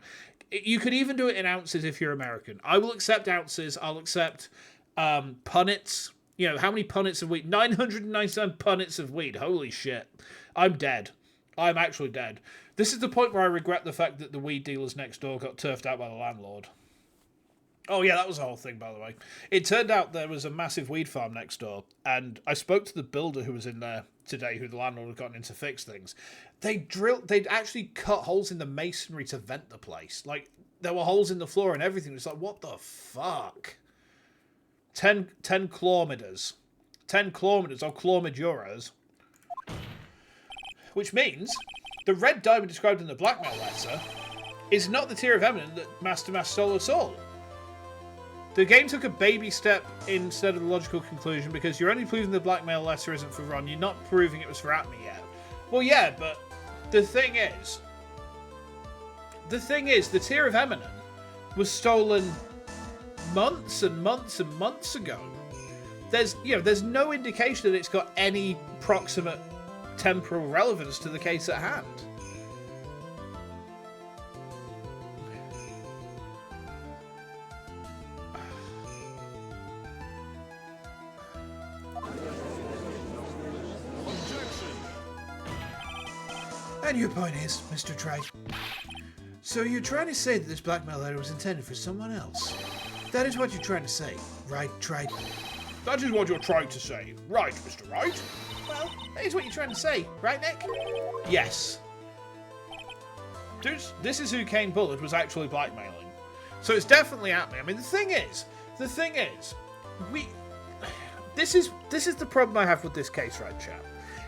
You could even do it in ounces if you're American. I will accept ounces. I'll accept punnets. You know, how many punnets of weed? 997 punnets of weed. Holy shit. I'm dead. I'm actually dead. This is the point where I regret the fact that the weed dealers next door got turfed out by the landlord. Oh, yeah, that was the whole thing, by the way. It turned out there was a massive weed farm next door, and I spoke to the builder who was in there today, who the landlord had gotten in to fix things. They'd actually cut holes in the masonry to vent the place. Like, there were holes in the floor and everything. It's like, what the fuck? 10 kilometers. 10 kilometers, or kilometers, which means the red diamond described in the blackmail letter is not the tier of eminent that Master Mask stole at all. The game took a baby step instead of the logical conclusion because you're only proving the blackmail letter isn't for Ron. You're not proving it was for Atmey yet. Well, yeah, but the thing is, the tier of eminent was stolen months and months and months ago. There's no indication that it's got any proximate temporal relevance to the case at hand. And your point is, Mr. Trite. So you're trying to say that this blackmail letter was intended for someone else? That is what you're trying to say, right, Trite? That is what you're trying to say, right, Mr. Wright? Well, that is what you're trying to say, right, Nick? Yes. This is who Kane Bullard was actually blackmailing. So it's definitely Atmey. I mean, the thing is, this is the problem I have with this case, right, chap?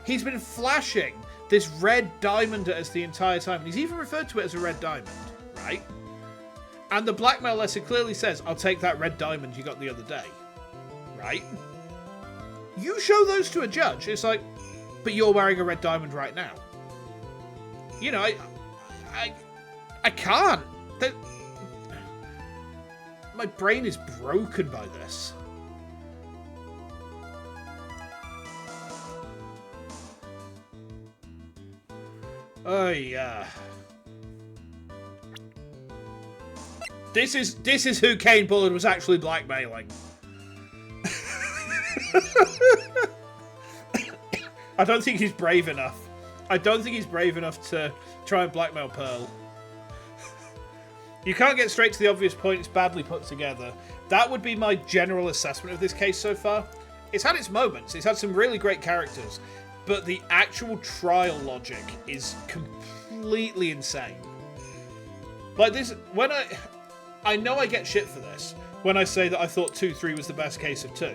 He's been flashing this red diamond at us the entire time. And he's even referred to it as a red diamond, right? And the blackmail letter clearly says, I'll take that red diamond you got the other day. Right? You show those to a judge, it's like, but you're wearing a red diamond right now. You know, I can't. My brain is broken by this. Oh yeah. This is who Kane Bullard was actually blackmailing. I don't think he's brave enough. I don't think he's brave enough to try and blackmail Pearl. You can't get straight to the obvious point. It's badly put together. That would be my general assessment of this case so far. It's had its moments. It's had some really great characters. But the actual trial logic is completely insane. Like this, when I know I get shit for this when I say that I thought 2-3 was the best case of 2.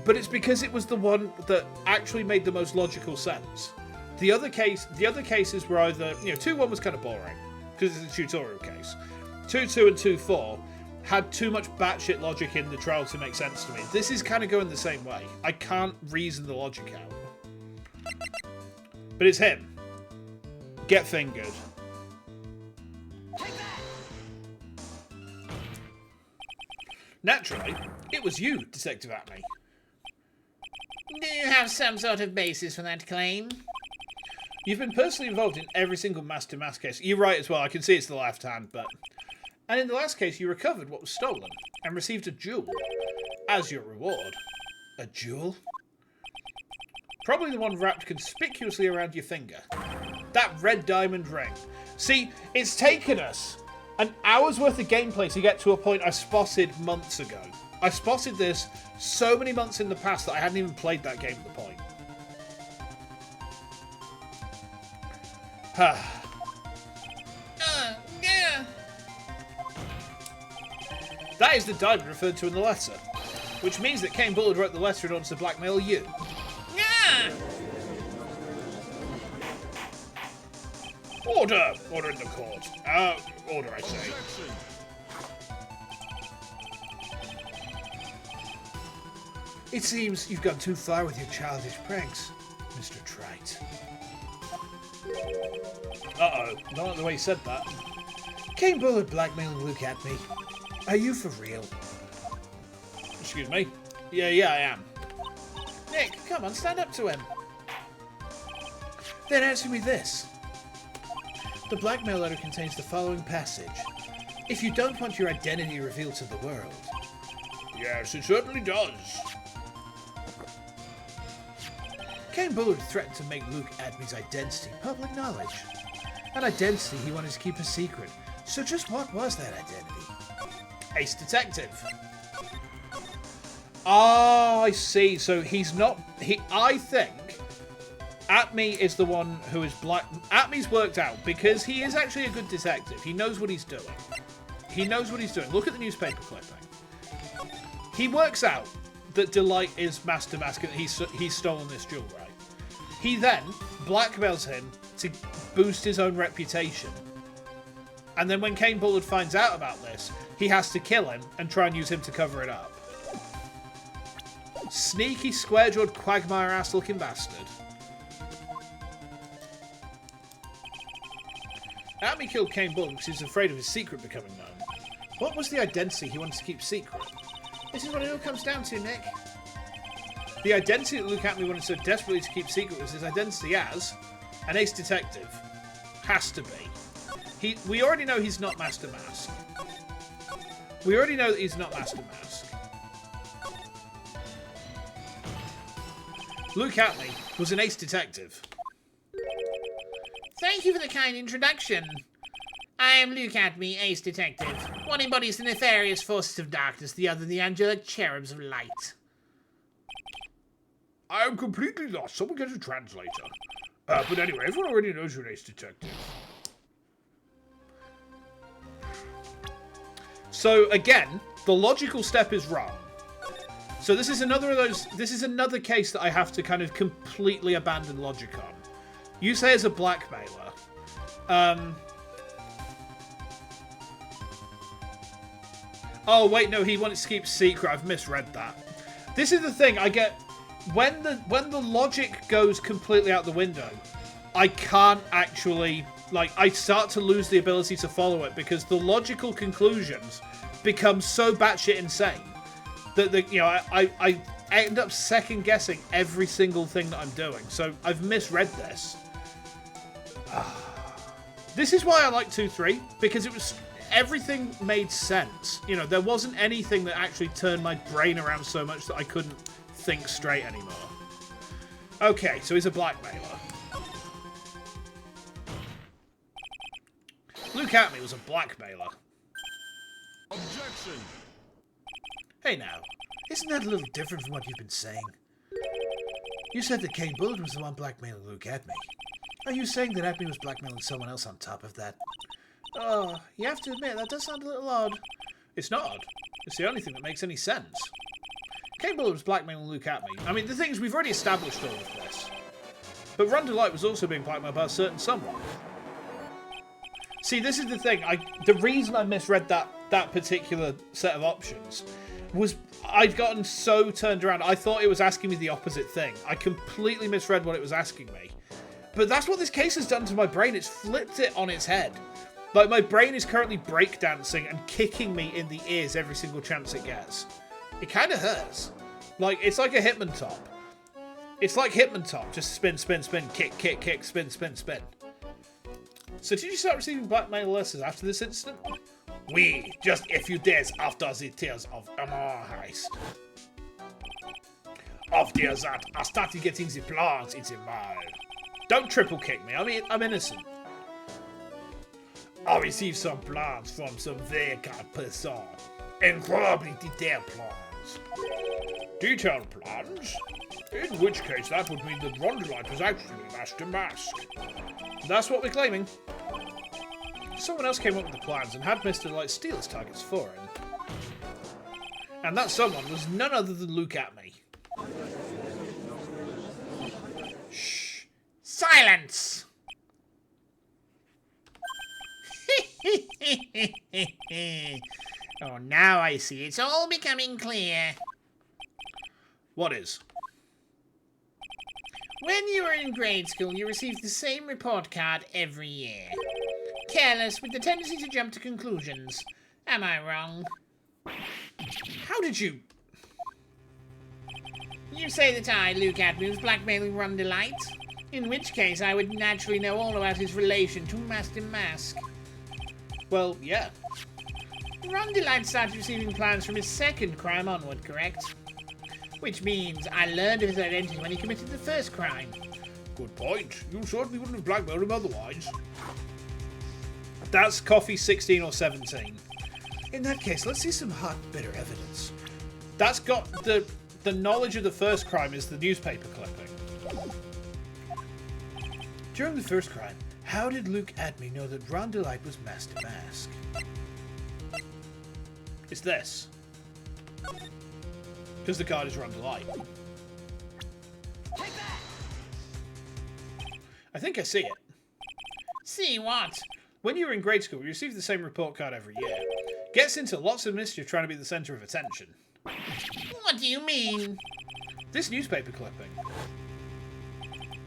But it's because it was the one that actually made the most logical sense. The other cases were either, 2-1 was kind of boring because it's a tutorial case. 2-2 and 2-4 had too much batshit logic in the trial to make sense to me. This is kind of going the same way. I can't reason the logic out. But it's him. Get fingered. Naturally, it was you, Detective Atmey. Do you have some sort of basis for that claim? You've been personally involved in every single mask-to-mask case. You're right as well. I can see it's the left hand, but... And in the last case, you recovered what was stolen and received a jewel as your reward. A jewel? Probably the one wrapped conspicuously around your finger. That red diamond ring. See, it's taken us an hour's worth of gameplay to get to a point I spotted months ago. I spotted this so many months in the past that I hadn't even played that game at the point. Yeah. That is the diamond referred to in the letter, which means that Kane Bullard wrote the letter in order to blackmail you. Yeah. Order! Order in the court. Order, I say. It seems you've gone too far with your childish pranks, Mr. Trite. Uh-oh, not like the way he said that. Kane Bullard blackmailing Luke Atmey. Are you for real? Excuse me? Yeah, I am. Nick, come on, stand up to him. Then answer me this. The blackmail letter contains the following passage. If you don't want your identity revealed to the world. Yes, it certainly does. Kane Bullard threatened to make Luke Atmey's identity public knowledge. An identity he wanted to keep a secret. So just what was that identity? Ace Detective. Oh, I see. So he's not... I think Atmey is the one who is black... Atmey's worked out because he is actually a good detective. He knows what he's doing. He knows what he's doing. Look at the newspaper clipping. He works out that Delight is Master Mask and he's stolen this jewel, right? He then blackmails him to boost his own reputation. And then when Kane Bullard finds out about this, he has to kill him and try and use him to cover it up. Sneaky, square-jawed, quagmire-ass looking bastard. Atmey killed Kane Bullard because he was afraid of his secret becoming known. What was the identity he wanted to keep secret? This is what it all comes down to, Nick. The identity that Luke Atmey wanted so desperately to keep secret was his identity as an ace detective. Has to be. We already know he's not Master Mask. We already know that he's not Master Mask. Luke Atmey was an ace detective. Thank you for the kind introduction. I am Luke Atmey, Ace Detective. One embodies the nefarious forces of darkness, the other the angelic cherubs of light. I am completely lost. Someone get a translator. But anyway, everyone already knows you're an ace detective. So again, the logical step is wrong. So this is another of those. This is another case that I have to kind of completely abandon logic on. You say as a blackmailer. Oh wait, no, he wanted to keep secret. I've misread that. This is the thing. I get when the logic goes completely out the window. I can't actually I start to lose the ability to follow it because the logical conclusions become so batshit insane that I end up second guessing every single thing that I'm doing. So I've misread this. This is why I like 2-3 because everything made sense. You know, there wasn't anything that actually turned my brain around so much that I couldn't think straight anymore. Okay, so he's a blackmailer. Luke Atmey was a blackmailer. Objection! Hey now, Isn't that a little different from what you've been saying? You said that Kane Bullard was the one blackmailing Luke Atmey. Are you saying that Atmey was blackmailing someone else on top of that? oh, you have to admit, that does sound a little odd. It's not odd. It's the only thing that makes any sense. Kane Bullard was blackmailing Luke Atmey. I mean, the thing is, we've already established all of this. But Ronda Light was also being blackmailed by a certain someone. See, this is the thing. The reason I misread that particular set of options was I'd gotten so turned around. I thought it was asking me the opposite thing. I completely misread what it was asking me. But that's what this case has done to my brain. It's flipped it on its head. Like, my brain is currently breakdancing and kicking me in the ears every single chance it gets. It kind of hurts. Like, it's like a Hitman top. It's like Hitman top. Just spin, spin, spin, kick, kick, kick, spin, spin, spin. So did you start receiving blackmail letters after this incident? We, just a few days after the tales of Amar heist. After that, I started getting the plans in the mail. Don't triple kick me. I mean, I'm innocent. I received some plans from some vacant person. Incredibly detailed plans. Detailed plans? In which case that would mean that Rondelight was actually Master Mask. That's what we're claiming. Someone else came up with the plans and had Mr. Light steal his targets for him. And that someone was none other than Luke Atmey. Shh! Silence! Oh, now I see. It's all becoming clear. What is? When you were in grade school, you received the same report card every year. Careless, with the tendency to jump to conclusions. Am I wrong? How did you... You say that I, Luke Atmey, was blackmailing Rondelight? In which case, I would naturally know all about his relation to Master Mask. Well, yeah. Rondelight started receiving plans from his second crime onward, correct? Which means I learned of his identity when he committed the first crime. Good point. You certainly wouldn't have blackmailed him otherwise. That's coffee 16 or 17. In that case, let's see some hot, bitter evidence. That's got the knowledge of the first crime is the newspaper clipping. During the first crime, how did Luke Atmey know that Rondelight was Master Mask? It's this. Because the card is Ronda Light. I think I see it. See what? When you were in grade school, you received the same report card every year. Gets into lots of mischief trying to be the centre of attention. What do you mean? This newspaper clipping.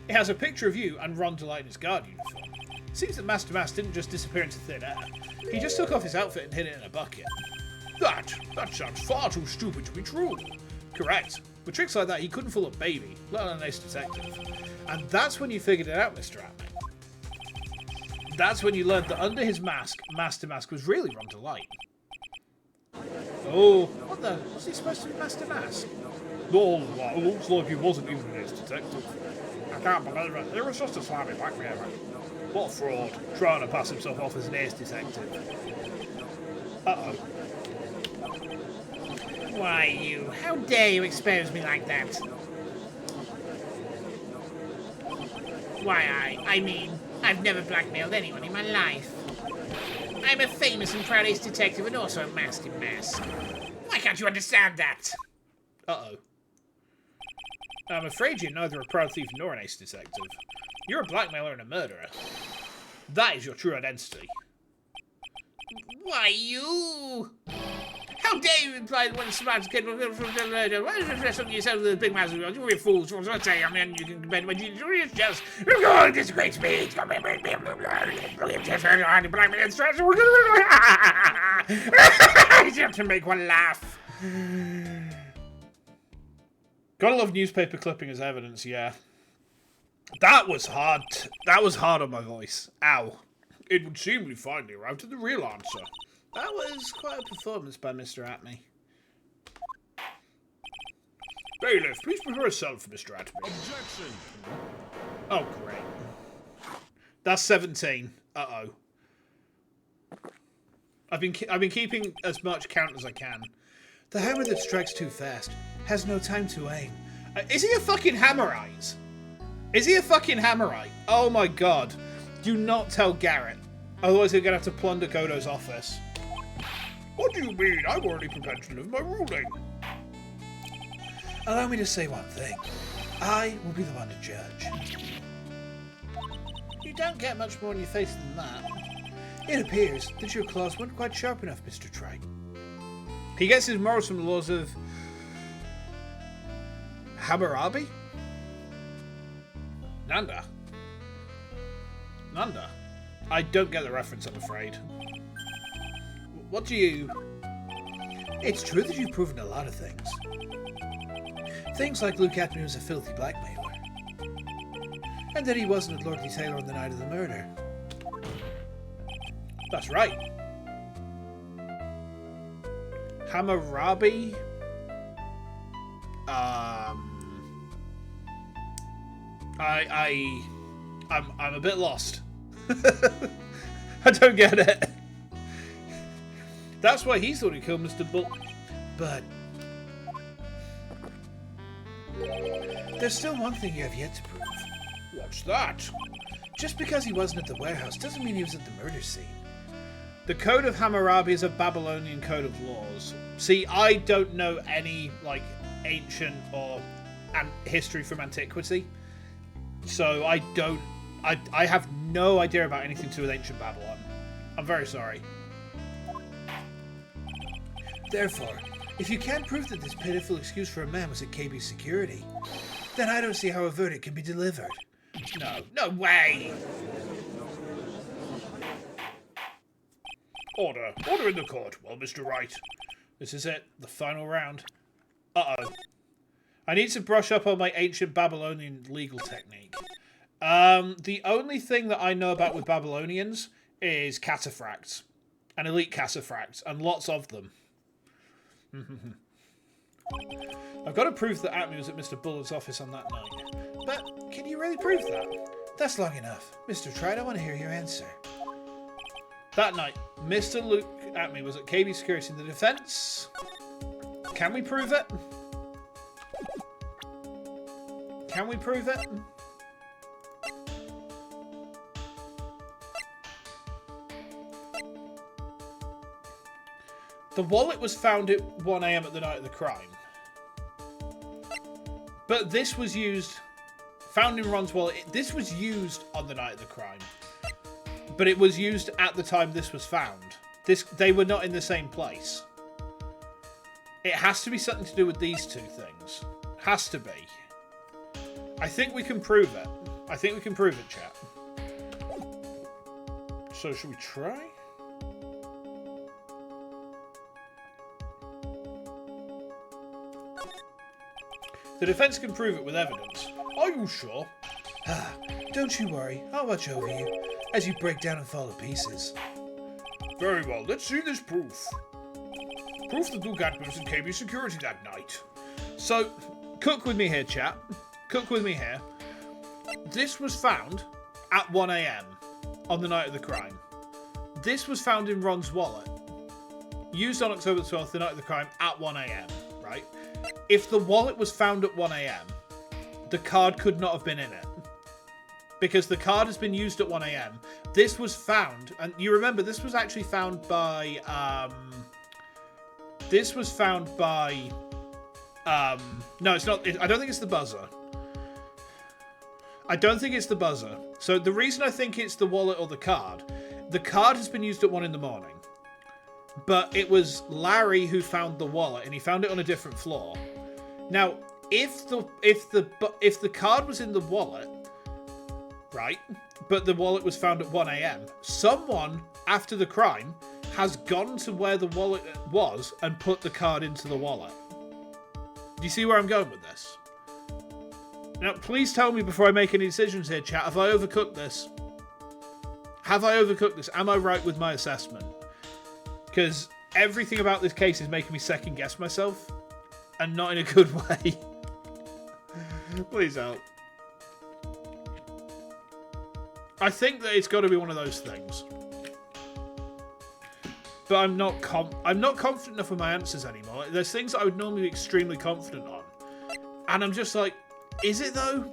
It has a picture of you and Ron Delight in his guard uniform. Seems that Master Mass didn't just disappear into thin air. He just took off his outfit and hid it in a bucket. That sounds far too stupid to be true. Correct. With tricks like that, he couldn't fool a baby, let alone an ace detective. And that's when you figured it out, Mr. Atmey. That's when you learned that under his mask, Master Mask was really Ron Delight. Oh, what the? Was he supposed to be Master Mask? No, it looks like he wasn't even an ace detective. I can't believe it. It was just a slimy blackmailer. What a fraud. Trying to pass himself off as an ace detective. Uh-oh. Why, you? How dare you expose me like that? Why, I mean, I've never blackmailed anyone in my life. I'm a famous and proud ace detective and also a masked in mask. Why can't you understand that? Uh-oh. I'm afraid you're neither a proud thief nor an ace detective. You're a blackmailer and a murderer. That is your true identity. Why, you? How dare you imply that one smart kid will from the murder? Why is you dress up yourself with a big mask? You're a fool. So I say, I mean, you can compare when you just oh, disgrace me. To make one laugh. Gotta love newspaper clipping as evidence, yeah. That was hard. That was hard on my voice. Ow. It would seem we finally arrived at the real answer. That was quite a performance by Mr. Atmey. Bailiff, please prepare a cell for Mr. Atmey. Objection! Oh, great. That's 17. Uh-oh. I've been keeping as much count as I can. The hammer that strikes too fast has no time to aim. Is he a fucking Hammerite? Is he a fucking Hammerite? Oh my god. Do not tell Garrett. Otherwise he're going to have to plunder Kodo's office. What do you mean? I'm already prepared to live my ruling. Allow me to say one thing. I will be the one to judge. You don't get much more in your face than that. It appears that your claws weren't quite sharp enough, Mr. Trite. He gets his morals from the laws of Hammurabi? Nanda. I don't get the reference, I'm afraid. What do you... It's true that you've proven a lot of things. Things like Luke Atmey was a filthy blackmailer. And that he wasn't at Lordly Taylor on the night of the murder. That's right. Hammurabi? I'm a bit lost. I don't get it. That's why he thought he killed Mr. Bull. But there's still one thing you have yet to prove. What's that? Just because he wasn't at the warehouse doesn't mean he was at the murder scene. The Code of Hammurabi is a Babylonian code of laws. See, I don't know any, like, ancient or history from antiquity. So I have no idea about anything to do with ancient Babylon. I'm very sorry. Therefore, if you can't prove that this pitiful excuse for a man was at KB's security, then I don't see how a verdict can be delivered. No way. Order. Order in the court. Well, Mr. Wright. This is it. The final round. Uh-oh. I need to brush up on my ancient Babylonian legal technique. The only thing that I know about with Babylonians is cataphracts. And elite cataphracts. And lots of them. I've got to prove that Atmey was at Mr. Bullard's office on that night. But can you really prove that? That's long enough. Mr. Trite, I want to hear your answer. That night, Mr. Luke Atmey was at KB Security in the defense. Can we prove it? Can we prove it? The wallet was found at 1 AM at the night of the crime. But this was used... Found in Ron's wallet. This was used on the night of the crime. but it was used at the time this was found. They were not in the same place. It has to be something to do with these two things. Has to be. I think we can prove it. I think we can prove it, chat. So should we try? The defense can prove it with evidence. Are you sure? Don't you worry, I'll watch over you as you break down and fall to pieces. Very well, let's see this proof. Proof that Duke Atmey in KB security that night. So, cook with me here, chat. Cook with me here. This was found at 1 AM on the night of the crime. This was found in Ron's wallet. Used on October 12th, the night of the crime, at 1 AM, right? If the wallet was found at 1 AM, the card could not have been in it. Because the card has been used at 1 AM. This was found, and you remember, this was actually found by, no, it's not, I don't think it's the buzzer. I don't think it's the buzzer. So the reason I think it's the wallet or the card has been used at 1 in the morning. But it was Larry who found the wallet, and he found it on a different floor. Now, if the card was in the wallet, right, but the wallet was found at 1 AM, someone after the crime has gone to where the wallet was and put the card into the wallet. Do you see where I'm going with this? Now, please tell me before I make any decisions here, chat. Have I overcooked this? Have I overcooked this? Am I right with my assessment? Because everything about this case is making me second guess myself, and not in a good way. Please help. I think that it's got to be one of those things. But I'm not confident enough with my answers anymore. There's things that I would normally be extremely confident on. And I'm just like, is it though?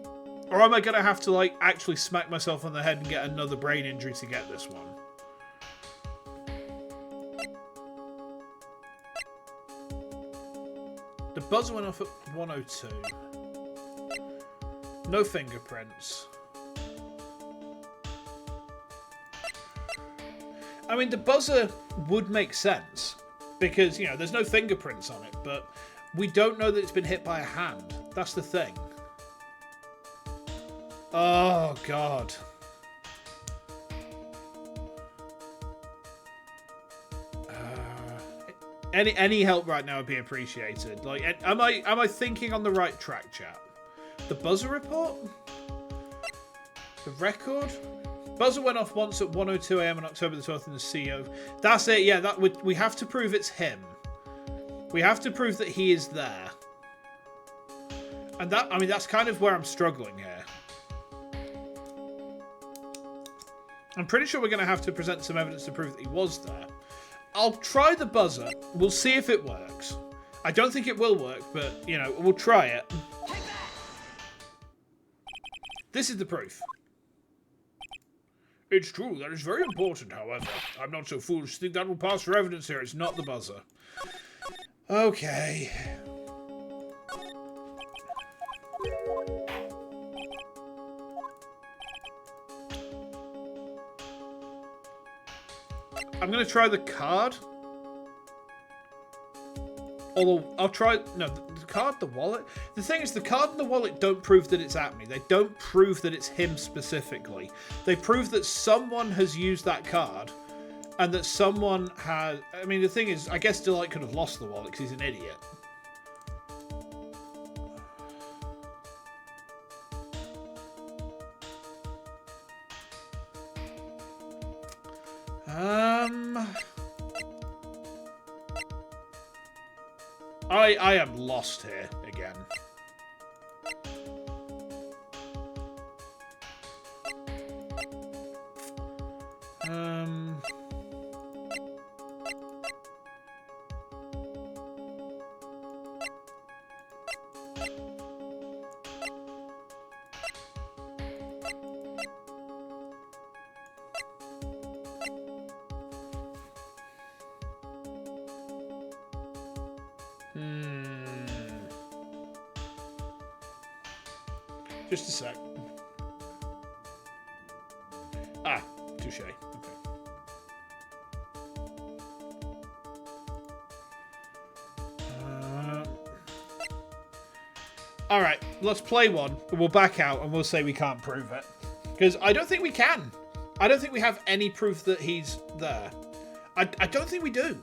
Or am I going to have to like actually smack myself on the head and get another brain injury to get this one? The buzzer went off at 102. No fingerprints. I mean, the buzzer would make sense because, you know, there's no fingerprints on it, but we don't know that it's been hit by a hand. That's the thing. Oh, God. Any help right now would be appreciated. Like, am I thinking on the right track, chat? The buzzer report? The record? Buzzer went off once at 1:02 AM on October the 12th in the CO. That's it. Yeah, we have to prove it's him. We have to prove that he is there. And that, I mean, that's kind of where I'm struggling here. I'm pretty sure we're going to have to present some evidence to prove that he was there. I'll try the buzzer. We'll see if it works. I don't think it will work, but, you know, we'll try it. This is the proof. It's true, that is very important, however. I'm not so foolish to think that will pass for evidence here. It's not the buzzer. Okay. I'm going to try the card. Although, I'll try... No, the card, the wallet... The thing is, the card and the wallet don't prove that it's Atmey. They don't prove that it's him specifically. They prove that someone has used that card, and that someone has... I mean, the thing is, I guess Delight could have lost the wallet because he's an idiot. I am lost here again. Just a sec. Ah, touche. All right, let's play one. And we'll back out and we'll say we can't prove it. Because I don't think we can. I don't think we have any proof that he's there. I don't think we do.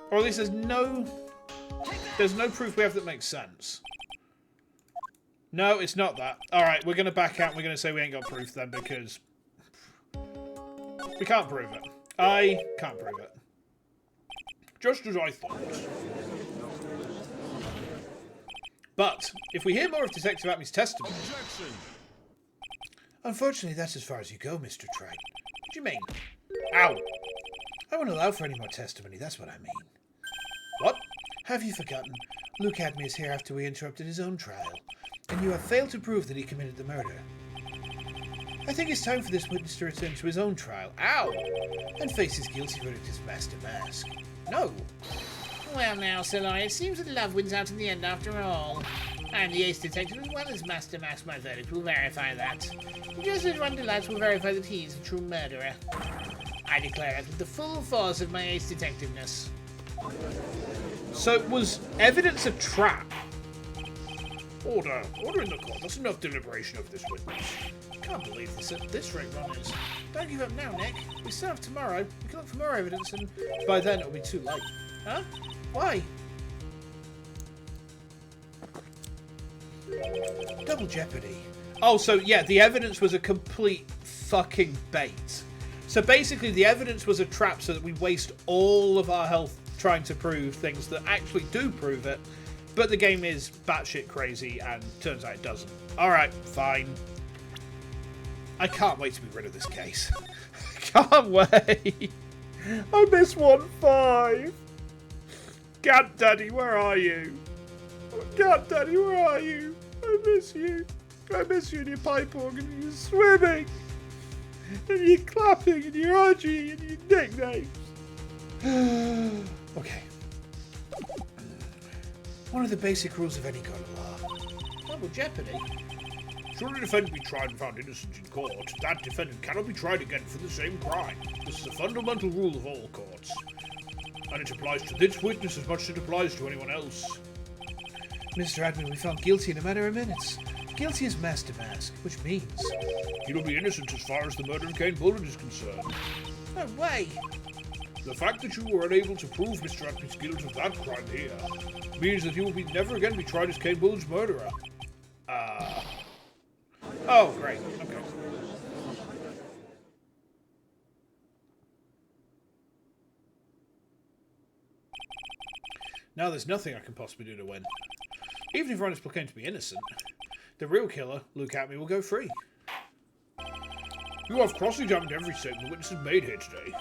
Or at least there's no proof we have that makes sense. No, it's not that. All right, we're going to back out and we're going to say we ain't got proof then because we can't prove it. I can't prove it. Just as I thought. But if we hear more of Detective Atmey's testimony... Unfortunately, that's as far as you go, Mr. Trite. What do you mean? Ow. I won't allow for any more testimony, that's what I mean. What? Have you forgotten? Luke Atmey is here after we interrupted his own trial, and you have failed to prove that he committed the murder. I think it's time for this witness to return to his own trial. Ow! And face his guilty verdict as Master Mask. No. Well now, Celia, it seems that love wins out in the end after all. I'm the ace detective as well as Master Mask. My verdict will verify that. Just as one delights will verify that he is the true murderer. I declare it with the full force of my ace detectiveness. So was evidence a trap? Order. Order in the court. That's enough deliberation of this witness. Can't believe this at this rate, runners. Don't give up now, Nick. We still have tomorrow. We can look for more evidence, and by then it'll be too late. Huh? Why? Double jeopardy. Oh, so yeah, the evidence was a complete fucking bait. So basically, the evidence was a trap so that we waste all of our health trying to prove things that actually do prove it, but the game is batshit crazy, and turns out it doesn't. Alright, fine. I can't wait to be rid of this case. I can't wait. I miss 1-5. God Daddy, where are you? God Daddy, where are you? I miss you. I miss you and your pipe organ and your swimming. And your clapping and your orgy and your nicknames. Okay. One of the basic rules of any court of law. Double jeopardy? Should a defendant be tried and found innocent in court, that defendant cannot be tried again for the same crime. This is a fundamental rule of all courts. And it applies to this witness as much as it applies to anyone else. Mr. Atmey will be found guilty in a matter of minutes. Guilty as Master Mask, which means... He will be innocent as far as the murder of Kane Bullen is concerned. No way. The fact that you were unable to prove Mr. Atmey's guilt of that crime here means that he will never again be tried as Kane Bullen's murderer. Oh, great. Okay. Now there's nothing I can possibly do to win. Even if Ron is proclaimed to be innocent, the real killer, Luke Atmey, will go free. You have cross-examined every statement the witness has made here today.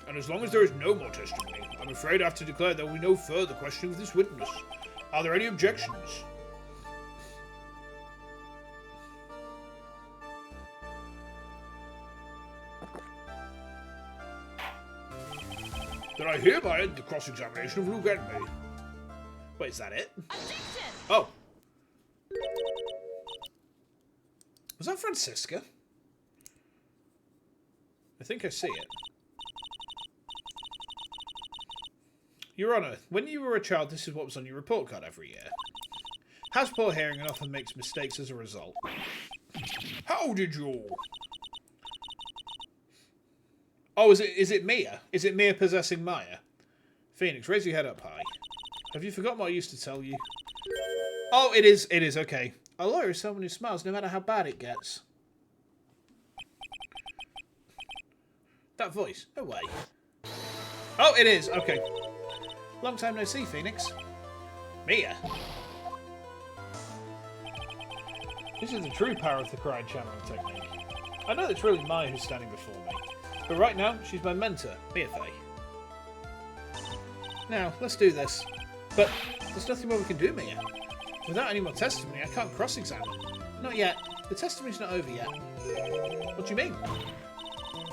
And as long as there is no more testimony, I'm afraid I have to declare there will be no further questioning of this witness. Are there any objections? Then I hereby end the cross-examination of Luke Atmey. Wait, is that it? Objection! Oh. Was that Francisca? I think I see it. Your Honour, when you were a child, this is what was on your report card every year. Has poor hearing and often makes mistakes as a result. How did you? Oh, is it Mia? Is it Mia possessing Maya? Phoenix, raise your head up high. Have you forgotten what I used to tell you? Oh, it is, okay. A lawyer is someone who smiles no matter how bad it gets. That voice, no way. Oh, it is, okay. Long time no see, Phoenix. Mia. This is the true power of the crying channeling technique. I know it's really Maya who's standing before me, but right now, she's my mentor, Mia Faye. Now, let's do this. But there's nothing more we can do, Mia. Without any more testimony, I can't cross-examine. Not yet. The testimony's not over yet. What do you mean?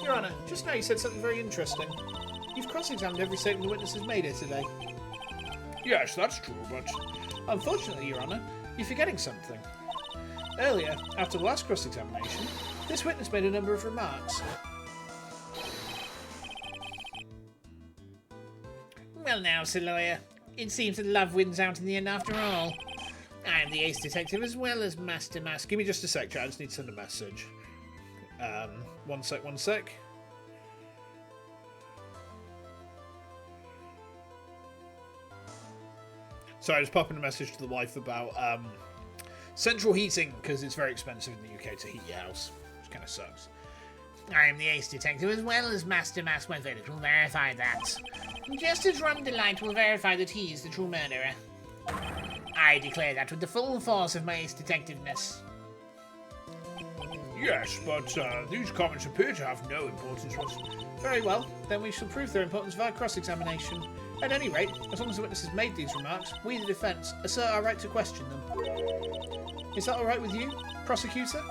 Your Honour, just now you said something very interesting. You've cross-examined every statement the witness has made here today. Yes, that's true, but... Unfortunately, Your Honour, you're forgetting something. Earlier, after the last cross-examination, this witness made a number of remarks. Well now, Sir Lawyer, it seems that love wins out in the end after all. I'm the ace detective as well as Master Mask. Give me just a sec, chat. I just need to send a message. One sec. Sorry, I was popping a message to the wife about central heating, because it's very expensive in the UK to heat your house, which kind of sucks. I'm the ace detective as well as Master Mask. My verdict will verify that. Just as Rum Delight will verify that he is the true murderer. I declare that with the full force of my ace detectiveness. Yes, but these comments appear to have no importance whatsoever. Very well, then we shall prove their importance via cross-examination. At any rate, as long as the witnesses made these remarks, we, the defence, assert our right to question them. Is that alright with you, prosecutor?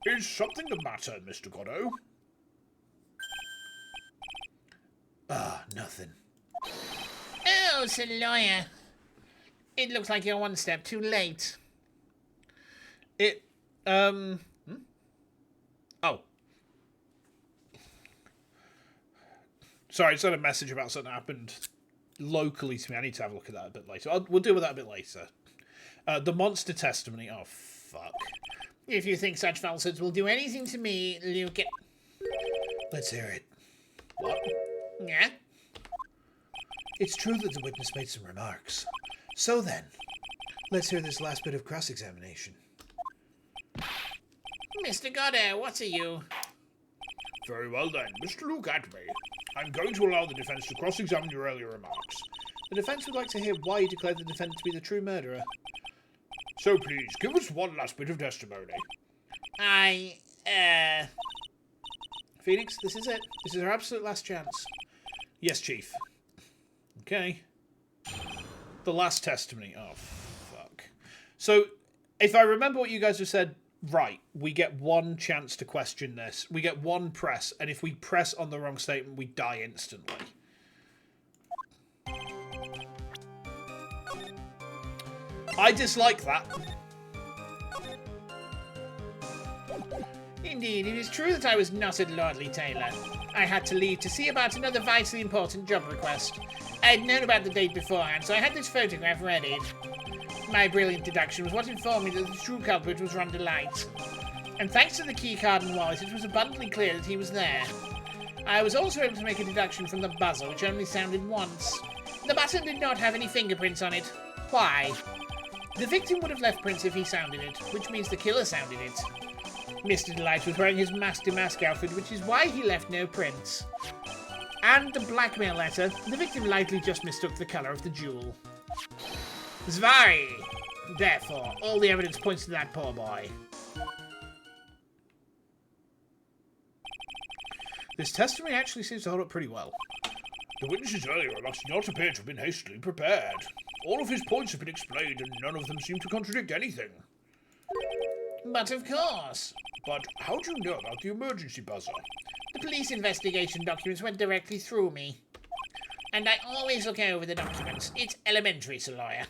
Is something the matter, Mr. Goddo? Nothing. Oh, Sir Lawyer. It looks like you're one step too late. Oh. Sorry, I just had a message about something that happened locally to me. I need to have a look at that a bit later. We'll deal with that a bit later. The monster testimony. Oh, fuck. If you think such falsehoods will do anything to me, Luke... Let's hear it. What? Yeah? It's true that the witness made some remarks. So then, let's hear this last bit of cross-examination. Mr. Goddo, what are you? Very well then, Mr. Luke Atmey. I'm going to allow the defence to cross-examine your earlier remarks. The defence would like to hear why you declared the defendant to be the true murderer. So please, give us one last bit of testimony. Phoenix, this is it. This is our absolute last chance. Yes, Chief. Okay. The last testimony. Oh, fuck. So, if I remember what you guys have said, right, we get one chance to question this. We get one press, and if we press on the wrong statement, we die instantly. I dislike that. Indeed, it is true that I was not at Lordley Taylor. I had to leave to see about another vitally important job request. I had known about the date beforehand, so I had this photograph readied. My brilliant deduction was what informed me that the true culprit was Rum Delight. And thanks to the keycard and wallet, it was abundantly clear that he was there. I was also able to make a deduction from the buzzer, which only sounded once. The button did not have any fingerprints on it. Why? The victim would have left prints if he sounded it, which means the killer sounded it. Mr. Delight was wearing his Master Mask outfit, which is why he left no prints. And the blackmail letter, the victim likely just mistook the colour of the jewel. Zvari! Therefore, all the evidence points to that poor boy. This testimony actually seems to hold up pretty well. The witness's earlier remarks do not appear to have been hastily prepared. All of his points have been explained, and none of them seem to contradict anything. But of course. But how do you know about the emergency buzzer? The police investigation documents went directly through me. And I always look over the documents. It's elementary, Sir Lawyer.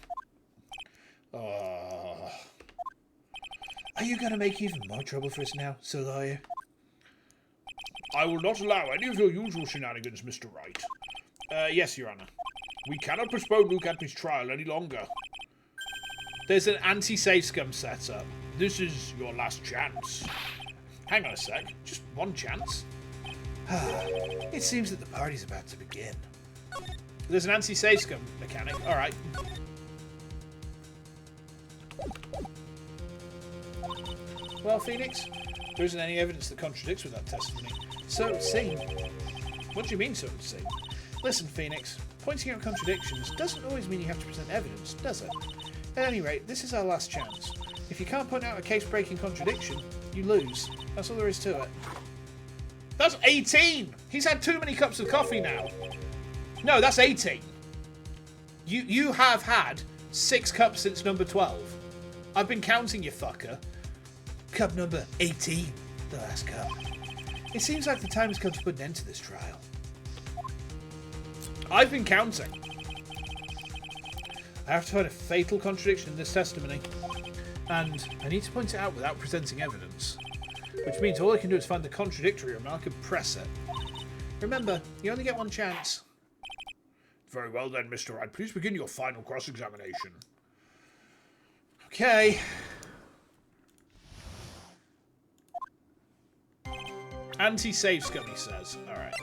Are you going to make even more trouble for us now, Sir Lawyer? I will not allow any of your usual shenanigans, Mr. Wright. Yes, Your Honour. We cannot postpone Luke Atmey's trial any longer. There's an anti-safe scum set up. This is your last chance. Hang on a sec. Just one chance. It seems that the party's about to begin. There's an anti-safe scum mechanic. Alright. Well, Phoenix, there isn't any evidence that contradicts with that testimony. So it seems. What do you mean, so it seems? Listen, Phoenix, pointing out contradictions doesn't always mean you have to present evidence, does it? At any rate, this is our last chance. If you can't point out a case-breaking contradiction, you lose. That's all there is to it. That's 18! He's had too many cups of coffee now. No, that's 18. You have had 6 cups since number 12. I've been counting, you fucker. Cup number 18, the last cup. It seems like the time has come to put an end to this trial. I've been counting. I have to find a fatal contradiction in this testimony. And I need to point it out without presenting evidence. Which means all I can do is find the contradictory remark and press it. Remember, you only get one chance. Very well then, Mr. Wright. Please begin your final cross-examination. Okay. Anti-save scum, he says. Alright.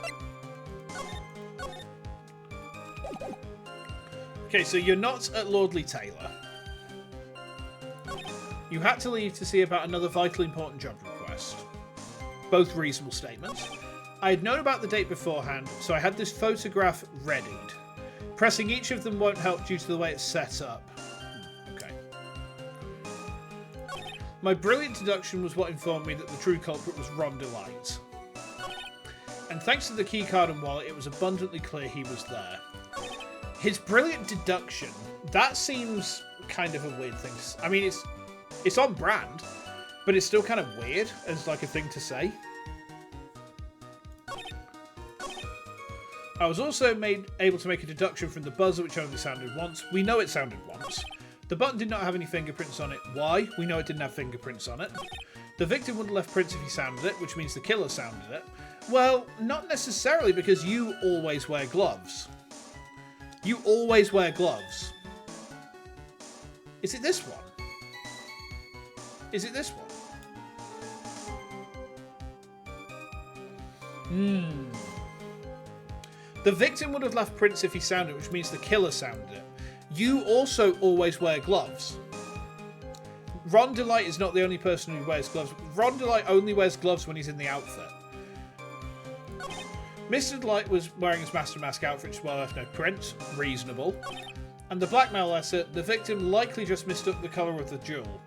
Okay, so you're not at Lordly Taylor. You had to leave to see about another vitally important job request. Both reasonable statements. I had known about the date beforehand, so I had this photograph readied. Pressing each of them won't help due to the way it's set up. Okay. My brilliant deduction was what informed me that the true culprit was Ron Delight. And thanks to the keycard and wallet, it was abundantly clear he was there. His brilliant deduction, that seems kind of a weird thing. I mean, it's on brand, but it's still kind of weird as like a thing to say. I was also able to make a deduction from the buzzer, which only sounded once. We know it sounded once. The button did not have any fingerprints on it. Why? We know it didn't have fingerprints on it. The victim would have left prints if he sounded it, which means the killer sounded it. Well, not necessarily, because you always wear gloves. You always wear gloves. Is it this one? Is it this one? The victim would have left prints if he sounded it, which means the killer sounded it. You also always wear gloves. Ron Delight is not the only person who wears gloves. Ron Delight only wears gloves when he's in the outfit. Mr. Delight was wearing his Master Mask outfit, which well left no prints. Reasonable. And the blackmail letter, the victim likely just mistook the colour of the jewel.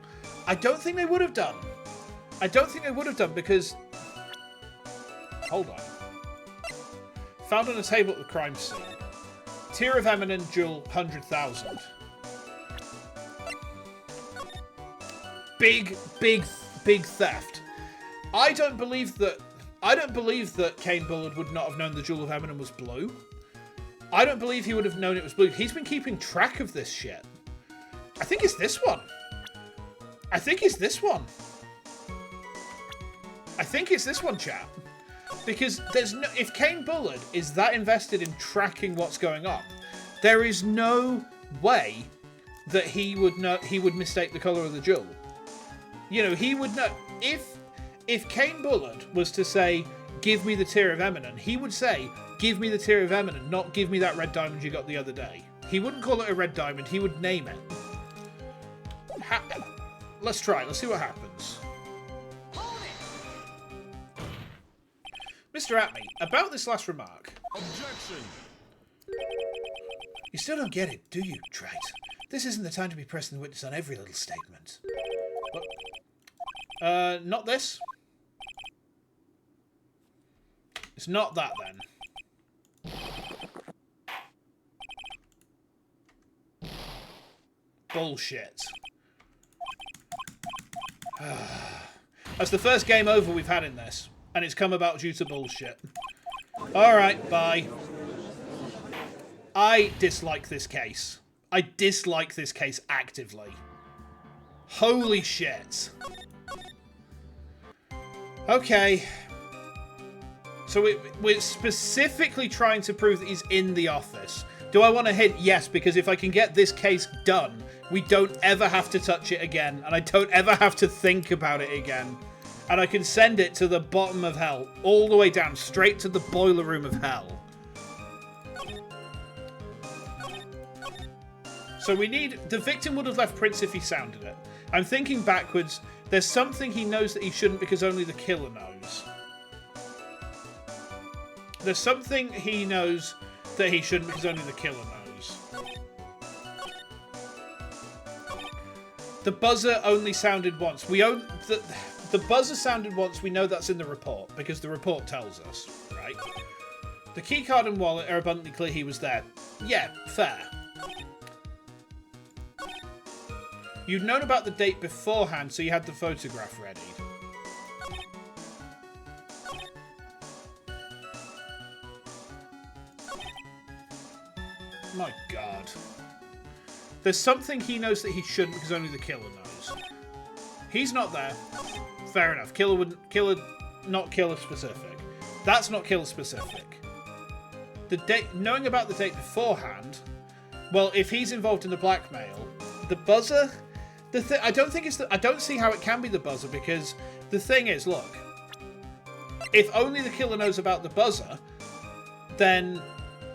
I don't think they would have done. I don't think they would have done because... Hold on. Found on a table at the crime scene. Tier of Eminent Jewel, 100,000. Big theft. I don't believe that Kane Bullard would not have known the Jewel of Eminem was blue. I don't believe he would have known it was blue. He's been keeping track of this shit. I think it's this one. I think it's this one. I think it's this one, chap. Because there's no... If Kane Bullard is that invested in tracking what's going on, there is no way that he would know... He would mistake the colour of the jewel. You know, he would know... If Kane Bullard was to say, give me the tier of Eminent, he would say, give me the tier of Eminent, not give me that red diamond you got the other day. He wouldn't call it a red diamond, he would name it. Let's try it, let's see what happens. Mr. Atmey, about this last remark. Objection! You still don't get it, do you, Trite? This isn't the time to be pressing the witness on every little statement. What? Not this? It's not that, then. Bullshit. That's the first game over we've had in this. And it's come about due to bullshit. Alright, bye. I dislike this case. I dislike this case actively. Holy shit. Okay. So we're specifically trying to prove that he's in the office. Do I want to hint? Yes, because if I can get this case done, we don't ever have to touch it again. And I don't ever have to think about it again. And I can send it to the bottom of hell. All the way down, straight to the boiler room of hell. So we need... The victim would have left prints if he sounded it. I'm thinking backwards. There's something he knows that he shouldn't because only the killer knows. There's something he knows that he shouldn't because only the killer knows. The buzzer only sounded once. The buzzer sounded once. We know that's in the report because the report tells us, right? The keycard and wallet are abundantly clear he was there. Yeah, fair. You'd known about the date beforehand, so you had the photograph ready. My God. There's something he knows that he shouldn't because only the killer knows. He's not there. Fair enough. Not killer specific. That's not killer specific. the date, knowing about the date beforehand. Well, if he's involved in the blackmail, the buzzer. I don't think it's I don't see how it can be the buzzer, because the thing is, look, if only the killer knows about the buzzer, then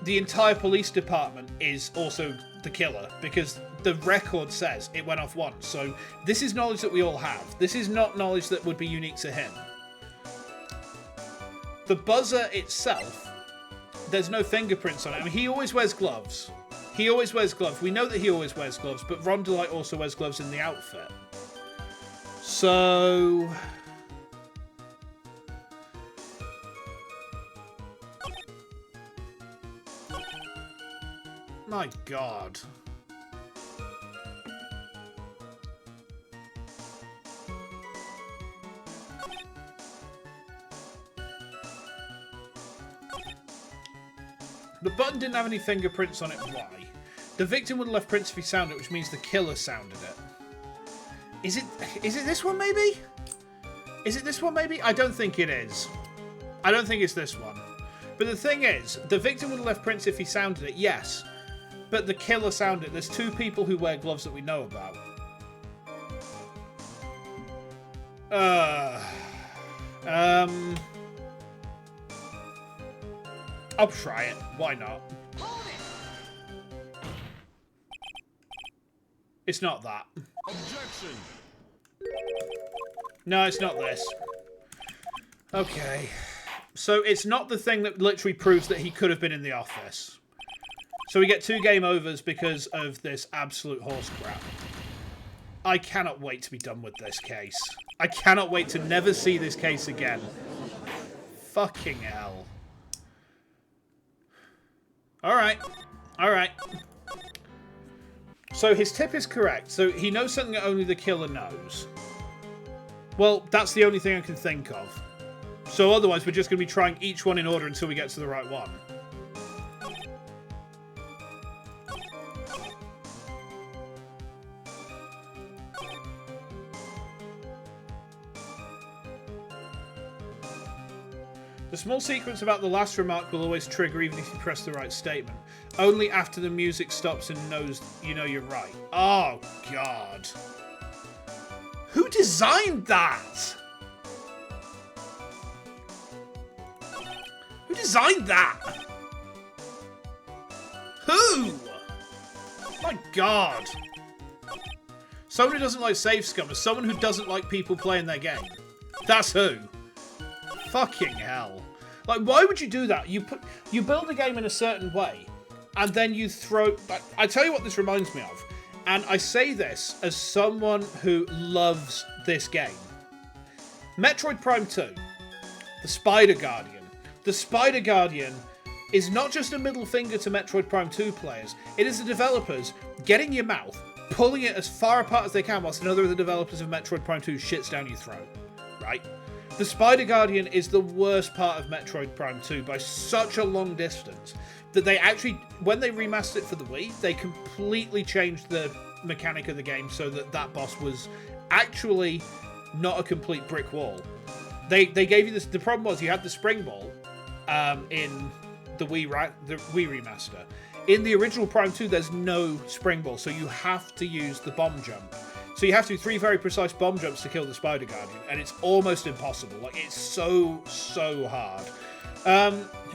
the entire police department is also the killer, because the record says it went off once. So this is knowledge that we all have. This is not knowledge that would be unique to him. The buzzer itself, there's no fingerprints on it. I mean, he always wears gloves. He always wears gloves. We know that he always wears gloves, but Ron Delight also wears gloves in the outfit. So... my God. The button didn't have any fingerprints on it. Why? The victim would have left prints if he sounded it, which means the killer sounded it. Is it this one, maybe? Is it this one, maybe? I don't think it is. I don't think it's this one. But the thing is, the victim would have left prints if he sounded it, yes. But the killer sounded it. There's two people who wear gloves that we know about. I'll try it. Why not? It's not that. Objection. No, it's not this. Okay. So it's not the thing that literally proves that he could have been in the office. So we get 2 game overs because of this absolute horse crap. I cannot wait to be done with this case. I cannot wait to never see this case again. Fucking hell. Alright. Alright. So his tip is correct. So he knows something that only the killer knows. Well, that's the only thing I can think of. So otherwise we're just going to be trying each one in order until we get to the right one. The small sequence about the last remark will always trigger even if you press the right statement. Only after the music stops and knows you know you're right. Oh, God. Who designed that? Who designed that? Who? My God. Someone who doesn't like save scummers. Someone who doesn't like people playing their game. That's who. Fucking hell. Like, why would you do that? You build a game in a certain way, and then you throw... I tell you what this reminds me of, and I say this as someone who loves this game. Metroid Prime 2. The Spider Guardian. The Spider Guardian is not just a middle finger to Metroid Prime 2 players. It is the developers getting your mouth, pulling it as far apart as they can, whilst another of the developers of Metroid Prime 2 shits down your throat. Right? The Spider Guardian is the worst part of Metroid Prime 2 by such a long distance that they actually, when they remastered it for the Wii, they completely changed the mechanic of the game so that that boss was actually not a complete brick wall. They gave you this. The problem was you had the spring ball in the Wii remaster. In the original Prime 2, there's no spring ball, so you have to use the bomb jump. So you have to do 3 very precise bomb jumps to kill the Spider Guardian, and it's almost impossible. Like, it's so hard.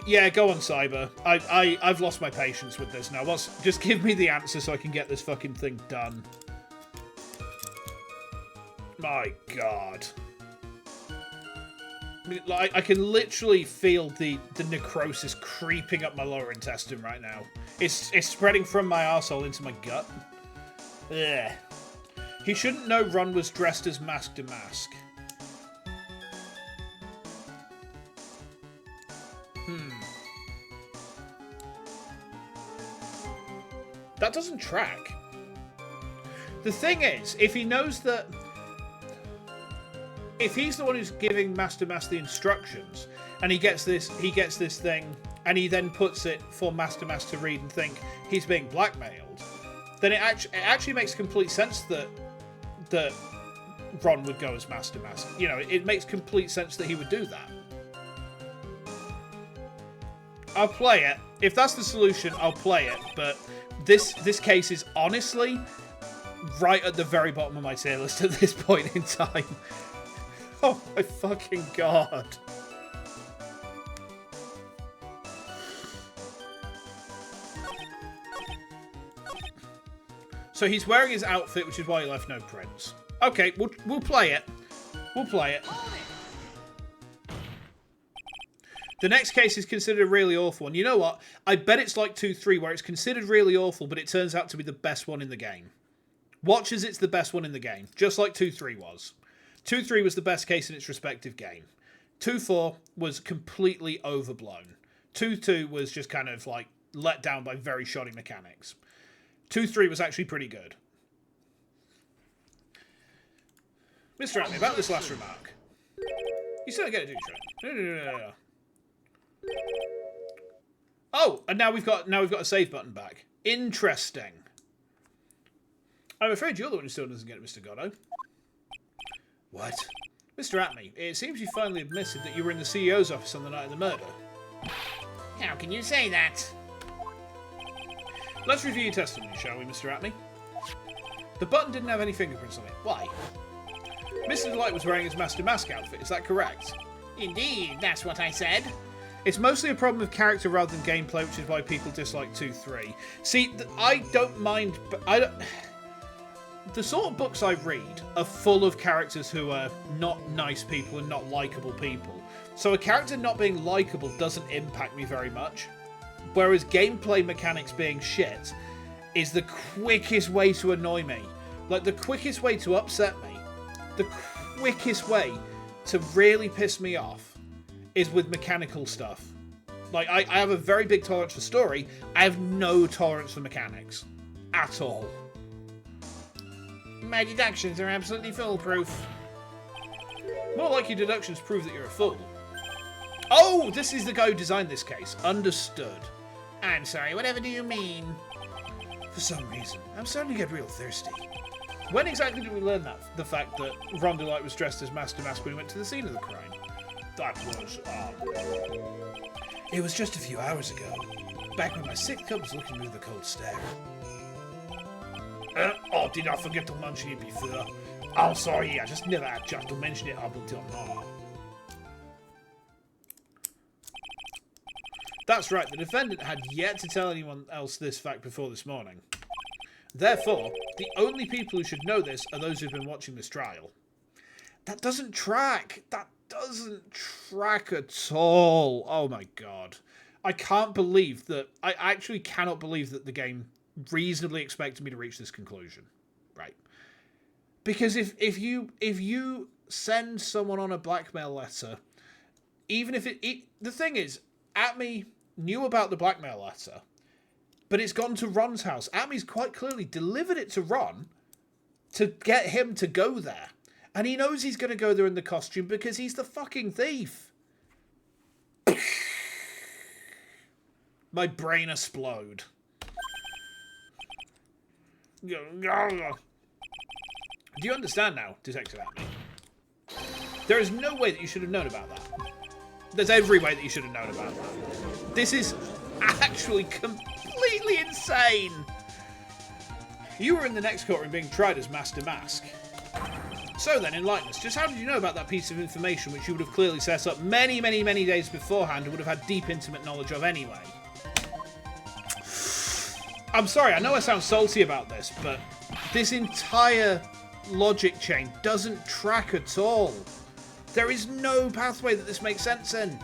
Yeah, go on, Cyber. I've lost my patience with this now. Just give me the answer so I can get this fucking thing done. My God. Like, I can literally feel the necrosis creeping up my lower intestine right now. It's spreading from my arsehole into my gut. Ugh. He shouldn't know Ron was dressed as Mask to Mask. That doesn't track. The thing is, if he knows that... If he's the one who's giving Master Mask the instructions, and he gets this thing, and he then puts it for Master Mask to read and think he's being blackmailed, then it actually makes complete sense that Ron would go as Master Mask. You know, it makes complete sense that he would do that. I'll play it. If that's the solution, I'll play it. But this case is honestly right at the very bottom of my tier list at this point in time. Oh my fucking god. So he's wearing his outfit, which is why he left no prints. Okay, we'll play it. We'll play it. The next case is considered a really awful one. You know what? I bet it's like 2-3, where it's considered really awful, but it turns out to be the best one in the game. Watch as it's the best one in the game, just like 2-3 was. 2-3 was the best case in its respective game. 2-4 was completely overblown. 2-2 was just kind of like let down by very shoddy mechanics. 2-3 was actually pretty good. Mr. Atmey, about this last remark. You still don't get it, do you, Trent? No. Oh, and now we've got a save button back. Interesting. I'm afraid you're the one who still doesn't get it, Mr. Goddo. What? Mr. Atmey, it seems you finally admitted that you were in the CEO's office on the night of the murder. How can you say that? Let's review your testimony, shall we, Mr. Atmey? The button didn't have any fingerprints on it. Why? Mr. Delight was wearing his Master Mask outfit, is that correct? Indeed, that's what I said. It's mostly a problem of character rather than gameplay, which is why people dislike 2-3. See, I don't mind, but the sort of books I read are full of characters who are not nice people and not likeable people. So a character not being likeable doesn't impact me very much. Whereas gameplay mechanics being shit is the quickest way to annoy me. Like, the quickest way to upset me, the quickest way to really piss me off is with mechanical stuff. Like, I have a very big tolerance for story. I have no tolerance for mechanics. At all. My deductions are absolutely foolproof. More like your deductions prove that you're a fool. Oh, this is the guy who designed this case. Understood. I'm sorry, whatever do you mean? For some reason, I'm starting to get real thirsty. When exactly did we learn that? The fact that Ron Delight was dressed as Master Mask when he went to the scene of the crime? That was, It was just a few hours ago, back when my sick cub was looking through the cold stare. oh, did I forget to mention it before? I'm sorry, I just never had a chance to mention it up until now. That's right, the defendant had yet to tell anyone else this fact before this morning. Therefore, the only people who should know this are those who've been watching this trial. That doesn't track. That doesn't track at all. Oh my god. I can't believe that. I actually cannot believe that the game reasonably expected me to reach this conclusion. Right. Because if you send someone on a blackmail letter, even if the thing is, Atmey knew about the blackmail letter, but it's gone to Ron's house. Atmey's quite clearly delivered it to Ron to get him to go there. And he knows he's going to go there in the costume because he's the fucking thief. My brain explode. Do you understand now, Detective Atmey? There is no way that you should have known about that. There's every way that you should have known about that. This is actually completely insane. You were in the next courtroom being tried as Master Mask. So then, enlighten us. Just how did you know about that piece of information which you would have clearly set up many, many, many days beforehand and would have had deep, intimate knowledge of anyway? I'm sorry, I know I sound salty about this, but this entire logic chain doesn't track at all. There is no pathway that this makes sense in.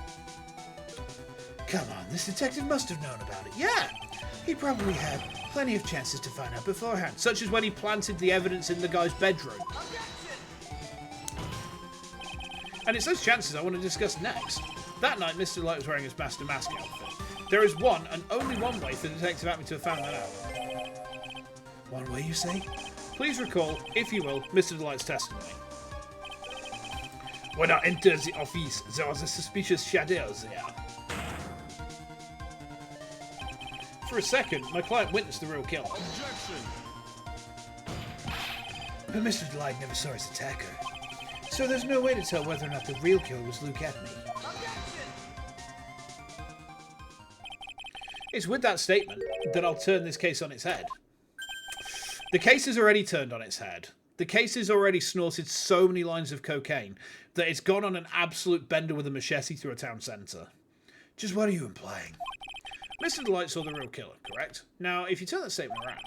Come on, this detective must have known about it. Yeah, he probably had plenty of chances to find out beforehand. Such as when he planted the evidence in the guy's bedroom. And it's those chances I want to discuss next. That night, Mr. Light was wearing his Master Mask outfit. There is one and only one way for Detective Atmey to have found that out. One way, you say? Please recall, if you will, Mr. Delight's testimony. When I entered the office, there was a suspicious shadow there. For a second, my client witnessed the real killer. But Mr. Delight never saw his attacker. So there's no way to tell whether or not the real killer was Luke Atmey. It's with that statement that I'll turn this case on its head. The case is already turned on its head. The case has already snorted so many lines of cocaine that it's gone on an absolute bender with a machete through a town centre. Just what are you implying? Mr. Delight saw the real killer, correct? Now, if you turn that statement around,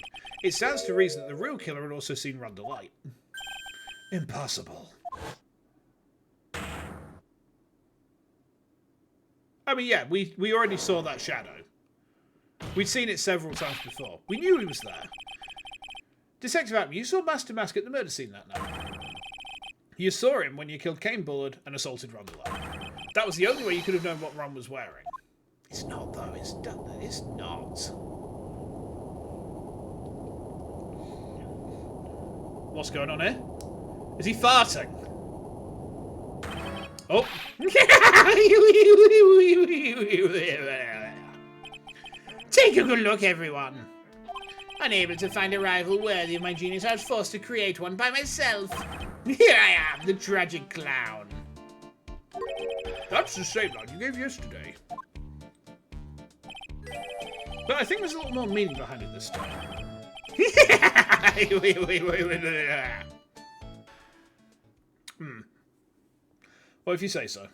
it stands to reason that the real killer had also seen Ron Delight. Impossible. I mean, yeah, we already saw that shadow. We'd seen it several times before. We knew he was there. Detective Atmey, you saw Master Mask at the murder scene that night. You saw him when you killed Kane Bullard and assaulted Ron Delight. That was the only way you could have known what Ron was wearing. It's not, though. It's not. What's going on here? Is he farting? Oh. Take a good look, everyone. Unable to find a rival worthy of my genius, I was forced to create one by myself. Here I am, the tragic clown. That's the same line you gave yesterday. But I think there's a little more meaning behind it this time. Well, if you say so.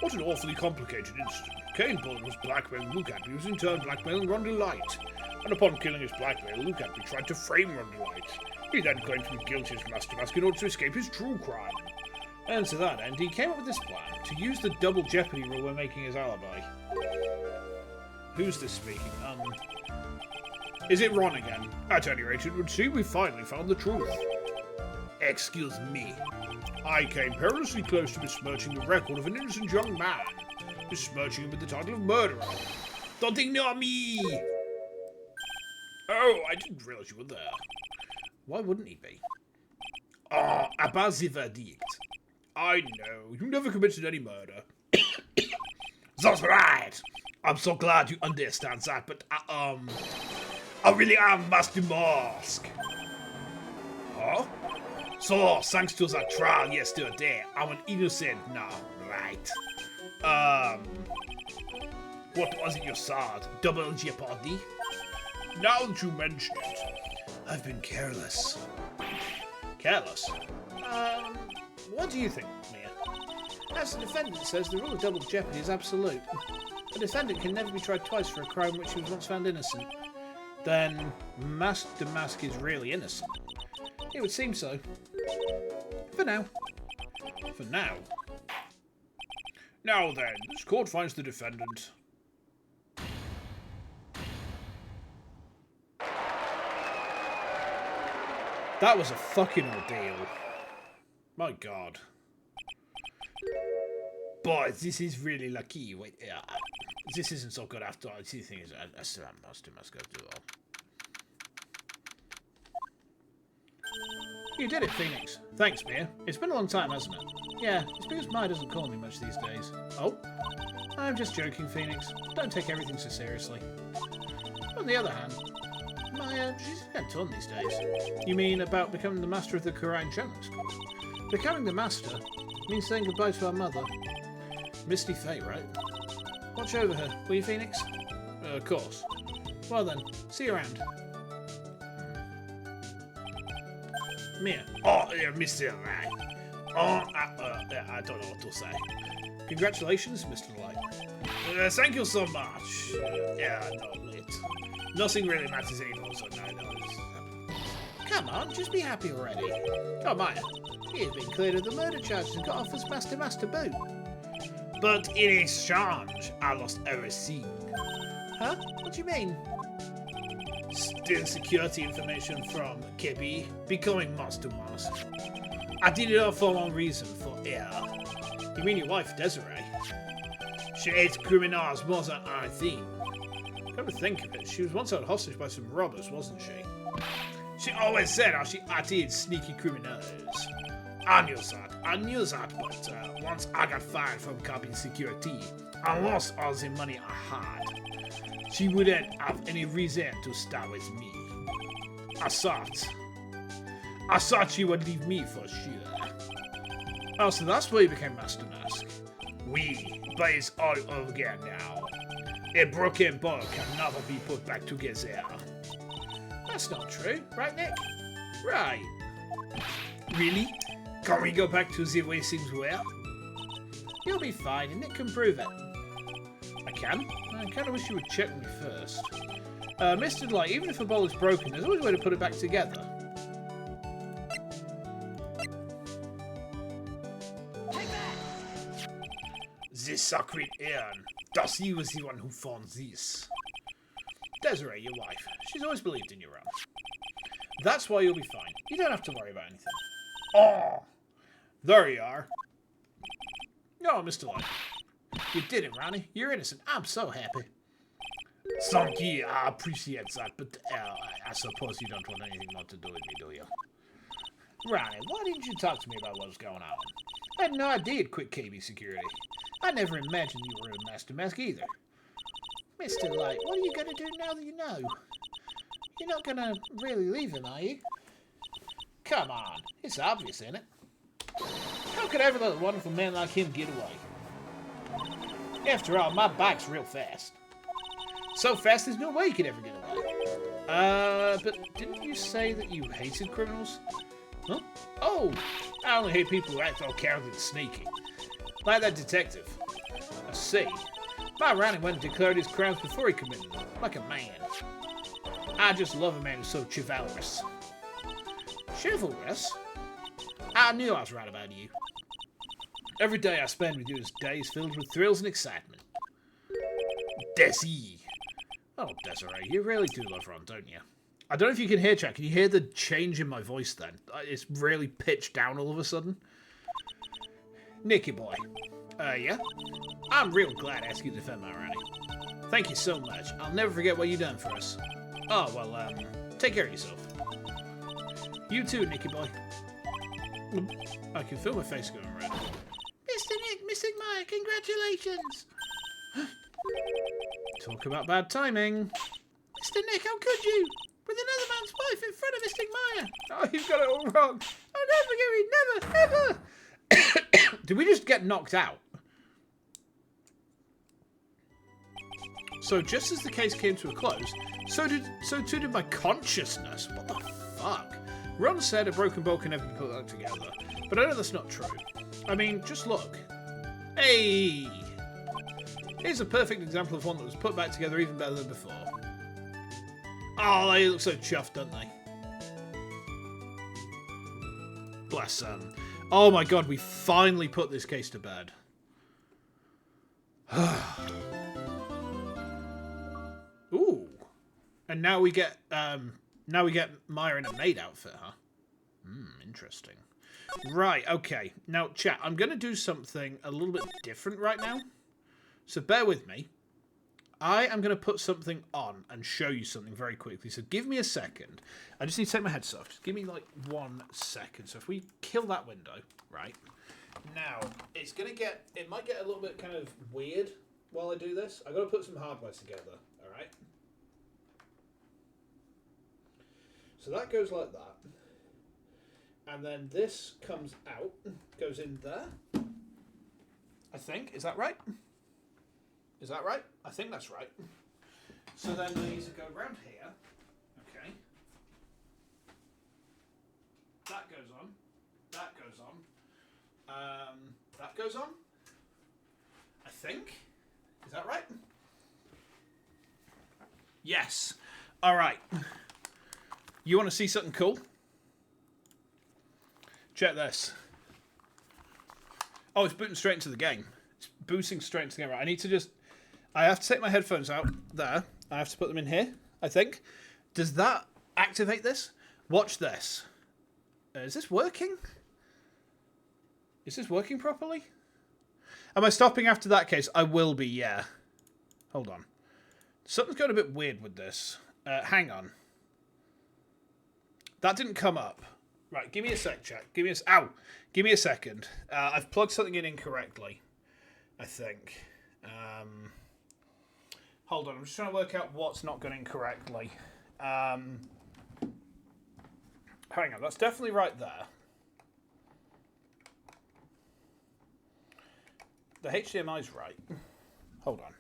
What an awfully complicated incident. Kane Bullard was blackmailing Luke Atmey, was in turn blackmailing Ron Delight. And upon killing his blackmailer, Luke Atmey tried to frame Ron Delight. He then claimed to be guilty as Master Mask in order to escape his true crime. And to that end, he came up with this plan to use the double jeopardy rule when making his alibi. Who's this speaking? Is it Ron again? At any rate, it would seem we finally found the truth. Excuse me. I came perilously close to besmirching the record of an innocent young man, besmirching him with the title of murderer. Don't ignore me! Oh, I didn't realize you were there. Why wouldn't he be? About the verdict. I know, you never committed any murder. That's right! I'm so glad you understand that, but I really am Master Mask. Huh? So, thanks to that trial yesterday, I'm an innocent now, right? What was it you saw? Double jeopardy? Now that you mention it. I've been careless. Careless? What do you think, Mia? As the defendant says, the rule of double jeopardy is absolute. A defendant can never be tried twice for a crime which he was once found innocent. Then, Master Mask is really innocent. It would seem so. For now. For now. Now then, this court finds the defendant. That was a fucking ordeal. My god. Boy, this is really lucky. Wait, this isn't so good after all. The thing is, I still have Master Mask after all. You did it, Phoenix. Thanks, Mia. It's been a long time, hasn't it? Yeah, it's because Maya doesn't call me much these days. Oh? I'm just joking, Phoenix. Don't take everything so seriously. On the other hand, Maya, she's a ton these days. You mean about becoming the master of the Quran General School? Becoming the master means saying goodbye to our mother. Misty fate, right? Watch over her, will you, Phoenix? Of course. Well then, see you around. Mia. Oh, Mr. Right. Oh, I don't know what to say. Congratulations, Mr. Light. Thank you so much. Yeah, no, nothing really matters anymore, so no. Come on, just be happy already. Oh, Maya, you've been cleared of the murder charges and got off as Master Boot. But in exchange, I lost everything. Huh? What do you mean? Still security information from KB, becoming Master Mask. I did it all for one reason, for air. You mean your wife, Desiree? She hates criminals more than I think. Come to think of it, she was once held hostage by some robbers, wasn't she? She always said how she hated sneaky criminals. I knew that, but once I got fired from copying security, I lost all the money I had. She wouldn't have any reason to start with me. I thought she would leave me for sure. Oh, so that's why you became Master Mask. But it's all over again now. A broken ball can never be put back together. That's not true, right, Nick? Right. Really? Can we go back to the way things were? You'll be fine, and Nick can prove it. I can? I kind of wish you would check me first. Mr. Delight, even if a ball is broken, there's always a way to put it back together. The sacred urn. Darcy was the one who found this. Desiree, your wife. She's always believed in your run. That's why you'll be fine. You don't have to worry about anything. Oh! There you are. Oh, Mr. Light. You did it, Ronnie. You're innocent. I'm so happy. Thank you, I appreciate that, but I suppose you don't want anything more to do with me, do you? Ronnie, why didn't you talk to me about what was going on? I had no idea you'd quit KB security. I never imagined you were a Master Mask either. Mr. Light, what are you going to do now that you know? You're not going to really leave him, are you? Come on. It's obvious, isn't it? How could I ever let a wonderful man like him get away? After all, my bike's real fast. So fast there's no way you could ever get away. But didn't you say that you hated criminals? Huh? Oh, I only hate people who act all cowardly and sneaky. Like that detective. I see. My Ronnie went and declared his crimes before he committed them, like a man. I just love a man who's so chivalrous. Chivalrous? I knew I was right about you. Every day I spend with you is days filled with thrills and excitement. Desi. Oh, Desiree, you really do love Ron, don't you? I don't know if you can hear, chat. Can you hear the change in my voice then? It's really pitched down all of a sudden. Nicky boy. Yeah? I'm real glad I asked you to defend my Ronnie. Thank you so much. I'll never forget what you done for us. Oh, well, take care of yourself. You too, Nicky boy. I can feel my face going red. Mr. Nick, Mr. Meyer, congratulations! Talk about bad timing. Mr. Nick, how could you? With another man's wife in front of Mr. Meyer. Oh, you've got it all wrong. Oh, never, Gary, never, never! Did we just get knocked out? So just as the case came to a close, so too did my consciousness. What the fuck? Ron said a broken bowl can never be put back together, but I know that's not true. I mean, just look. Hey! Here's a perfect example of one that was put back together even better than before. Oh, they look so chuffed, don't they? Bless them. Oh my god, we finally put this case to bed. Ooh. And now we get Maya in a maid outfit, huh? Interesting. Right, okay. Now, chat, I'm going to do something a little bit different right now. So bear with me. I am going to put something on and show you something very quickly. So give me a second. I just need to take my headset off. Just give me like 1 second. So if we kill that window, right? Now, it's going to get... It might get a little bit kind of weird while I do this. I've got to put some hardware together, all right? So that goes like that. And then this comes out, goes in there. I think. Is that right? Is that right? I think that's right. So then we need to go around here. Okay. That goes on. That goes on. That goes on. I think. Is that right? Yes. All right. You want to see something cool? Check this. Oh, it's booting straight into the game. It's booting straight into the game. Right, I have to take my headphones out there. I have to put them in here, I think. Does that activate this? Watch this. Is this working? Is this working properly? Am I stopping after that case? I will be, yeah. Hold on. Something's going a bit weird with this. Hang on. That didn't come up. Right, give me a sec, chat. Give me a second. I've plugged something in incorrectly, I think. Hold on, I'm just trying to work out what's not going incorrectly. Hang on, that's definitely right there. The HDMI's right. Hold on.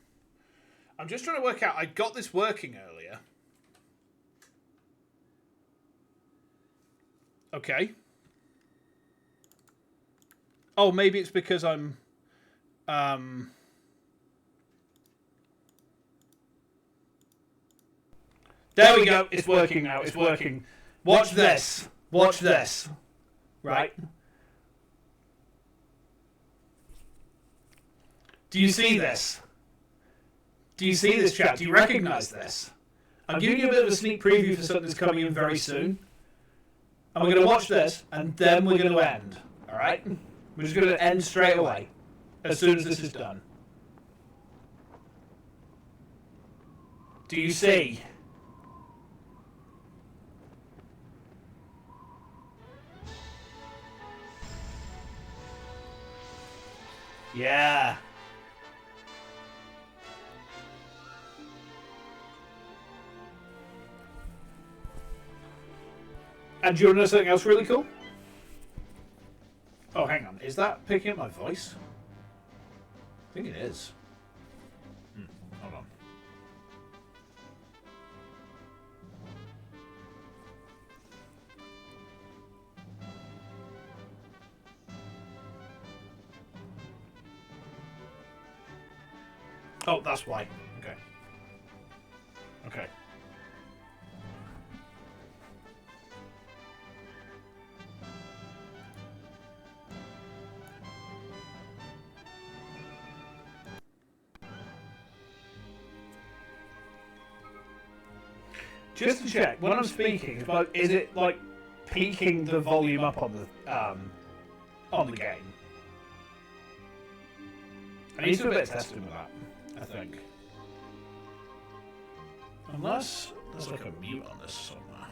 I'm just trying to work out. I got this working earlier. Okay. Oh, maybe it's because I'm... There we go. It's working now. It's working. Watch this. Watch this. Right. Do you see this? Do you see this, chat? Do you recognize this? I'm giving you a bit of a sneak preview for something that's coming in very soon. And we're going to watch this, and then we're going to end. All right? We're just going to end straight away as soon as this is done. Do you see? Yeah. And do you want to know something else really cool? Oh, hang on. Is that picking up my voice? I think it is. Hold on. Oh, that's why. Okay. Okay. Just to check, when I'm speaking, is it like peaking the volume up on the game? I need to do a bit of testing with that, I think. Unless there's like a mute on this somewhere.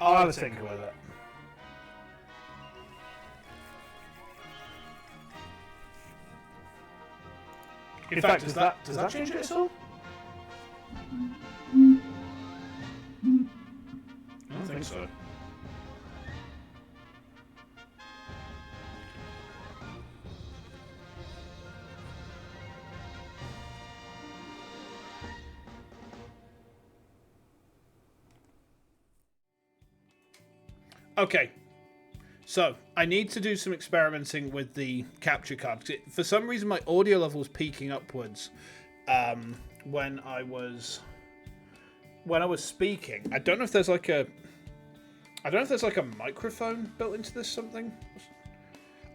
I'll have a tinker with it. In fact, does that change it at all? I don't think so. Okay. So, I need to do some experimenting with the capture card. For some reason, my audio level was peaking upwards when I was speaking. I don't know if there's like a microphone built into this something.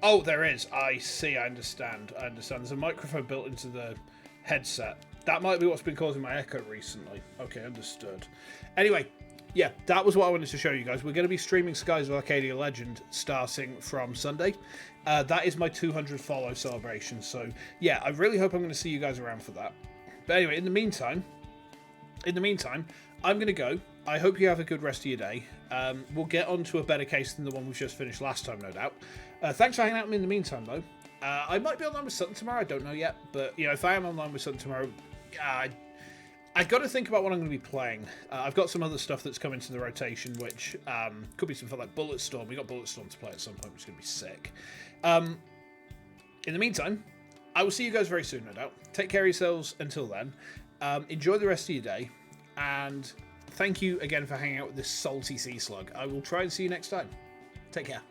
Oh, there is. I see. I understand. There's a microphone built into the headset. That might be what's been causing my echo recently. Okay, understood. Anyway. Yeah, that was what I wanted to show you guys. We're going to be streaming Skies of Arcadia Legend starting from Sunday. That is my 200 follow celebration. So, yeah, I really hope I'm going to see you guys around for that. But anyway, in the meantime, I'm going to go. I hope you have a good rest of your day. We'll get on to a better case than the one we've just finished last time, no doubt. Thanks for hanging out with me in the meantime, though. I might be online with Sutton tomorrow. I don't know yet. But, you know, if I am online with Sutton tomorrow, I've got to think about what I'm going to be playing. I've got some other stuff that's come into the rotation, which could be something like Bulletstorm. We got Bulletstorm to play at some point, which is going to be sick. In the meantime, I will see you guys very soon, no doubt. Take care of yourselves until then. Enjoy the rest of your day. And thank you again for hanging out with this salty sea slug. I will try and see you next time. Take care.